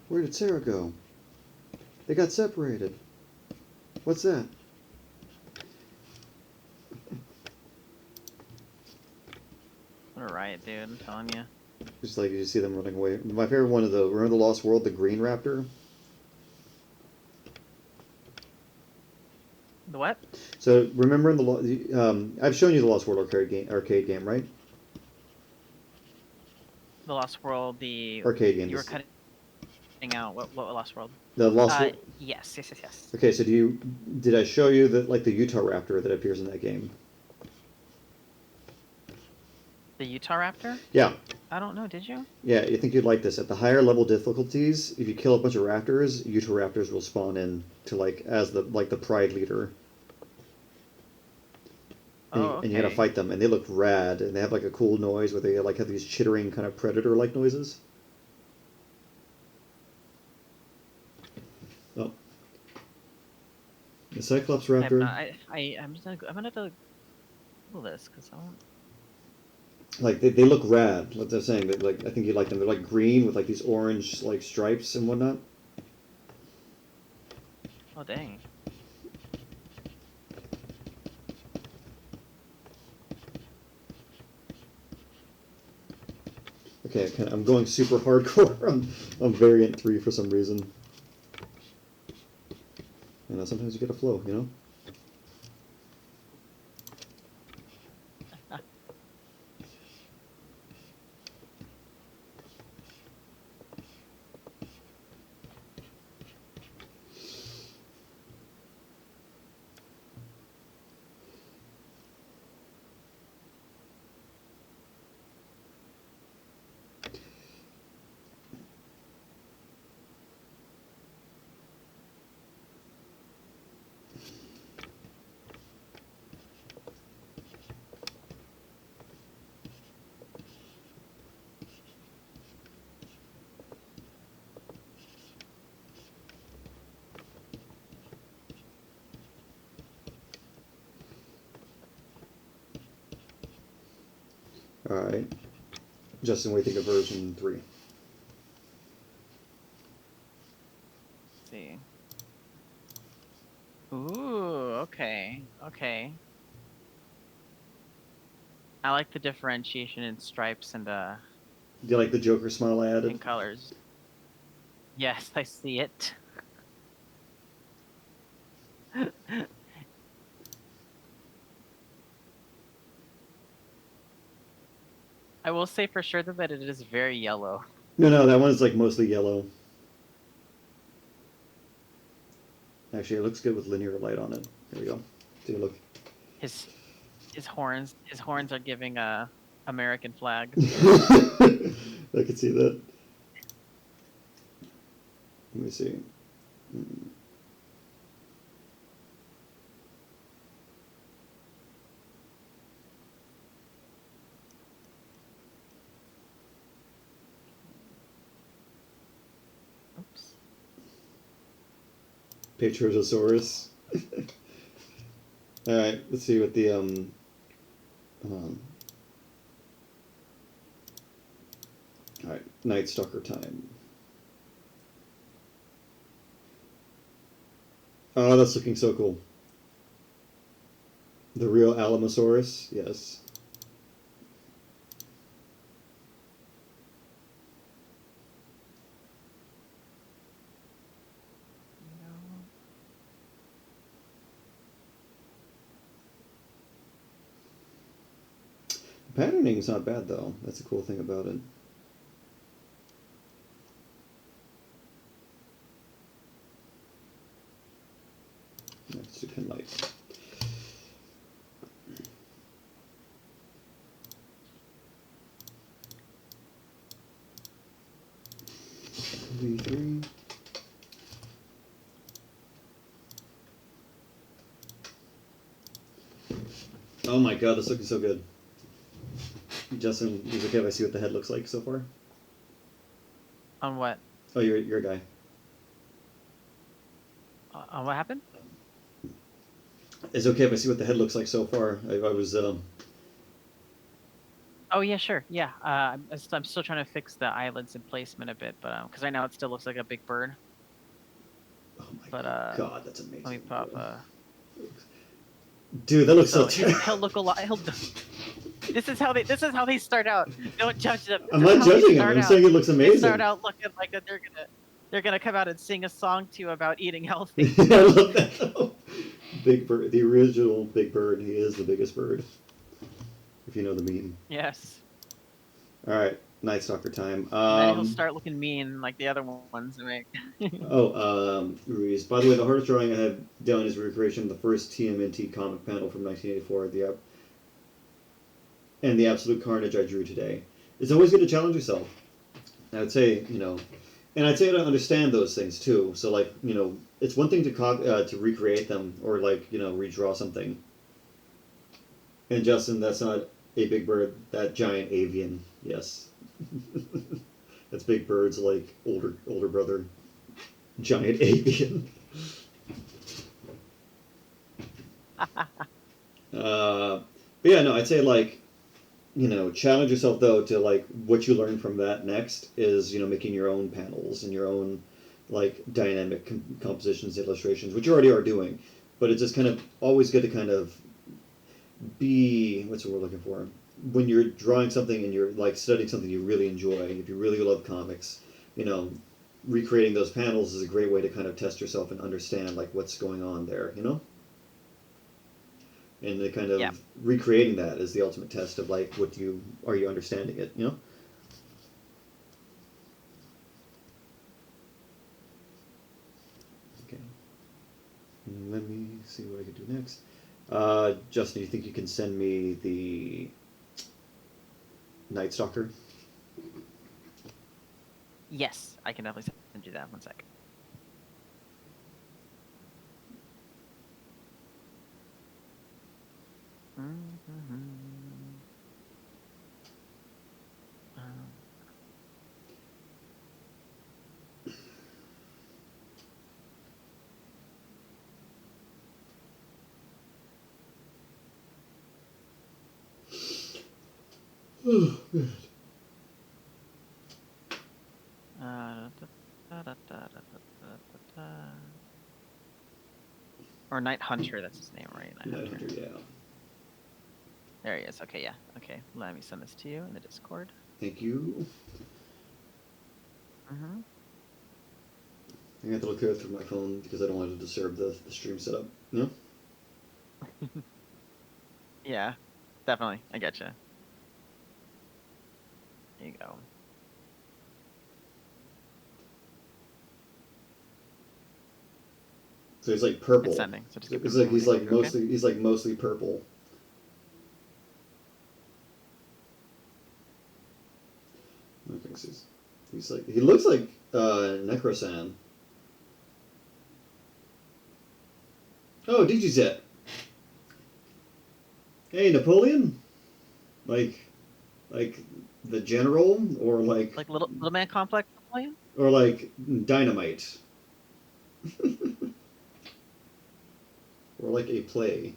Where did Sarah go? They got separated. What's that? What a riot, dude! I'm telling you. Just like you see them running away. My favorite one of the remember the Lost World, the green raptor. The what? So remember in the I've shown you the Lost World arcade game, right? The Lost World. The Arcade game. You were cutting out. What Lost World? The Lost World. Yes. Okay, so did I show you that like the Utah raptor that appears in that game? The Utah Raptor? Yeah. I don't know. Did you? Yeah, I think you'd like this. At the higher level difficulties, if you kill a bunch of raptors, Utah raptors will spawn in to as the pride leader. And, okay. And you gotta fight them, and they look rad, and they have like a cool noise where they have these chittering kind of predator-like noises. Oh, the Cyclops raptor. I'm gonna have to Google this because I don't. Like they look rad. Like they're saying that I think you like them. They're like green with like these orange like stripes and whatnot. Oh dang. Okay, I'm going super hardcore on variant 3 for some reason. You sometimes you get a flow, you know? Alright. Justin, what do you think of version 3? Let's see. Ooh, okay. I like the differentiation in stripes and Do you like the Joker smile I added? in colors. Yes, I see it. I will say for sure that it is very yellow. No, that one's like mostly yellow. Actually, it looks good with linear light on it. There we go. Take a look. His horns are giving a American flag. I could see that. Let me see. Hmm. Oops. Patrosaurus. All right, let's see what the all right, Night Stalker time. Oh, that's looking so cool. The real Ultimasaurus, yes. Patterning is not bad though. That's a cool thing about it. Let's do pin light. V3. Oh my god, that's looking so good. Justin, is it okay if I see what the head looks like so far? On what? Oh, you're a guy. On what happened? Is it okay if I see what the head looks like so far? I was Oh yeah, sure. Yeah. I'm still trying to fix the eyelids and placement a bit, but because right now it still looks like a big bird. oh my But god, that's amazing. let me pop. Dude, that looks so he'll look a lot. This is how they start out. Don't judge them. I'm not judging him. I'm saying it looks amazing. They start out looking like that they're gonna come out and sing a song to you about eating healthy. I love that. Big Bird, the original Big Bird. He is the biggest bird. If you know the meme. Yes. All right, Night Stalker time. Then he'll start looking mean like the other ones. Right? Ruiz. By the way, the hardest drawing I have done is recreation of the first TMNT comic panel from 1984. And the absolute carnage I drew today. It's always good to challenge yourself. I would say, and I'd say to understand those things too. So like, it's one thing to recreate them or like, redraw something. And Justin, that's not a big bird, that giant avian, yes. That's Big Bird's like older brother, giant avian. But yeah, no, I'd say like, challenge yourself though to like what you learn from that next is making your own panels and your own like dynamic compositions, illustrations, which you already are doing, but it's just kind of always good to kind of be what's the word looking for when you're drawing something and you're like studying something you really enjoy. If you really love comics, recreating those panels is a great way to kind of test yourself and understand like what's going on there, and the kind of recreating that is the ultimate test of like are you understanding it, Okay, let me see what I can do next. Justin, do you think you can send me the Night Stalker? Yes, I can definitely send you that. One sec. Oh, man. Or Night Hunter, that's his name, right? Night Hunter, yeah. There he is. Okay, yeah. Okay, let me send this to you in the Discord. Thank you. I have to look through my phone because I don't want to disturb the stream setup. Yeah, definitely. I getcha. There you go. So he's like purple. It's sending. So just keep he's like mostly purple. I think he looks like Necrosan. Oh, Digizet. Hey, Napoleon? Like the general, or Like little man complex Napoleon? like dynamite, or like a play.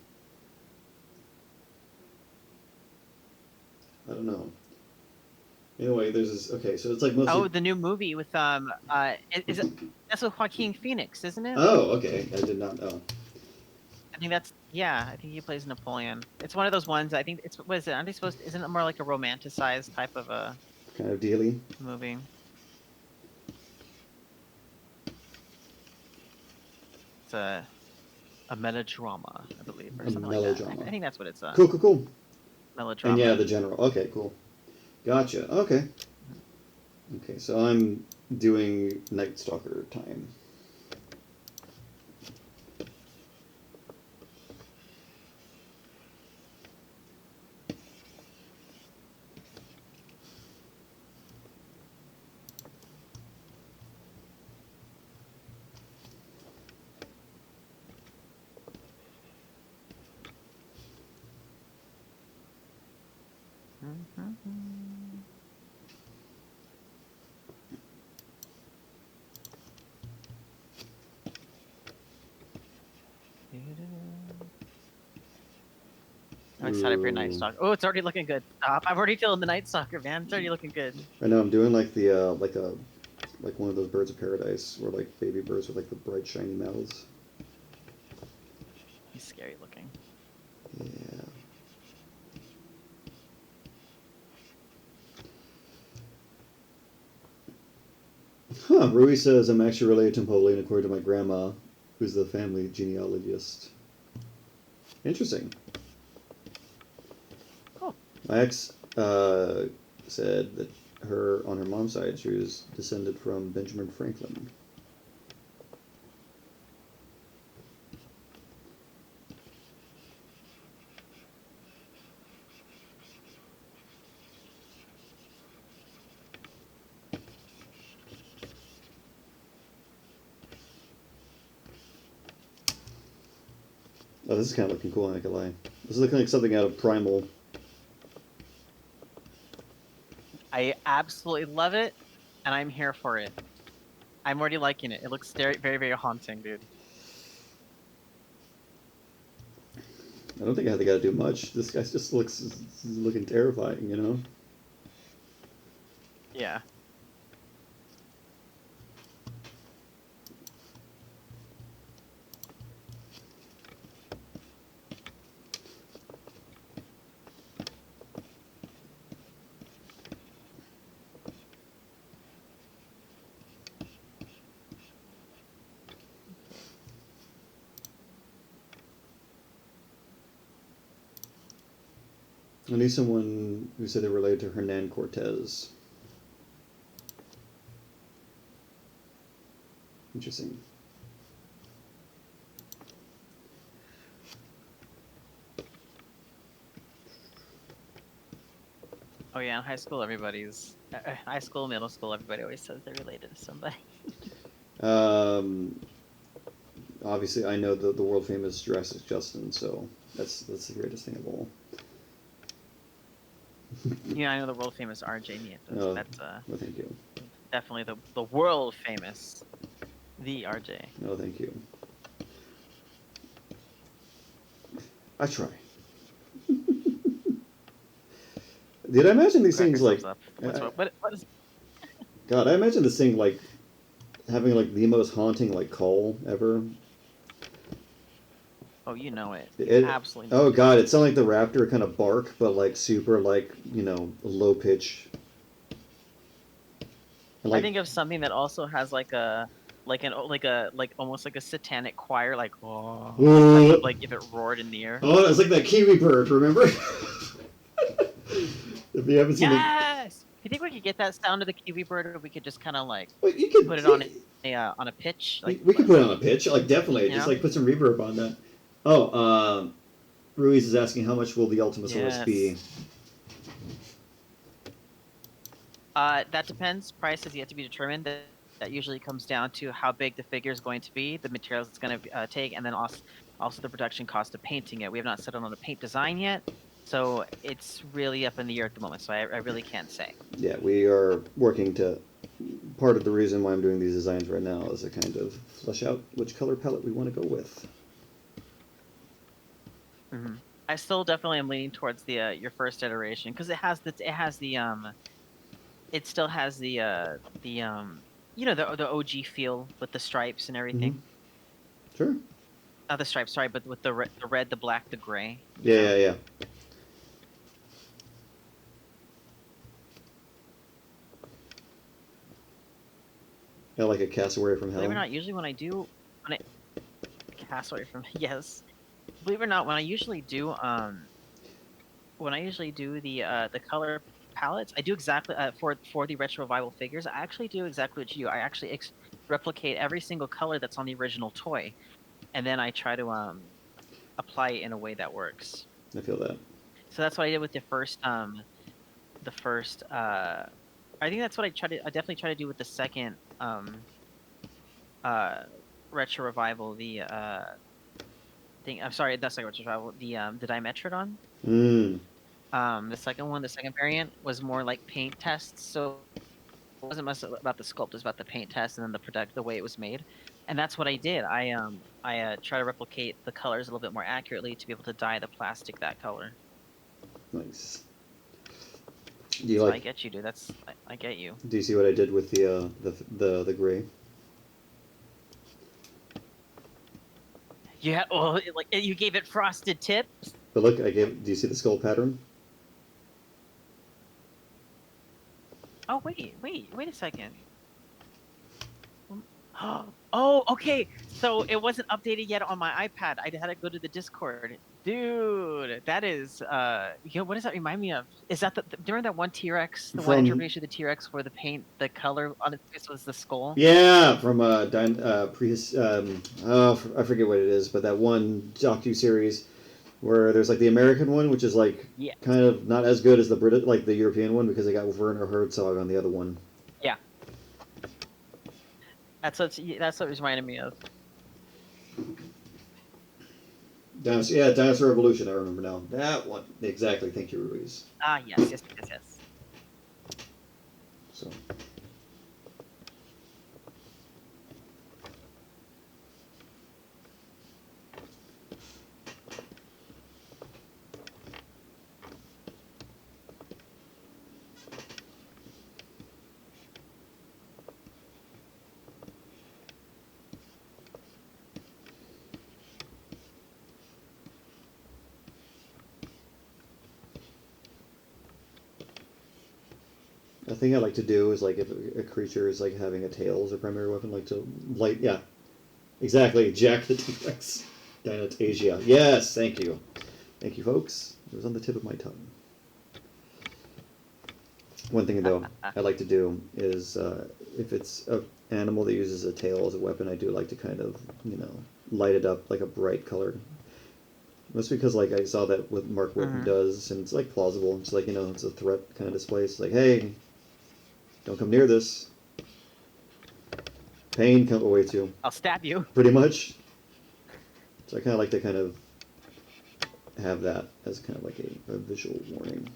I don't know. Anyway, there's this. Okay, so it's like Oh, mostly. the new movie with is it that's with Joaquin Phoenix, isn't it? Oh, okay. I did not know. I think that's yeah. I think he plays Napoleon. It's one of those ones. I think it's what is it? Aren't they supposed? Isn't it more like a romanticized type of a Kind of dealy. movie? It's a melodrama, I believe, or A something like that. melodrama. I think that's what it's Cool, cool, cool. And yeah, melodrama. the general. Okay, cool. Gotcha. Okay. Okay, so I'm doing Night Stalker time. Mhm. I'm excited for your Night Ooh. Stalker. Oh, it's already looking good. Stop! I'm already feeling the Night Stalker, man. It's already looking good. I know I'm doing like the like one of those birds of paradise, or like baby birds with like the bright shiny mouths. He's scary looking. Yeah. Huh. Rui says I'm actually related to Napoleon according to my grandma, who's the family genealogist. Interesting. Cool. My ex said that on her mom's side, she was descended from Benjamin Franklin. Oh, this is kind of looking cool, I'm not gonna lie. This is looking like something out of Primal. I absolutely love it, and I'm here for it. I'm already liking it. It looks very, very, very haunting, dude. I don't think I gotta do much. This guy just looks looking terrifying, you know? Yeah. I knew someone who said they were related to Hernan Cortez. Interesting. Oh yeah, in high school, high school, middle school, everybody always says they're related to somebody. Um, Obviously, I know the world famous JurassicJustin, so that's the greatest thing of all. Yeah, I know the world famous RJ Nieto. So Oh, that's no, thank you. definitely the world famous the RJ. No, thank you. I try. Did I imagine these Crack things yourselves like? up. I, What is? God, I imagine this thing like having like the most haunting like call ever. Oh, you know it. You It. absolutely know Oh it. God, it sounded like the raptor kind of bark, but like super like low pitch. And I like, think of something that also has like almost like a satanic choir, like oh type of like if it roared in the air. oh, it's like that kiwi bird. Remember? If you haven't seen the, Yes. You think we could get that sound of the kiwi bird, or we could just kind of like well, you could. put it on a pitch, We could put it on a pitch, like definitely, you just know? like put some reverb on that. Oh, Ruiz is asking how much will the Ultimasaurus be? Yes. That depends. Price has yet to be determined. That usually comes down to how big the figure is going to be, the materials it's going to take, and then also also the production cost of painting it. We have not settled on a paint design yet, so it's really up in the air at the moment. So I really can't say. Yeah, we are working to. Part of the reason why I'm doing these designs right now is to kind of flesh out which color palette we want to go with. Mm-hmm. I still definitely am leaning towards the your first iteration because it still has the the OG feel with the stripes and Mm-hmm. everything. Sure. Not the stripes, sorry, but with the red, the black, the gray. You Yeah, know. yeah, yeah. I like a cassowary from Believe it or hell. not, usually when I cast away from yes, believe it or not, when I usually do the color palettes, I do exactly for the retro revival figures. I actually do exactly what you do. I actually replicate every single color that's on the original toy, and then I try to apply it in a way that works. I feel that. So that's what I did with the first I think that's what I definitely try to do with the second uh retro revival, the thing. I'm sorry, that's not retro revival, the Dimetrodon. Mm. The second one, the second variant was more like paint tests, so it wasn't much about the sculpt, it was about the paint test and then the way it was made. And that's what I did. I try to replicate the colors a little bit more accurately to be able to dye the plastic that color. Nice. Do you So I like? get you, dude. I get you. Do you see what I did with the gray? You had like you gave it frosted tips. But look, I gave. Do you see the skull pattern? Oh wait a second. Oh, okay. So it wasn't updated yet on my iPad. I had to go to the Discord. Dude, that is what does that remind me of? Is that during that one T-Rex, the one From interpretation of the T-Rex where the color on its face was the skull? yeah, from I forget what it is, but that one docu series where there's like the American one, which is like Yeah. kind of not as good as the Brit like the European one because they got Werner Herzog on the other one. Yeah. That's what it was reminding me of. Dinosaur Evolution. I remember now. That one exactly. Thank you, Ruiz. Ah, yes. So the thing I like to do is like if a creature is like having a tail as a primary weapon, like to light. Yeah, exactly. Jack the T-Rex. Dinotasia. Yes, thank you. Thank you, folks. It was on the tip of my tongue. One thing, though, I like to do is if it's an animal that uses a tail as a weapon, I do like to kind of, light it up like a bright color. Mostly because, like, I saw that what Mark Whitten does, and it's, like, plausible. It's like, it's a threat kind of display. It's like, hey, don't come near this. Pain, come away too. I'll stab you. Pretty much. So I kind of like to kind of have that as kind of like a visual warning.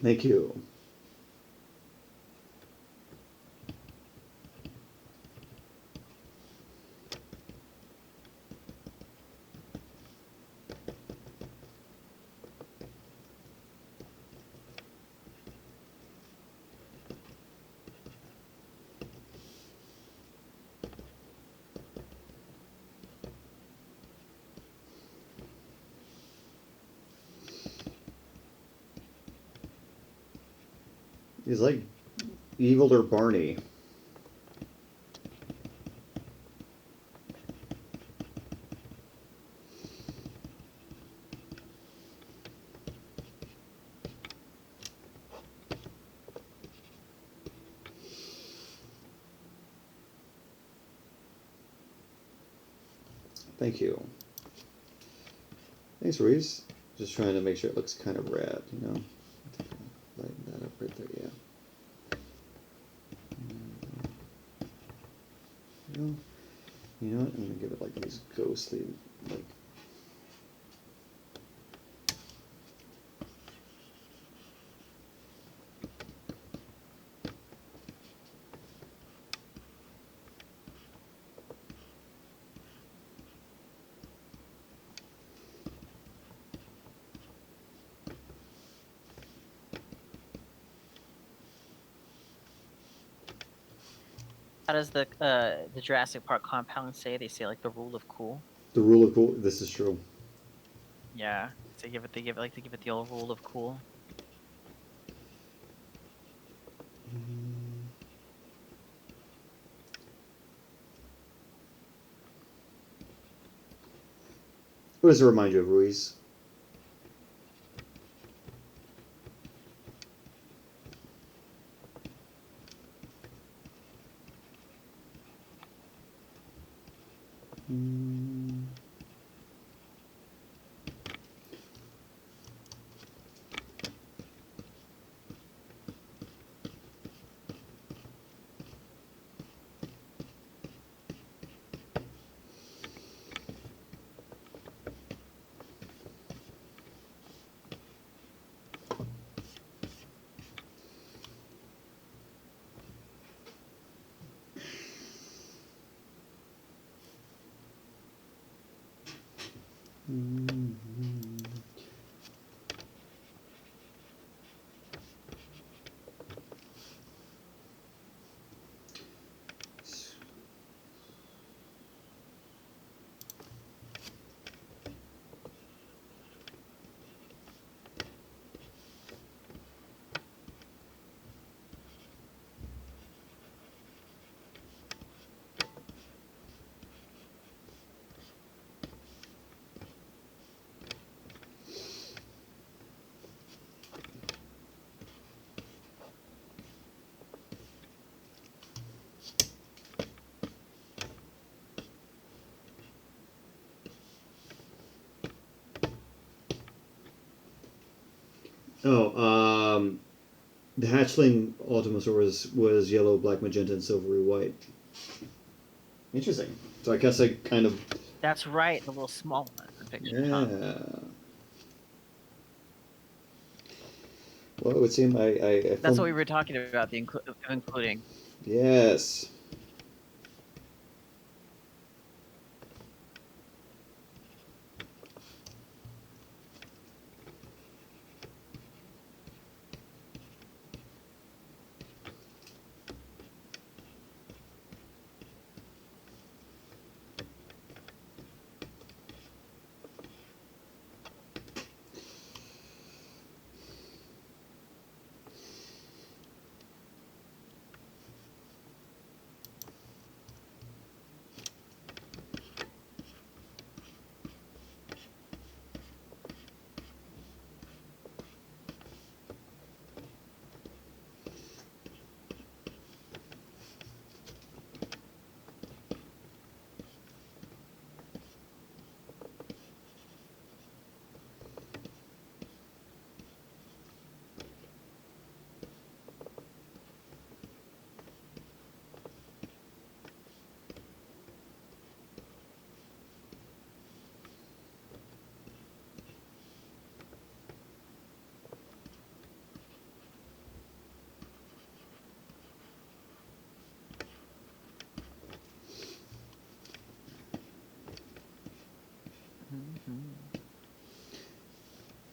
Thank you. He's like evil or Barney. Thank you. Thanks, Reese. Just trying to make sure it looks kind of rad, you know. Lighten that up right there, yeah. You know what? I'm gonna give it like these ghostly, like. How does the Jurassic Park compound say? They say like the rule of cool. The rule of cool. This is true. Yeah, they give it the old rule of cool. What does it remind you of, Ruiz? Oh, the hatchling Ultimasaurus was yellow, black, magenta, and silvery white. Interesting. So I guess I kind of. That's right, the little small one in the picture. Yeah. Huh? Well, it would seem I That's what we were talking about, the including. Yes.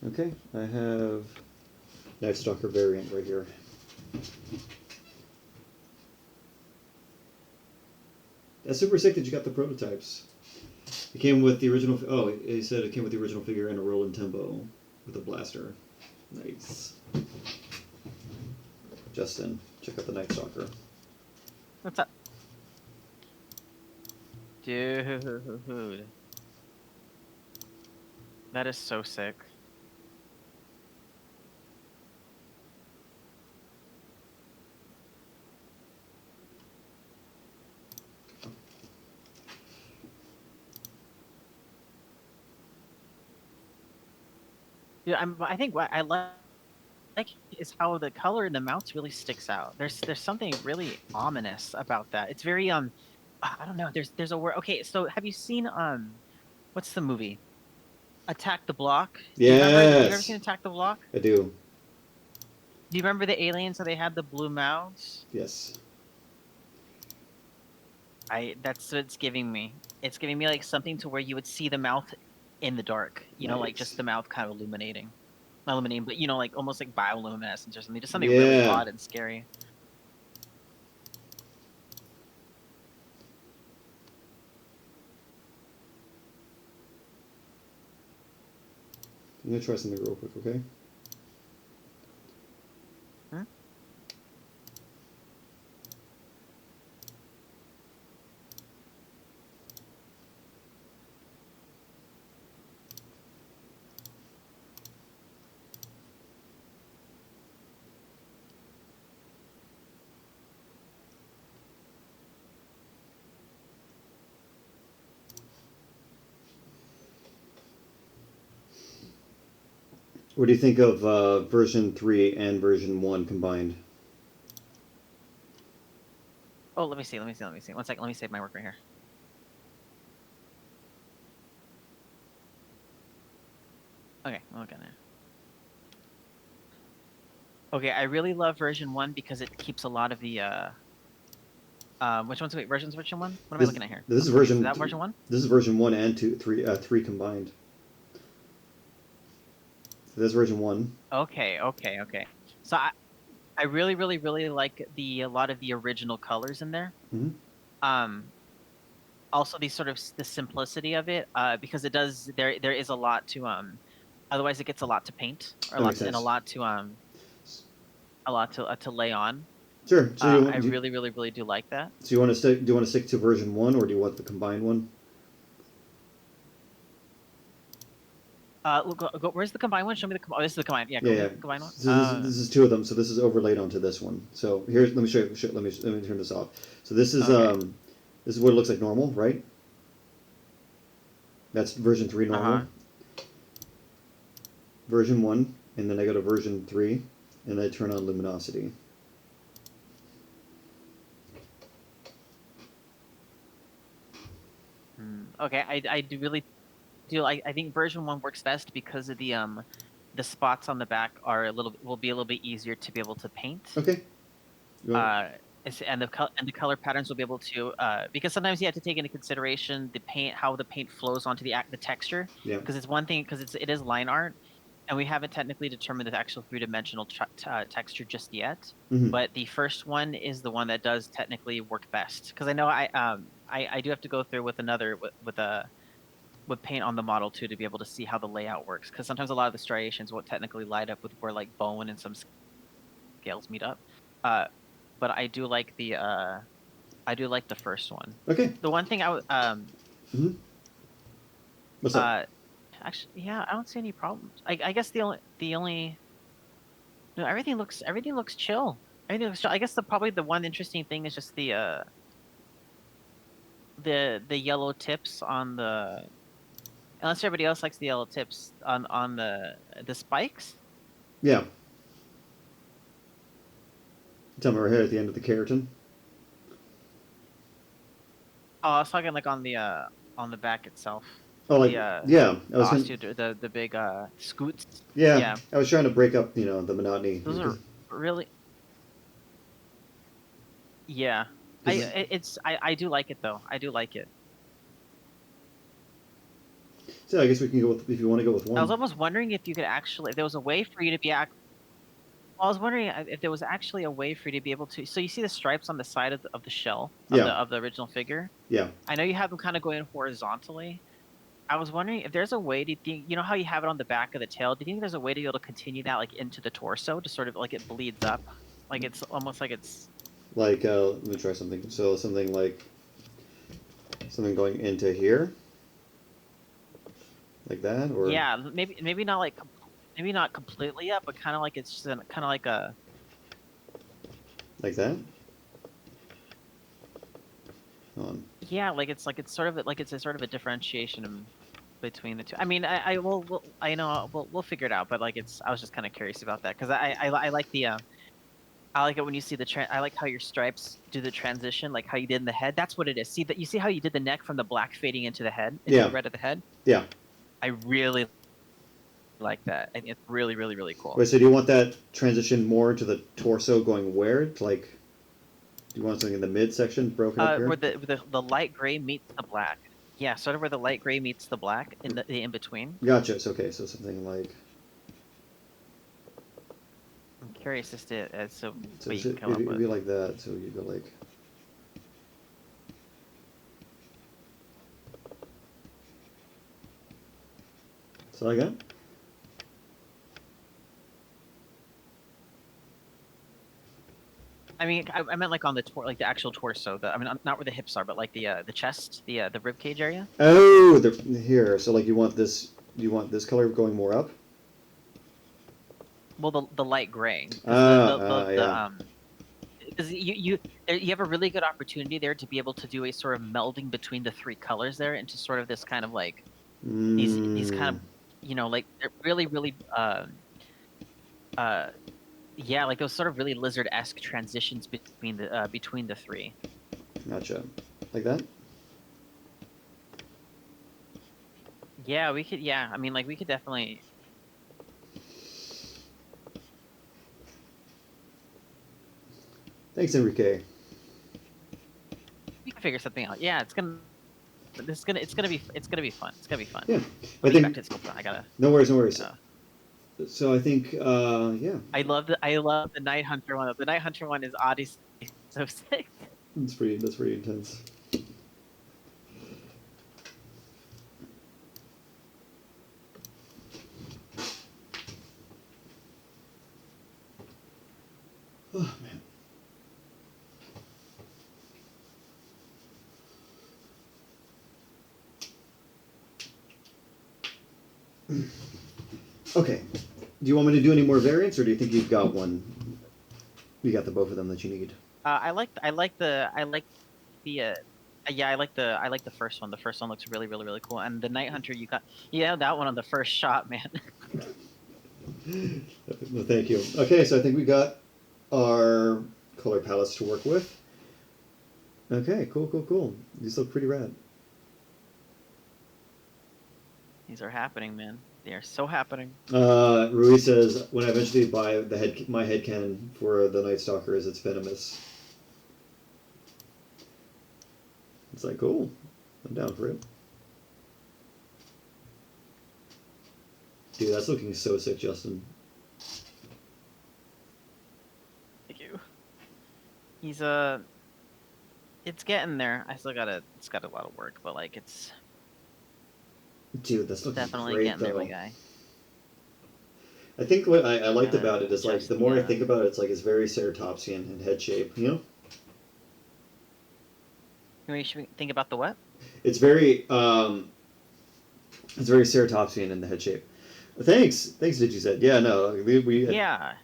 Okay, I have Night Stalker variant right here. That's super sick that you got the prototypes. It came with the original. Oh, he said it came with the original figure and a rolling tempo with a blaster. Nice. Justin, check out the Night Stalker. What's up? Dude. That is so sick. Yeah, I think what I like is how the color in the mouth really sticks out. There's something really ominous about that. It's very I don't know. There's a word. Okay, so have you seen what's the movie? Attack the Block. Do you remember? Have you ever seen Yes, Attack the Block? I do. Do you remember the aliens how they had the blue mouths? Yes. I that's what it's giving me. It's giving me like something to where you would see the mouth in the dark. You know, like just Nice. the mouth kind of illuminating. Not illuminating, but you know, like almost like bioluminescence or something. Just something really Yeah. odd and scary. I'm gonna try something real quick, okay? Hmm? What do you think of version 3 and version 1 combined? Oh, let me see. Let me see. Let me see. One second. Let me save my work right here. Okay, okay. Okay, I really love version one because it keeps a lot of the which one's wait, version one? What am I This looking at here? this is Okay, is version that version one? this is version 1 and 2 3 3 combined. So that's version 1. Okay, okay, okay. So I really, really, really like the a lot of the original colors in there. Mm-hmm. Um, also the sort of the simplicity of it, because it does there is a lot to otherwise it gets a lot to paint or a That lot makes to and sense. a lot to lay on. Sure. So I really, really, really do like that. you want to stick? Do you want to stick to version 1 or do you want the combined one? Look, where's the combined one? Show me the oh, this is the combined. Yeah, Yeah, go me yeah. the combined one. So this is two of them. So this is overlaid onto this one. So here's let me show you. Let me turn this off. So Okay. this is what it looks like normal, right? That's version 3 Uh-huh. normal. Version 1, and then I go to version 3, and I turn on luminosity. Okay, I do really do I think version one works best because of the spots on the back are a little will be a little bit easier to be able to paint. Okay. You Uh, and the color patterns will be able to because sometimes you have to take into consideration the paint how the paint flows onto the texture yeah. because it's one thing because it is line art and we haven't technically determined the actual three-dimensional texture just yet. Mm-hmm. But the first one is the one that does technically work best because I know I do have to go through with another with a with paint on the model too to be able to see how the layout works because sometimes a lot of the striations won't technically light up with where like bone and some scales meet up. Uh, but I do like the first one. Okay. The one thing I would Mm-hmm. What's up? uh actually yeah I don't see any problems. I guess the only no everything looks chill. Everything looks chill. I guess the probably the one interesting thing is just the yellow tips on the unless everybody else likes the yellow tips on the spikes. Yeah. Tell me right here at the end of the keratin. Oh, I was talking like on the back itself. Oh, like yeah. I The was gonna. osteo the big scoots. Yeah, Yeah. I was trying to break up, the monotony Those because are really yeah. I do like it though. I do like it. so I guess we can go with if you want to go with I was one. almost wondering if you could actually if there was a way for you to be I was wondering if there was actually a way for you to be able to so you see the stripes on the side of the shell Yeah, of the original figure? yeah. I know you have them kind of going horizontally. I was wondering if there's a way to think, you know how you have it on the back of the tail? Do you think there's a way to be able to continue that like into the torso to sort of like it bleeds up? Like it's almost like it's Like let me try something. So something like something going into here, like that, or yeah, maybe not like maybe not completely up, but kind of like it's just kind of like a like that. Hold on. yeah, like it's sort of like it's a sort of a differentiation. between the two. I mean, I will, I know we'll figure it out, but like I was just kind of curious about that because I like the I like it when you see I like how your stripes do the transition, like how you did in the head. That's what it is. See that you see how you did the neck from the black fading into the head, into Yeah. the red of the head. Yeah. I really like that. I think it's really, really, really cool. Wait, so do you want that transition more into the torso going where? To like, do you want something in the midsection broken up here? Where the light gray meets the black. Yeah, sort of where the light gray meets the black in the in between. Gotcha. So, okay, so something like. I'm curious as to So what you can come up it'd with. be like that. So you go like. So like that. I mean, I meant like on the like the actual torso. I mean, not where the hips are, but like the chest, the rib cage area. Oh, here. So like you want this? You want this color going more up? Well, the light gray. Yeah. Because you have a really good opportunity there to be able to do a sort of melding between the three colors there into sort of this kind of like these kind of like they're really really yeah, like those sort of really lizard-esque transitions between the three. Gotcha. Like that. Yeah, we could. Yeah, I mean, like we could definitely. Thanks, Enrique. We can figure something out. Yeah, it's gonna be fun. It's gonna be fun. It's gonna be fun. Yeah, I think. Back to the I gotta. No worries, no worries. So I think, yeah. I love the Night Hunter one. The Night Hunter one is obviously so sick. That's pretty intense. Oh man. Okay. Do you want me to do any more variants, or do you think you've got one? You got the both of them that you need. I like the yeah, I like the first one. The first one looks really really really cool. And the Night Hunter you have that one on the first shot, man. Well, thank you. Okay, so I think we got our color palettes to work with. Okay, cool. These look pretty rad. These are happening, man. They are so happening. Rui says, when I eventually buy my headcanon for the Night Stalkers, it's venomous. It's like, cool. I'm down for it. Dude, that's looking so sick, Justin. Thank you. He's it's getting there. It's got a lot of work, but like it's Dude, that's looking definitely great, getting though. there, my guy. I think what I liked about it is like the more I think about it, it's very ceratopsian in head shape, you know? Should we think about the what? It's very ceratopsian in the head shape. Thanks, DigiZed. Yeah, no, we yeah.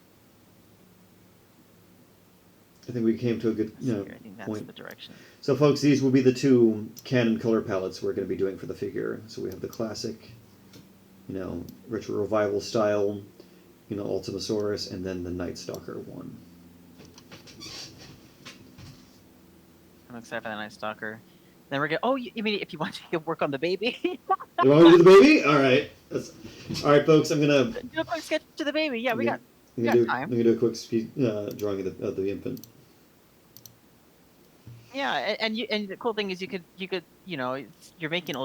I think we came to a good I think that's point. the direction. So, folks, these will be the two canon color palettes we're going to be doing for the figure. So we have the classic, retro revival style, Ultimasaurus, and then the Night Stalker one. I'm excited for the Night Stalker. Then we're gonna. Oh, you mean if you want to work on the baby? You want me to do the baby? All right. All right, folks. I'm gonna do a quick sketch to the baby. Yeah, we got time. I'm gonna do a quick drawing of the infant. Yeah, and the cool thing is you could you can make it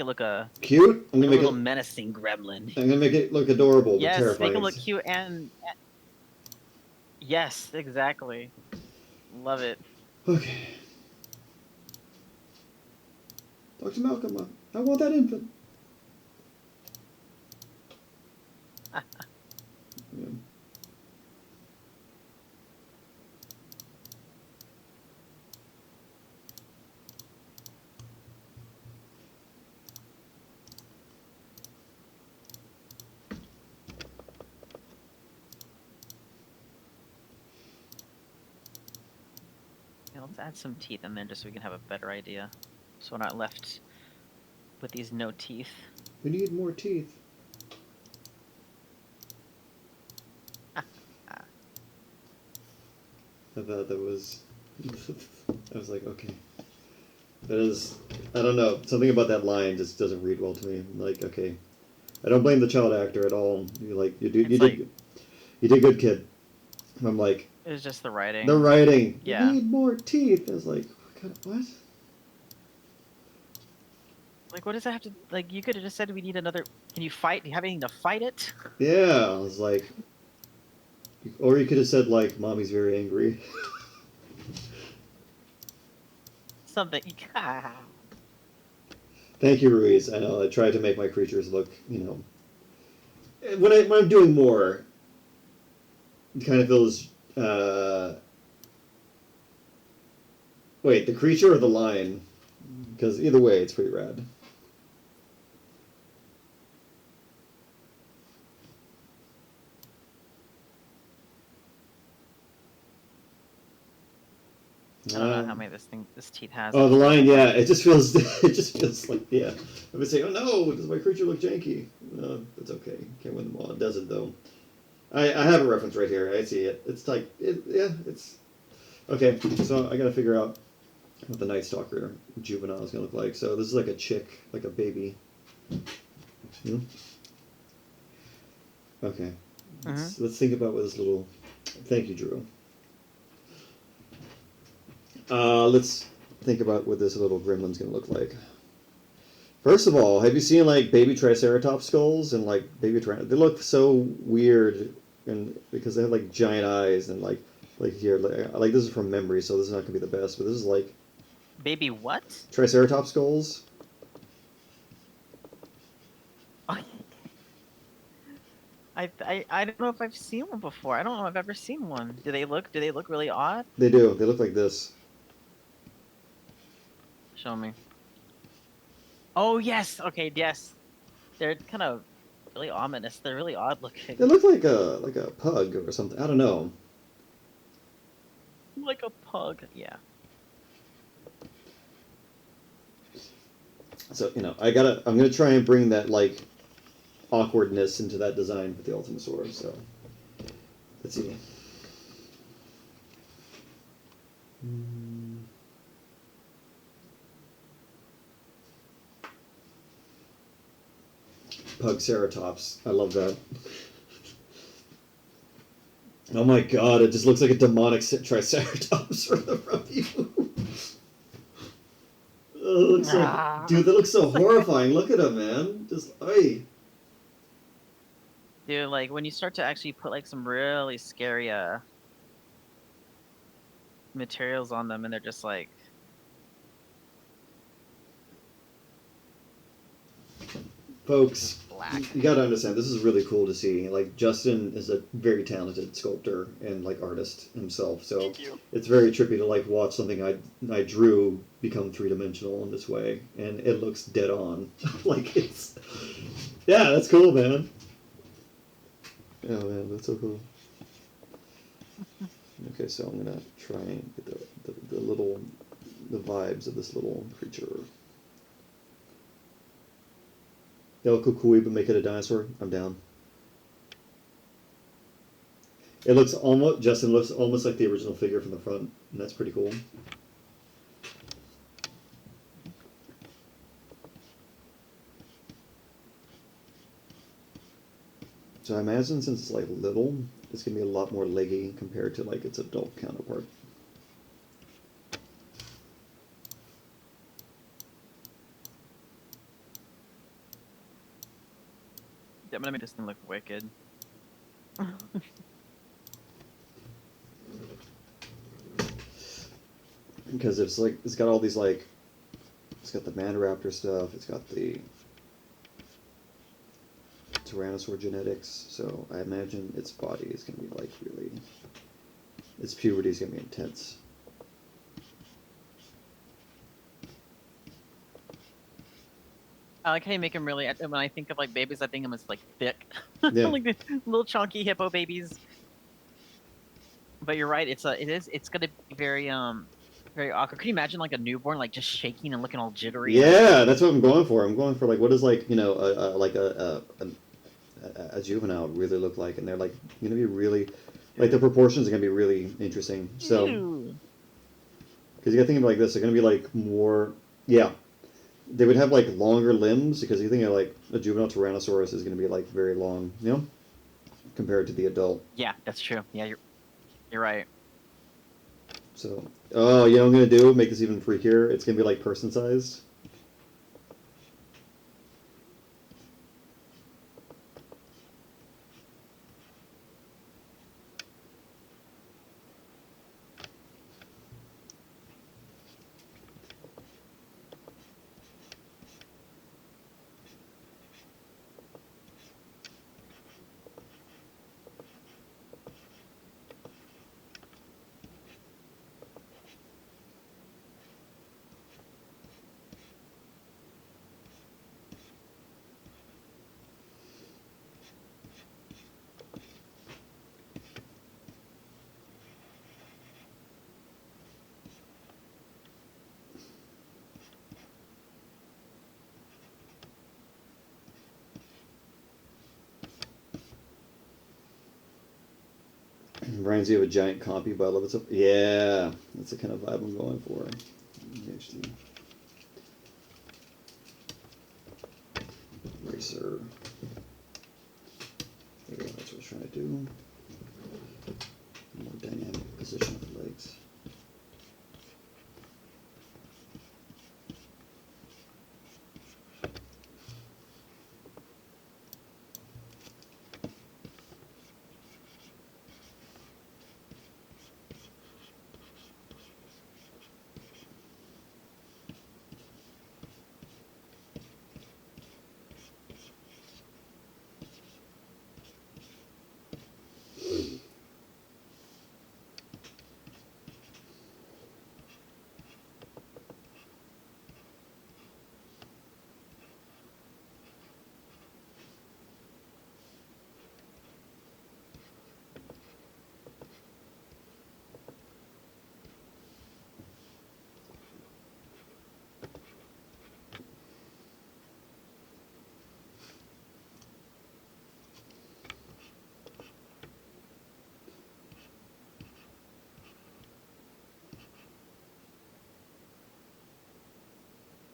look cute. I'm gonna make a little menacing gremlin. I'm gonna make it look adorable. Yes, but terrifying. Make him look cute and yes, exactly. Love it. Okay. Dr. Malcolm, I want that infant. Yeah. Let's add some teeth in there just so we can have a better idea. So we're not left with these no teeth. We need more teeth. I thought that was. I was like, okay. That is. I don't know. Something about that line just doesn't read well to me. I'm like, okay. I don't blame the child actor at all. You did good, kid. I'm like. It was just the writing. The writing. Yeah. We need more teeth. I was like, what? Like, what does that have to? Like, you could have just said we need another. Can you fight? Do you have anything to fight it? Yeah, I was like. Or you could have said like, "Mommy's very angry." Something. Thank you, Ruiz. I know I tried to make my creatures look, when I'm doing more, it kind of feels. Wait, the creature or the line? Because either way, it's pretty rad. I don't know how many this teeth has. Oh, the line, yeah. It just feels like, yeah. I would say, oh no, does my creature look janky? No, it's okay. Can't win them all. It doesn't though. I have a reference right here. I see it. It's like, it's okay. So I gotta figure out what the Night Stalker juvenile is gonna look like. So this is like a chick, like a baby. Okay. Let's think about what this little. Thank you, Drew. Let's think about what this little gremlin's gonna look like. First of all, have you seen like baby Triceratops skulls and like baby Tyrannosaurus? They look so weird, and because they have like giant eyes and like here, like this is from memory, so this is not gonna be the best, but this is like baby what? Triceratops skulls. I don't know if I've seen one before. I don't know if I've ever seen one. Do they look really odd? They do. They look like this. Show me. Oh yes. Okay. Yes. They're kind of really ominous. They're really odd looking. They look like a pug or something. I don't know. Like a pug. Yeah. So I'm gonna try and bring that like awkwardness into that design with the Ultimasaurus. So let's see. Pugceratops. I love that. Oh my god, it just looks like a demonic Triceratops from the front view. Oh, it looks like, dude, that looks so horrifying. Look at him, man. Just, ay. Dude, like when you start to actually put like some really scary materials on them, and they're just like. Folks, black. You gotta understand, this is really cool to see. Like, Justin is a very talented sculptor and, like, artist himself, so it's very trippy to, like, watch something I drew become three-dimensional in this way, and it looks dead on. Like, it's... Yeah, that's cool, man. Oh, man, that's so cool. Okay, so I'm gonna try and get the vibes of this little creature. El Kukui, but make it a dinosaur? I'm down. It looks almost, Justin looks almost like the original figure from the front, and that's pretty cool. So I imagine since it's like little, it's gonna be a lot more leggy compared to like its adult counterpart. I'm gonna make this thing look wicked. Because it's got all these like, it's got the Maniraptor stuff, it's got the Tyrannosaur genetics, so I imagine its body is gonna be like really, its puberty is gonna be intense. I like how you make them really. When I think of like babies, I think of them as like thick, Yeah. like the little chunky hippo babies. But you're right. It's gonna be very very awkward. Can you imagine like a newborn like just shaking and looking all jittery? Yeah, that's what I'm going for. I'm going for like what does like a juvenile really look like, and they're like gonna be really like the proportions are gonna be really interesting. So because you gotta think of it like this, they're gonna be like more they would have like longer limbs because you think of like a juvenile Tyrannosaurus is gonna be like very long, compared to the adult. Yeah, that's true. Yeah, you're right. So, oh, you know what I'm gonna do? Make this even freakier. It's gonna be like person sized. Reminds you of a giant copy, but I love it so. Yeah, that's the kind of vibe I'm going for. Actually, eraser. There we go. That's what I was trying to do. More dynamic position of the legs.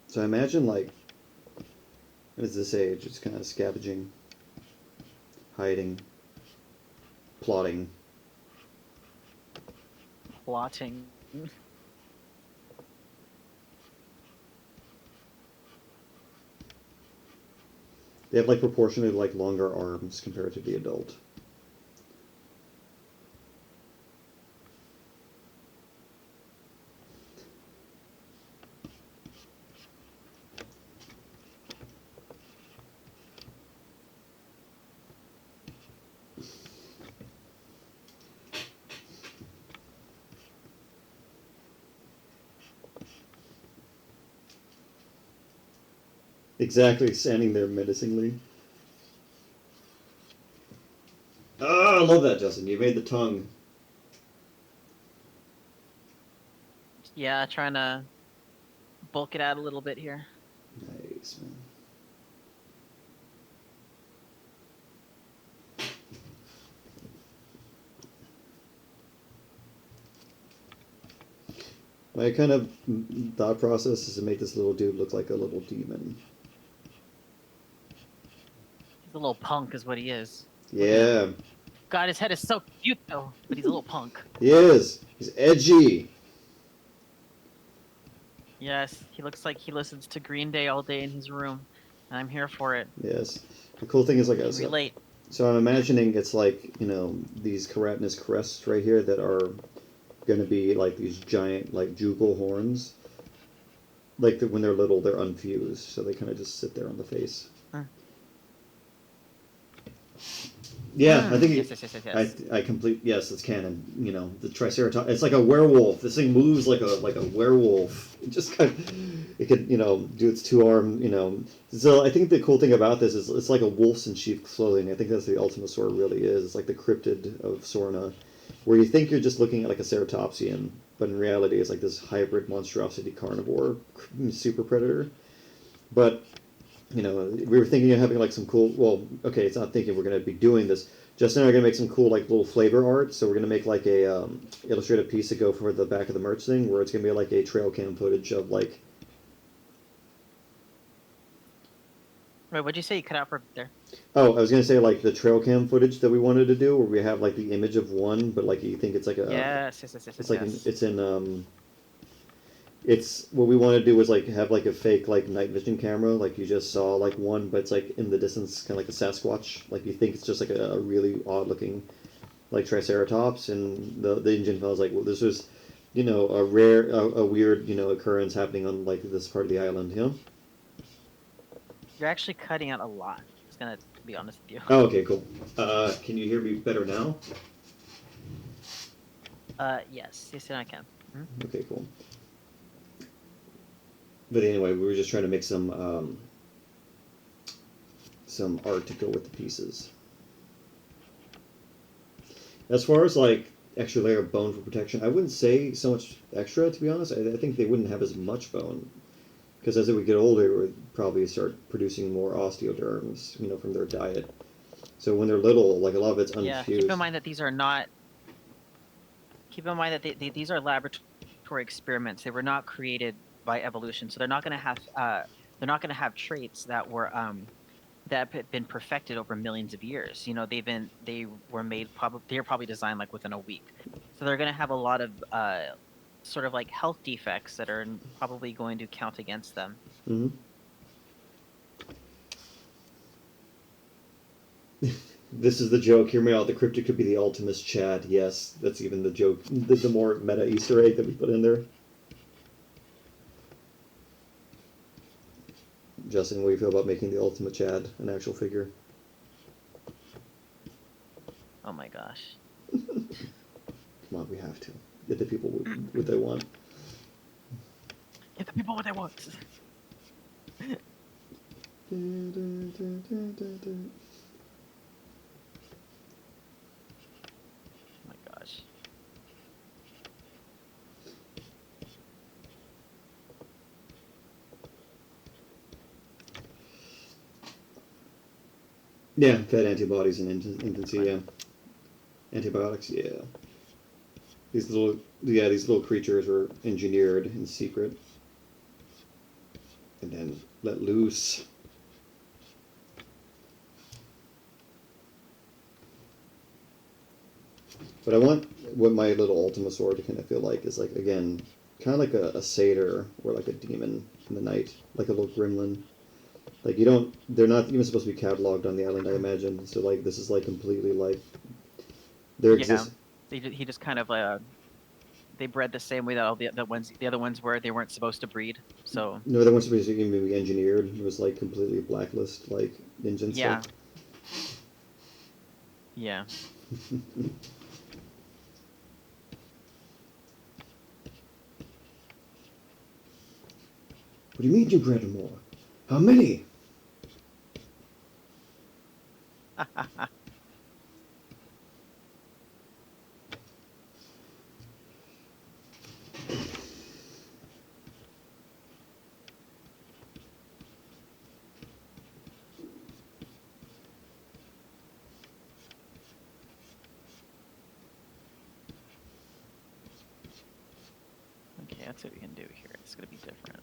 So I imagine like, at this age, it's kind of scavenging, hiding, plotting. Plotting. They have like proportionally like longer arms compared to the adult. Exactly, standing there menacingly. Ah, I love that, Justin. You made the tongue. Yeah, trying to bulk it out a little bit here. Nice, man. My kind of thought process is to make this little dude look like a little demon. He's a little punk, is what he is. Yeah. God, his head is so cute though, but he's a little punk. He is. He's edgy. Yes, he looks like he listens to Green Day all day in his room, and I'm here for it. Yes. The cool thing is like I can relate. So I'm imagining it's like, these keratinous crests right here that are going to be like these giant like jugal horns. Like when they're little, they're unfused, so they kind of just sit there on the face. Yeah, I think yes. I complete. Yes, it's canon. The Triceratops. It's like a werewolf. This thing moves like a werewolf. It just kind of, it could do its two arm. So I think the cool thing about this is it's like a wolf's in sheep's clothing. I think that's the Ultimasaur really is. It's like the cryptid of Sorna, where you think you're just looking at like a ceratopsian, but in reality, it's like this hybrid monstrosity carnivore super predator. But we were thinking of having like some cool. Well, okay, it's not thinking we're going to be doing this. Justin and I are going to make some cool like little flavor art. So we're going to make like a illustrated piece to go for the back of the merch thing, where it's going to be like a trail cam footage of like. Wait, what'd you say? You cut out for there. Oh, I was going to say like the trail cam footage that we wanted to do, where we have like the image of one, but like you think it's like a. Yes. It's like it's in. It's what we want to do is like have like a fake like night vision camera, like you just saw like one, but it's like in the distance, kind of like a Sasquatch. Like you think it's just like a really odd looking like Triceratops, and the engine fellow's like, well, this was, a rare, a weird, occurrence happening on like this part of the island. You're actually cutting out a lot. Just gonna be honest with you. Oh, okay, cool. Can you hear me better now? Yes, I can. Mm-hmm. Okay, cool. But anyway, we were just trying to make some art to go with the pieces. As far as like extra layer of bone for protection, I wouldn't say so much extra, to be honest. I think they wouldn't have as much bone, because as we get older, we'd probably start producing more osteoderms, from their diet. So when they're little, like a lot of it's unfused. Yeah, keep in mind that these are not. Keep in mind that these are laboratory experiments. They were not created by evolution, so they're not going to have traits that were that have been perfected over millions of years. They were made they're probably designed like within a week, so they're going to have a lot of sort of like health defects that are probably going to count against them. Mm-hmm. This is the joke. Hear me out. The cryptid could be the Ultimus Chad. Yes, that's even the joke. The more meta Easter egg that we put in there. Justin, what do you feel about making the Ultimate Chad an actual figure? Oh my gosh. Come on, we have to. Get the people what they want. Get the people what they want. Oh my gosh. Yeah, fed antibodies in infancy, yeah. Antibiotics, yeah. These little creatures were engineered in secret and then let loose. But I want what my little Ultimasaur to kind of feel like is like, again, kind of like a satyr or like a demon in the night, like a little gremlin. Like they're not even supposed to be cataloged on the island, I imagine. So like this is like completely like their exist. He just kind of they bred the same way that all the other ones were. They weren't supposed to breed, so. No, they weren't supposed to even be engineered. It was like completely blacklist, like engine stuff. Yeah. What do you mean you bred more? How many? Okay, that's what we can do here. It's gonna be different.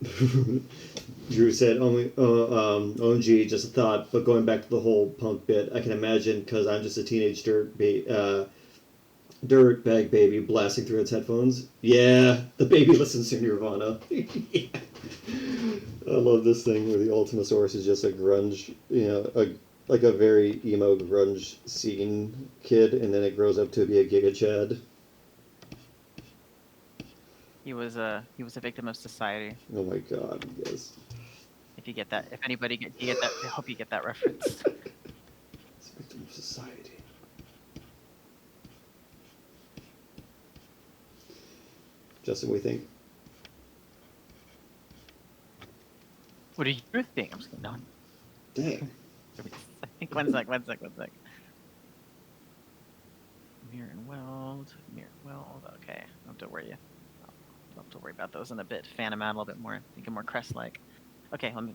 Drew said, OMG, just a thought, but going back to the whole punk bit, I can imagine, because I'm just a teenage dirt bag baby blasting through its headphones. Yeah, the baby listens to Nirvana. Yeah. I love this thing where the Ultimasaurus is just a grunge, like a very emo grunge scene kid, and then it grows up to be a Giga Chad. He was a victim of society. Oh my god, yes. If you get that, if anybody you get that, I hope you get that reference. It's a victim of society. Justin, what do you think? What do you think? I'm just kidding. No. Dang. One sec. Mirror and weld. Okay, don't have to worry. Don't have to worry about those in a bit. Fan them out a little bit more. Think more crest-like. Okay, let me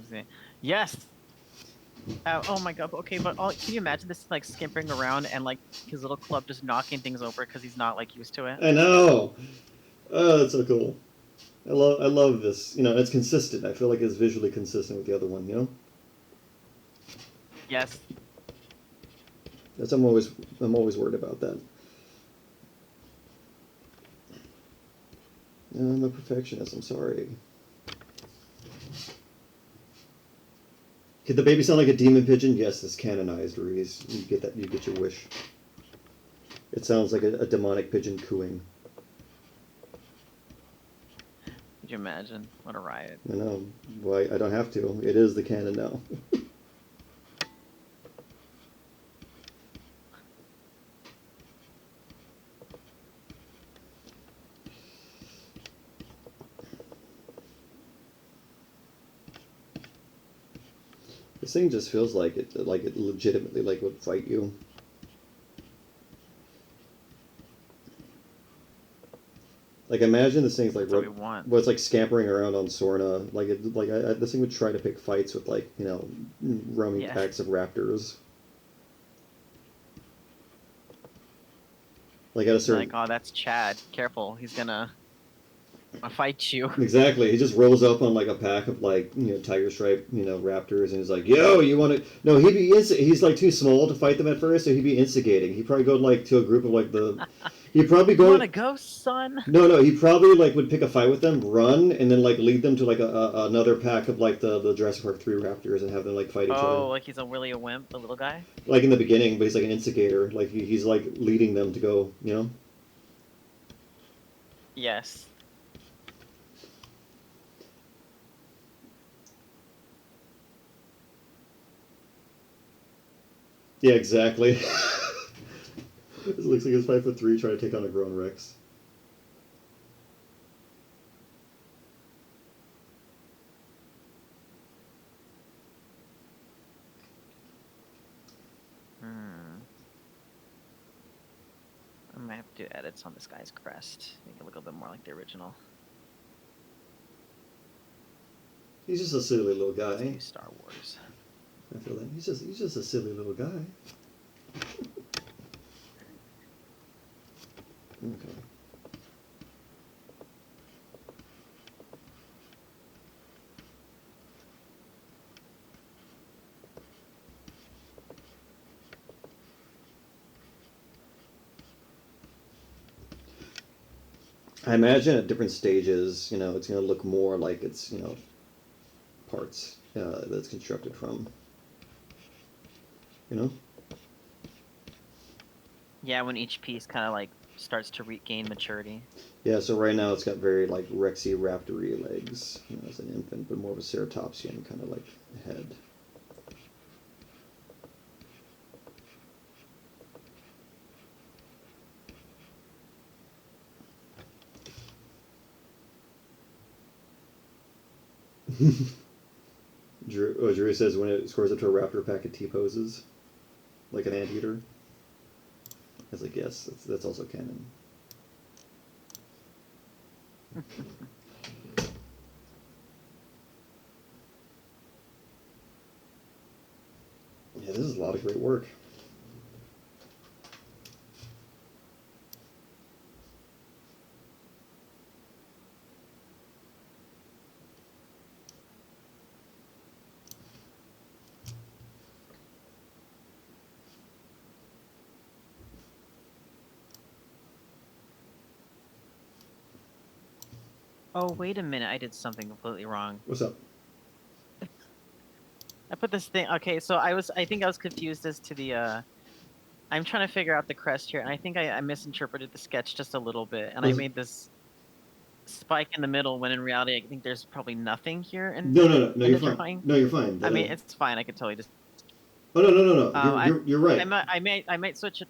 see. Yes. Oh my god. Okay, but can you imagine this like skimpering around and like his little club just knocking things over because he's not like used to it? I know. Oh, that's so cool. I love this. It's consistent. I feel like it's visually consistent with the other one. Yes. I'm always worried about that. I'm a perfectionist. I'm sorry. Could the baby sound like a demon pigeon? Yes, it's canonized, Reese. You get that. You get your wish. It sounds like a demonic pigeon cooing. Could you imagine? What a riot. I know. Why? I don't have to. It is the canon now. This thing just feels like it legitimately would fight you. Like imagine this thing's like it's like scampering around on Sorna. This thing would try to pick fights with roaming packs of raptors. Like at a certain. Like, oh, that's Chad. Careful, he's gonna fight you. Exactly. He just rolls up on like a pack of tiger stripe raptors, and he's like, "Yo, you want to?" No, he's like too small to fight them at first, so he'd be instigating. He'd probably go to a group of He'd probably go. You want to go, son? No. He probably would pick a fight with them, run, and then lead them to another pack of the Jurassic Park 3 raptors and have them fight each other. Oh, like he's really a wimp, the little guy. Like in the beginning, but he's like an instigator. Like he's leading them to go. Yes. Yeah, exactly. It looks like he's 5'3", trying to take on a grown Rex. I might have to do edits on this guy's crest. Make it look a little bit more like the original. He's just a silly little guy. Star Wars. I feel that he's just a silly little guy. Okay. I imagine at different stages, it's going to look more like it's, parts that's constructed from. Yeah, when each piece kind of starts to regain maturity. Yeah, so right now it's got very Rexy raptory legs, as an infant, but more of a ceratopsian kind of head. Drew says when it scores up to a raptor pack of T-poses, like an anteater. I was like, yes, that's also canon. Yeah, this is a lot of great work. Oh, wait a minute. I did something completely wrong. What's up? I put this thing. Okay, so I think I was confused as to the. I'm trying to figure out the crest here, and I think I misinterpreted the sketch just a little bit, and I Was, made this spike in the middle when in reality I think there's probably nothing here no, in you're the fine. drawing. No, you're fine. I mean, it's fine. I could totally just. Oh no. I You're right. I might switch it.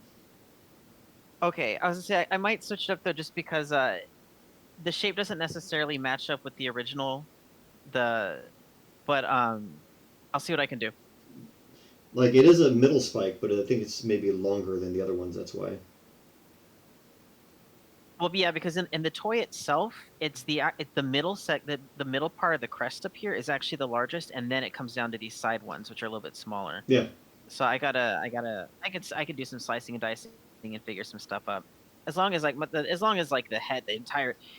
Okay, I was gonna say I might switch it up though, just because the shape doesn't necessarily match up with the original. The but I'll see what I can do. Like it is a middle spike, but I think it's maybe longer than the other ones. That's why. Well, yeah, because in the toy itself, it's the middle the middle part of the crest up here is actually the largest, and then it comes down to these side ones, which are a little bit smaller. Yeah. So I could do some slicing and dicing and figure some stuff up. As long as as long as like the head,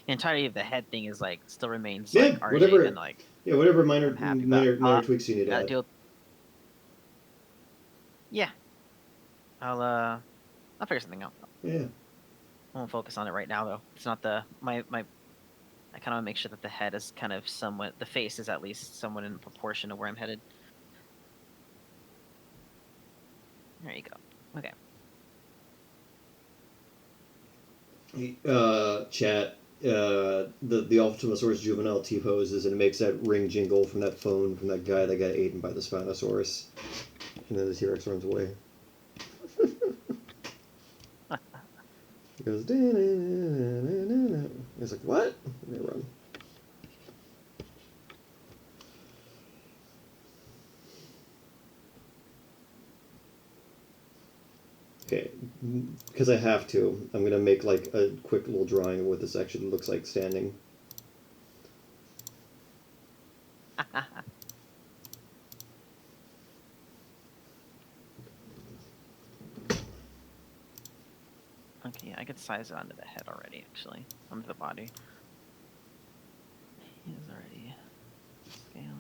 entirety of the head thing is like still remains Yeah. like RJ, then Whatever. like Yeah. Whatever minor I'm happy. But minor tweaks you need to gotta add. deal. Yeah, I'll figure something out. Yeah. I won't focus on it right now though. It's not the my I kind of want to make sure that the head is kind of somewhat, the face is at least somewhat in proportion to where I'm headed. There you go. Okay. Chat. The Ultimasaurus juvenile T poses and it makes that ring jingle from that phone from that guy that got eaten by the Spinosaurus, and then the T-Rex runs away. He goes. He's like, what? And they run. Okay, because I have to, I'm gonna make like a quick little drawing of what this actually looks like standing. Okay, I could size it onto the head already, actually. Onto the body. He is already scale.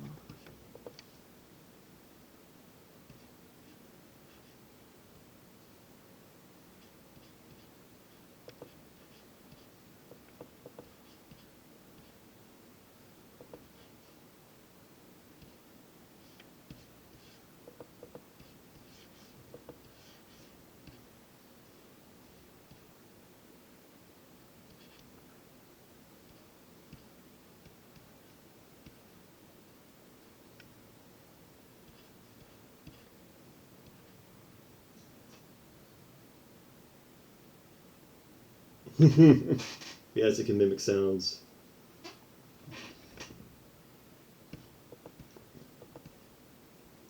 Yes, it can mimic sounds.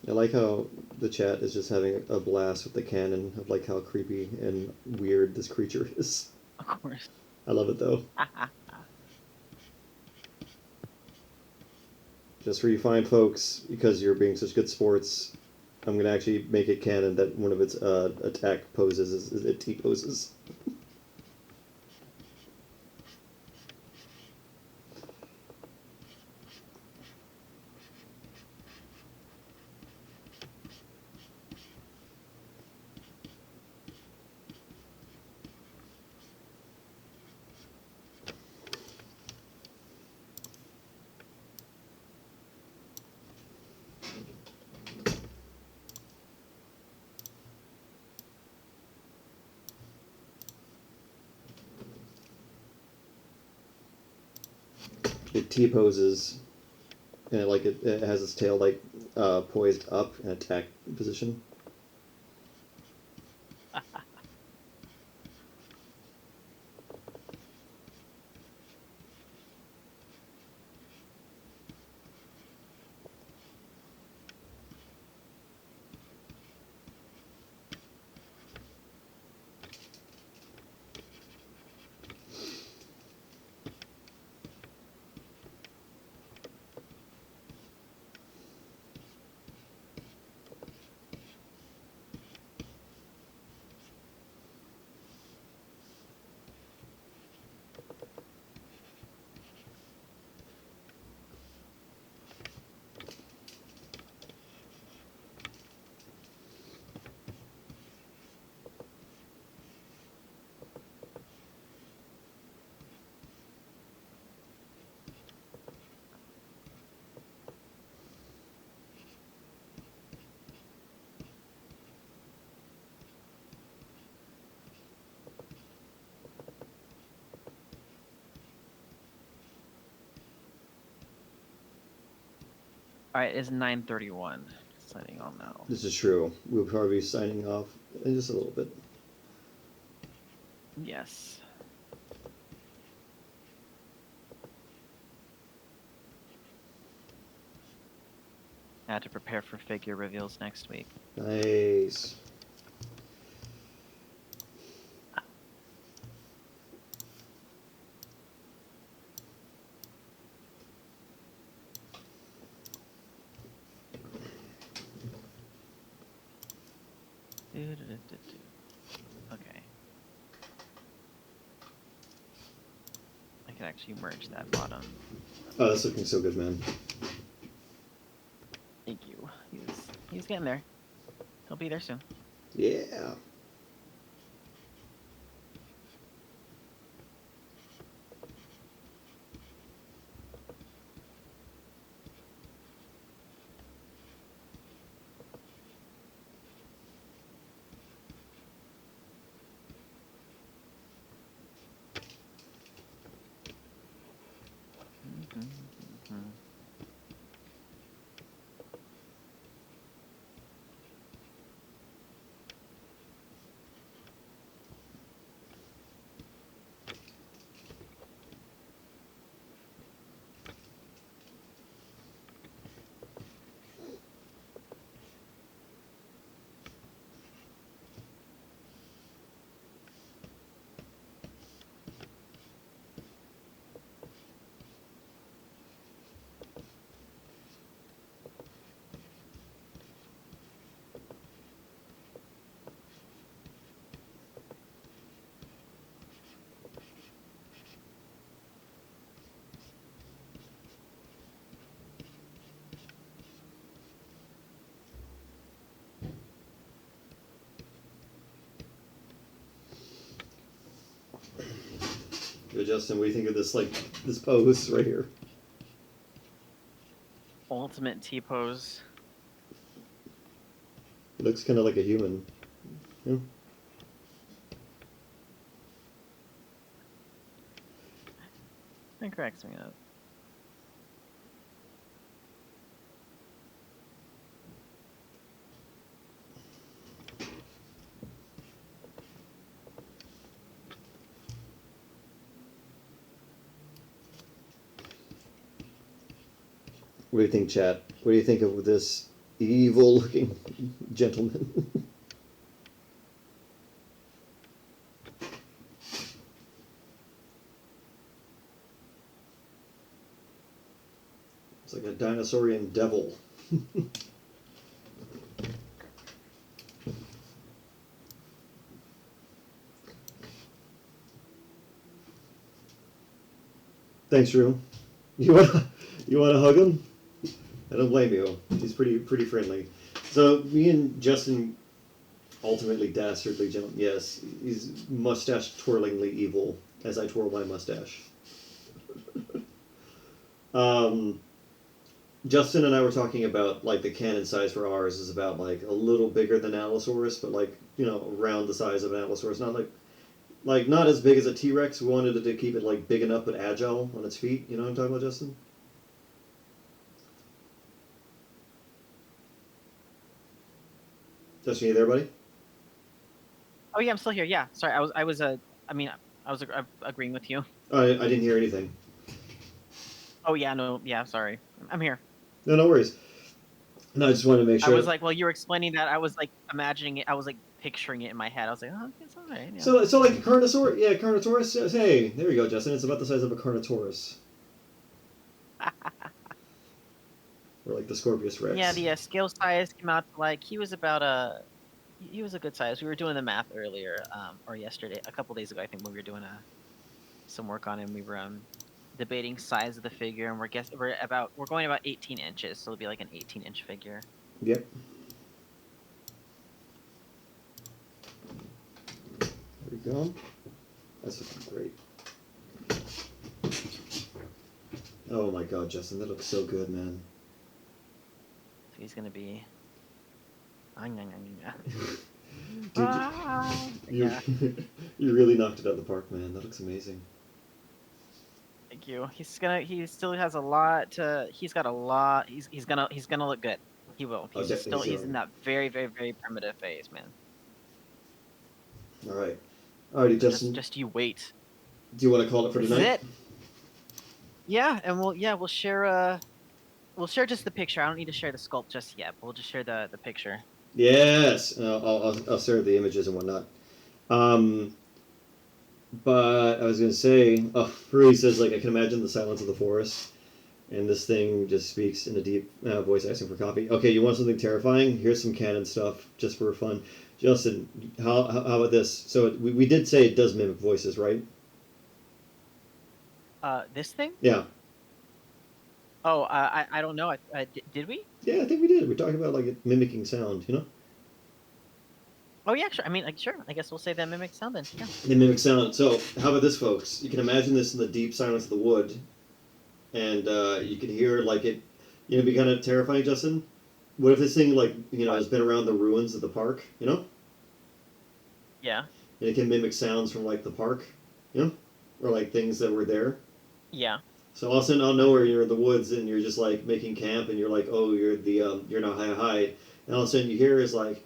I like how the chat is just having a blast with the canon of like how creepy and weird this creature is. Of course. I love it though. Just for you fine folks, because you're being such good sports, I'm gonna actually make it canon that one of its attack poses is it T poses. It T poses, and it has its tail like poised up in attack position. Alright, it's 9:31. Signing on now. This is true. We'll probably be signing off in just a little bit. Yes. I had to prepare for figure reveals next week. Nice. Okay. I can actually merge that bottom. Oh, that's looking so good, man. Thank you. He's getting there. He'll be there soon. Yeah. Yo, Justin, what do you think of this, like, this pose right here? Ultimate T-pose. It looks kind of like a human. Yeah. That cracks me up. What do you think, chat? What do you think of this evil-looking gentleman? It's like a dinosaurian devil. Thanks, Drew. You wanna hug him? I don't blame you. He's pretty friendly. So me and Justin, ultimately dastardly gentleman. Yes, he's mustache twirlingly evil, as I twirl my mustache. Justin and I were talking about, like, the cannon size for ours is about, like, a little bigger than Allosaurus, but, like, you know, around the size of an Allosaurus. Not like not as big as a T-Rex. We wanted to keep it, like, big enough but agile on its feet. You know what I'm talking about, Justin? Justin, you there, buddy? Oh yeah, I'm still here. Yeah, sorry. I was agreeing with you. I didn't hear anything. Oh yeah, no, yeah, sorry. I'm here. No worries. No, I just wanted to make sure. I was like, well, you were explaining that. I was like imagining it. I was like picturing it in my head. I was like, oh, it's alright. Yeah. So like a Carnosaurus? Yeah, Carnotaurus. Hey, there you go, Justin. It's about the size of a Carnotaurus. Or like the Scorpius Rex. Yeah, the scale size came out to, like, he was a good size. We were doing the math earlier, or yesterday, a couple days ago, I think, when we were doing some work on him. We were debating size of the figure, and we're going about 18 inches, so it'll be like an 18-inch figure. Yep. There we go. That's looking great. Oh my god, Justin, that looks so good, man. So he's gonna be. Dude, you really knocked it out of the park, man. That looks amazing. Thank you. He still has a lot to. He's got a lot. He's gonna look good. He will. Oh, definitely He's so. in that very, very, very primitive phase, man. All right. Alrighty, Justin. Just you wait. Do you want to call it for This is tonight? it. Yeah, and we'll share just the picture. I don't need to share the sculpt just yet, but we'll just share the picture. Yes. I'll share the images and whatnot. Um, but I was gonna say, oh, Rui says like I can imagine the silence of the forest, and this thing just speaks in a deep voice asking for copy. Okay, you want something terrifying? Here's some canon stuff just for fun. Justin, how about this? So we did say it does mimic voices, right? This thing? Yeah. Oh, I don't know. Did we? Yeah, I think we did. We talked about like it mimicking sound, you know? Oh yeah, sure. I mean, like, sure. I guess we'll say that mimic sound then. Yeah. They mimic sound. So how about this, folks? You can imagine this in the deep silence of the wood, and you can hear like it. You know, be kind of terrifying, Justin. What if this thing like has been around the ruins of the park? You know, Yeah. and it can mimic sounds from like the park, you know, or like things that were there. Yeah. So all of a sudden, out of nowhere, you're in the woods and you're just like making camp, and you're like, oh, you're not hide, and all of a sudden you hear is like,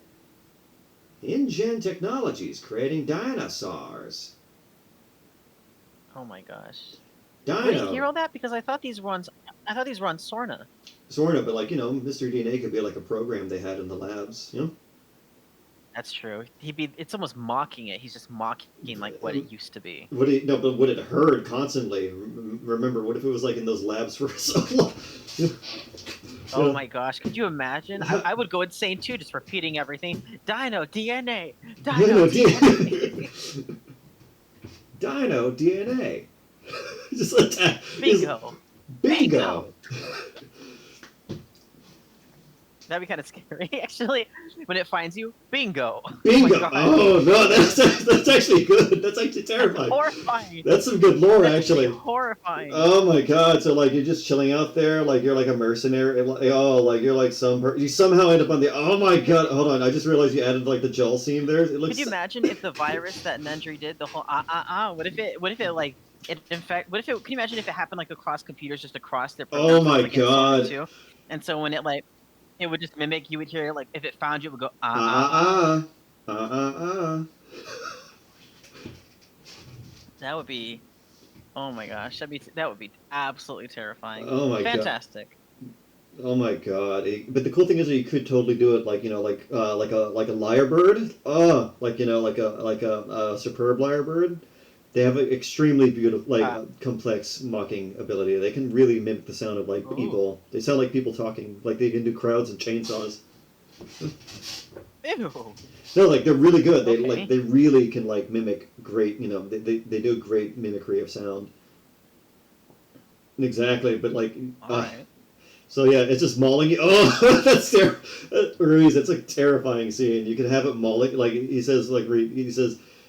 InGen Technologies creating dinosaurs. Oh my gosh. Dino. Where did you hear all that? Because I thought these were on Sorna. Sort of, but like Mr. DNA could be like a program they had in the labs, you know. That's true. It's almost mocking it. He's just mocking like what it used to be. But what it heard constantly. Remember, what if it was like in those labs for so long? Oh my gosh, could you imagine? I would go insane too, just repeating everything. Dino DNA. Dino DNA. Dino DNA. Just attack. Bingo. Bingo. That'd be kind of scary, actually. When it finds you, bingo. Bingo. Oh, no, that's actually good. That's actually terrifying. That's horrifying. That's some good lore, That's actually. Horrifying. Oh my god! So like you're just chilling out there, like you're like a mercenary. Like you're like you somehow end up on the. Oh my god! Hold on, I just realized you added like the gel scene there. It looks. Could you imagine if the virus that Nundry did, the whole What if it like it in fact? What if it? Can you imagine if it happened like across computers, just across their? Oh my like, god! too? And so when it like. It would just mimic. You would hear like if it found you, it would go That would be, oh my gosh, that would be absolutely terrifying. Oh my Fantastic. God. Oh my god! But the cool thing is that you could totally do it like like a lyrebird. Oh, like a superb lyrebird. They have an extremely beautiful, complex mocking ability. They can really mimic the sound of like people. They sound like people talking. Like they can do crowds and chainsaws. Ew. No, like they're really good. They Okay. they really can like mimic great. They do great mimicry of sound. Exactly, but like. Alright. So yeah, it's just mauling you. Oh, that's Ruiz. That's a terrifying scene. You can have it mauling. Like he says,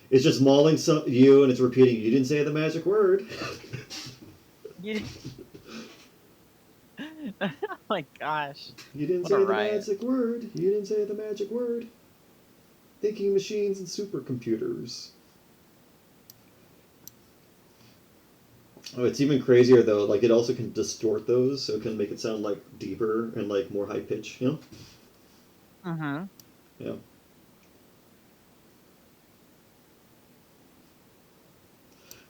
it's just mauling you, and it's repeating. You didn't say the magic word. Oh my gosh. You didn't say the magic word. You didn't say the magic word. Thinking machines and supercomputers. Oh, it's even crazier though. Like it also can distort those, so it can make it sound like deeper and like more high pitch. You know? Mm-hmm. Yeah.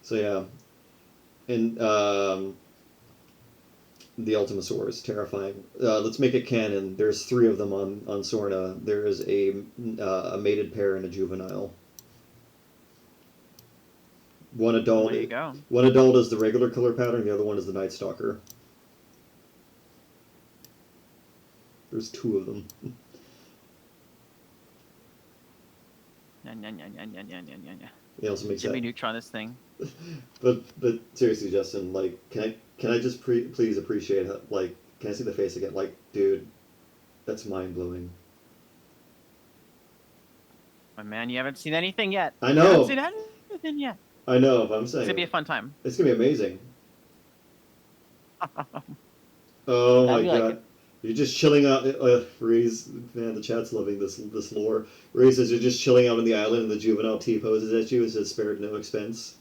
So yeah, and the Ultimasaurus, terrifying. Let's make it canon. There's 3 of them on Sorna. There is a mated pair and a juvenile. One adult. There you go. One adult is the regular color pattern. The other one is the Night Stalker. There's 2 of them. They also make Jimmy Neutron this thing. But seriously, Justin, like, can I just please appreciate how, like, can I see the face again? Like, dude, that's mind blowing. My man, you haven't seen anything yet. I know. You haven't seen anything yet. I know, but I'm saying It's gonna be a fun time. It's gonna be amazing. Oh my god. You're just chilling out. Reese, man, the chat's loving this lore. Reese says you're just chilling out on the island and the juvenile T poses at you and says spared no expense.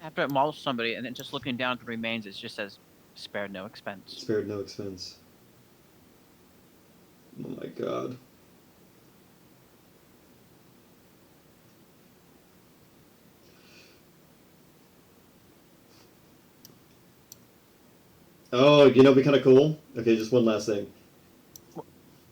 Have to maul somebody, and then just looking down at the remains, it just says, "Spared no expense." Spared no expense. Oh my god. Oh, you know, it'd be kind of cool. Okay, just one last thing.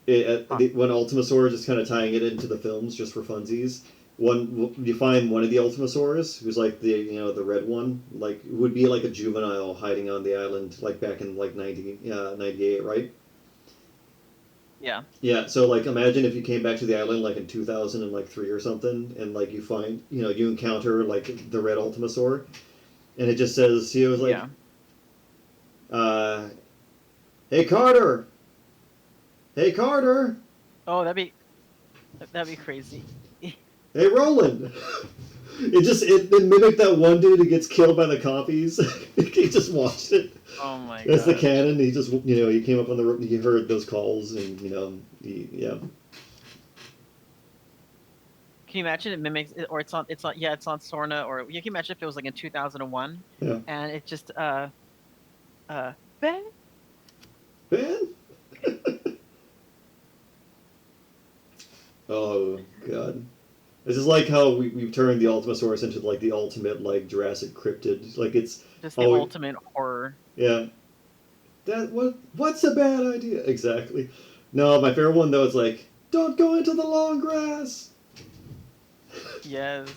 When Ultimasaurus is kind of tying it into the films just for funsies. You find one of the Ultimasaurus who's like the red one, like would be like a juvenile hiding on the island like back in like 98, right? Yeah. Yeah, so like imagine if you came back to the island like in 2003 or something, and like you find you encounter like the red Ultimasaur, and it just says he was like, Yeah. uh, "Hey Carter, hey Carter, Oh, that'd be crazy. hey Roland." It mimicked that one dude who gets killed by the copies. He just watched it. Oh my That's the god. canon. He just he came up on the he heard those calls and yeah. Can you imagine it mimics, or it's on Sorna, or you can imagine if it was like in 2001, Yeah. and it just Ben. Ben. Oh god. This is like how we've turned the Ultimasaurus into like the ultimate like Jurassic cryptid. Like it's Just the ultimate horror. yeah. What's a bad idea? Exactly. No, my favorite one though is like, don't go into the long grass. Yes.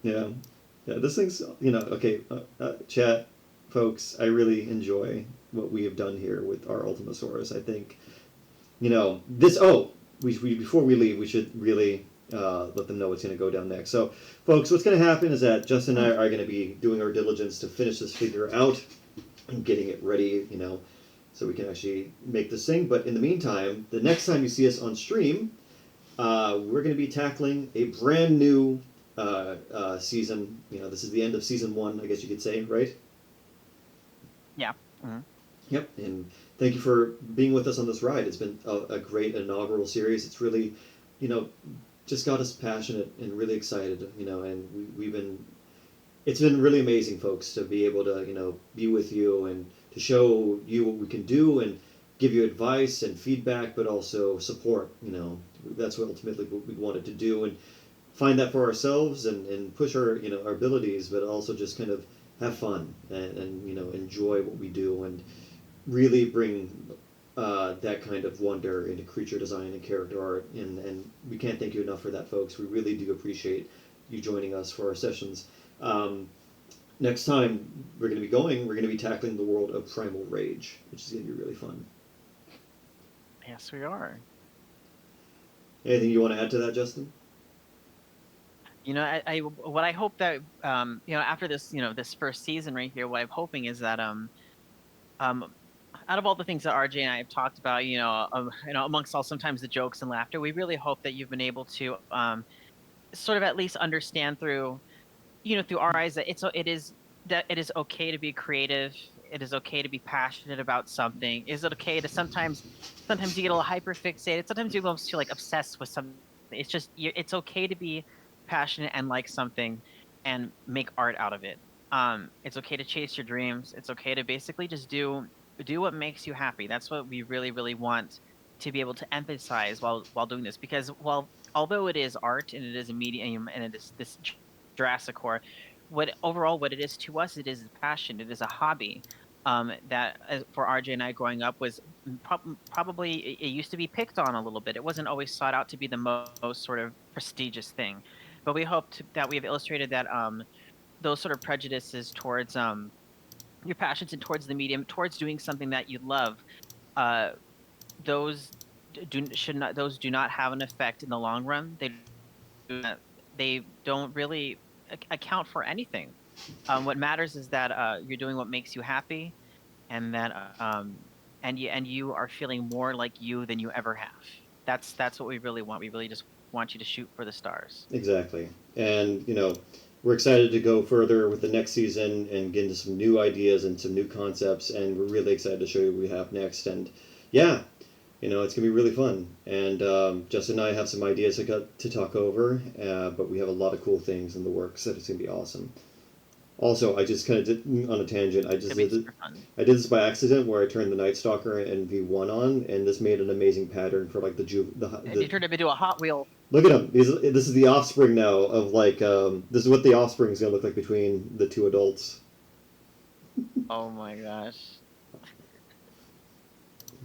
Yeah. Yeah, this thing's okay. Chat, folks, I really enjoy what we have done here with our Ultimasaurus. I think this. Oh, we before we leave, we should really let them know what's going to go down next. So, folks, what's going to happen is that Justin and I are going to be doing our diligence to finish this figure out and getting it ready, so we can actually make this thing. But in the meantime, the next time you see us on stream, we're going to be tackling a brand new season. This is the end of season 1, I guess you could say, right? Yeah. Mm-hmm. Yep. And thank you for being with us on this ride. It's been a great inaugural series. It's really, just got us passionate and really excited. And we've been. It's been really amazing, folks, to be able to be with you and to show you what we can do and give you advice and feedback, but also support. That's what ultimately what we wanted to do, and find that for ourselves and push our our abilities, but also just kind of have fun and enjoy what we do and really bring that kind of wonder into creature design and character art. And we can't thank you enough for that, folks. We really do appreciate you joining us for our sessions. Next time we're going to be tackling the world of Primal Rage, which is going to be really fun. Yes, we are. Anything you want to add to that, Justin? What I hope that after this this first season right here, what I'm hoping is that out of all the things that RJ and I have talked about, amongst all sometimes the jokes and laughter, we really hope that you've been able to sort of at least understand through our eyes that it is okay to be creative. It is okay to be passionate about something. Is it okay to sometimes you get a little hyper fixated. Sometimes you almost feel like obsessed with something. It's okay to be passionate and like something and make art out of it. It's okay to chase your dreams. It's okay to basically just do what makes you happy. That's what we really, really want to be able to emphasize while doing this, because although it is art and it is a medium and it is this JurassiCore, what it is to us, it is a passion. It is a hobby. That for RJ and I growing up was probably it used to be picked on a little bit. It wasn't always sought out to be the most sort of prestigious thing, but we hope that we have illustrated that those sort of prejudices towards your passions and towards the medium, towards doing something that you love, those do not have an effect in the long run. They don't really account for anything. What matters is that you're doing what makes you happy, and that you are feeling more like you than you ever have. That's what we really want. We really just want you to shoot for the stars. Exactly. And we're excited to go further with the next season and get into some new ideas and some new concepts, and we're really excited to show you what we have next. And yeah, It's gonna be really fun. And Justin and I have some ideas to talk over, but we have a lot of cool things in the works that it's gonna be awesome. Also, I just kind of did on a tangent. It's gonna be super fun. I did this by accident where I turned the Night Stalker and V1 on, and this made an amazing pattern for like And you turned him into a Hot Wheel. Look at him. This is the offspring now of like this is what the offspring is gonna look like between the two adults. Oh my gosh.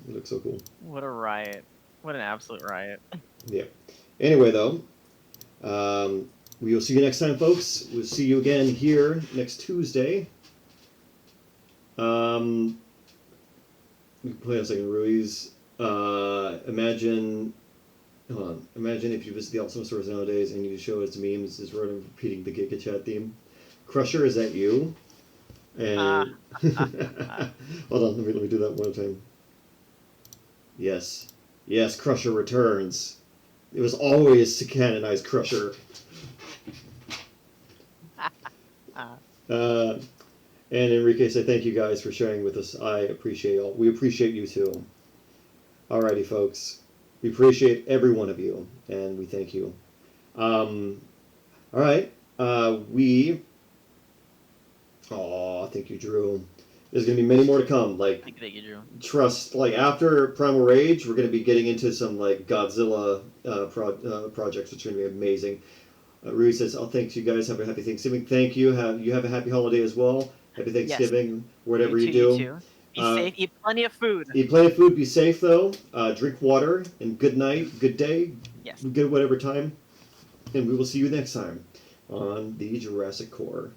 It looks so cool. What a riot. What an absolute riot. Yeah. Anyway, though, we will see you next time, folks. We'll see you again here next Tuesday. We can play a second, Ruiz. Imagine if you visit the Ultimasaurus nowadays and you show its memes is repeating the Giga Chat theme. Crusher, is that you? And hold on, let me do that one time. Yes, Crusher returns. It was always to canonize Crusher. And Enrique said, thank you guys for sharing with us. We appreciate you too. Alrighty, folks. We appreciate every one of you, and we thank you. Alright. Thank you, Drew. There's going to be many more to come. Thank you, Drew. Trust, after Primal Rage, we're going to be getting into some, Godzilla projects, which are going to be amazing. Rui says, thanks, you guys. Have a happy Thanksgiving. Thank you. You have a happy holiday as well. Happy Thanksgiving, whatever you do. You too. Be safe. Eat plenty of food. Eat plenty of food. Be safe, though. Drink water. And good night, good day. Yes. Good whatever time. And we will see you next time on the Jurassic Core.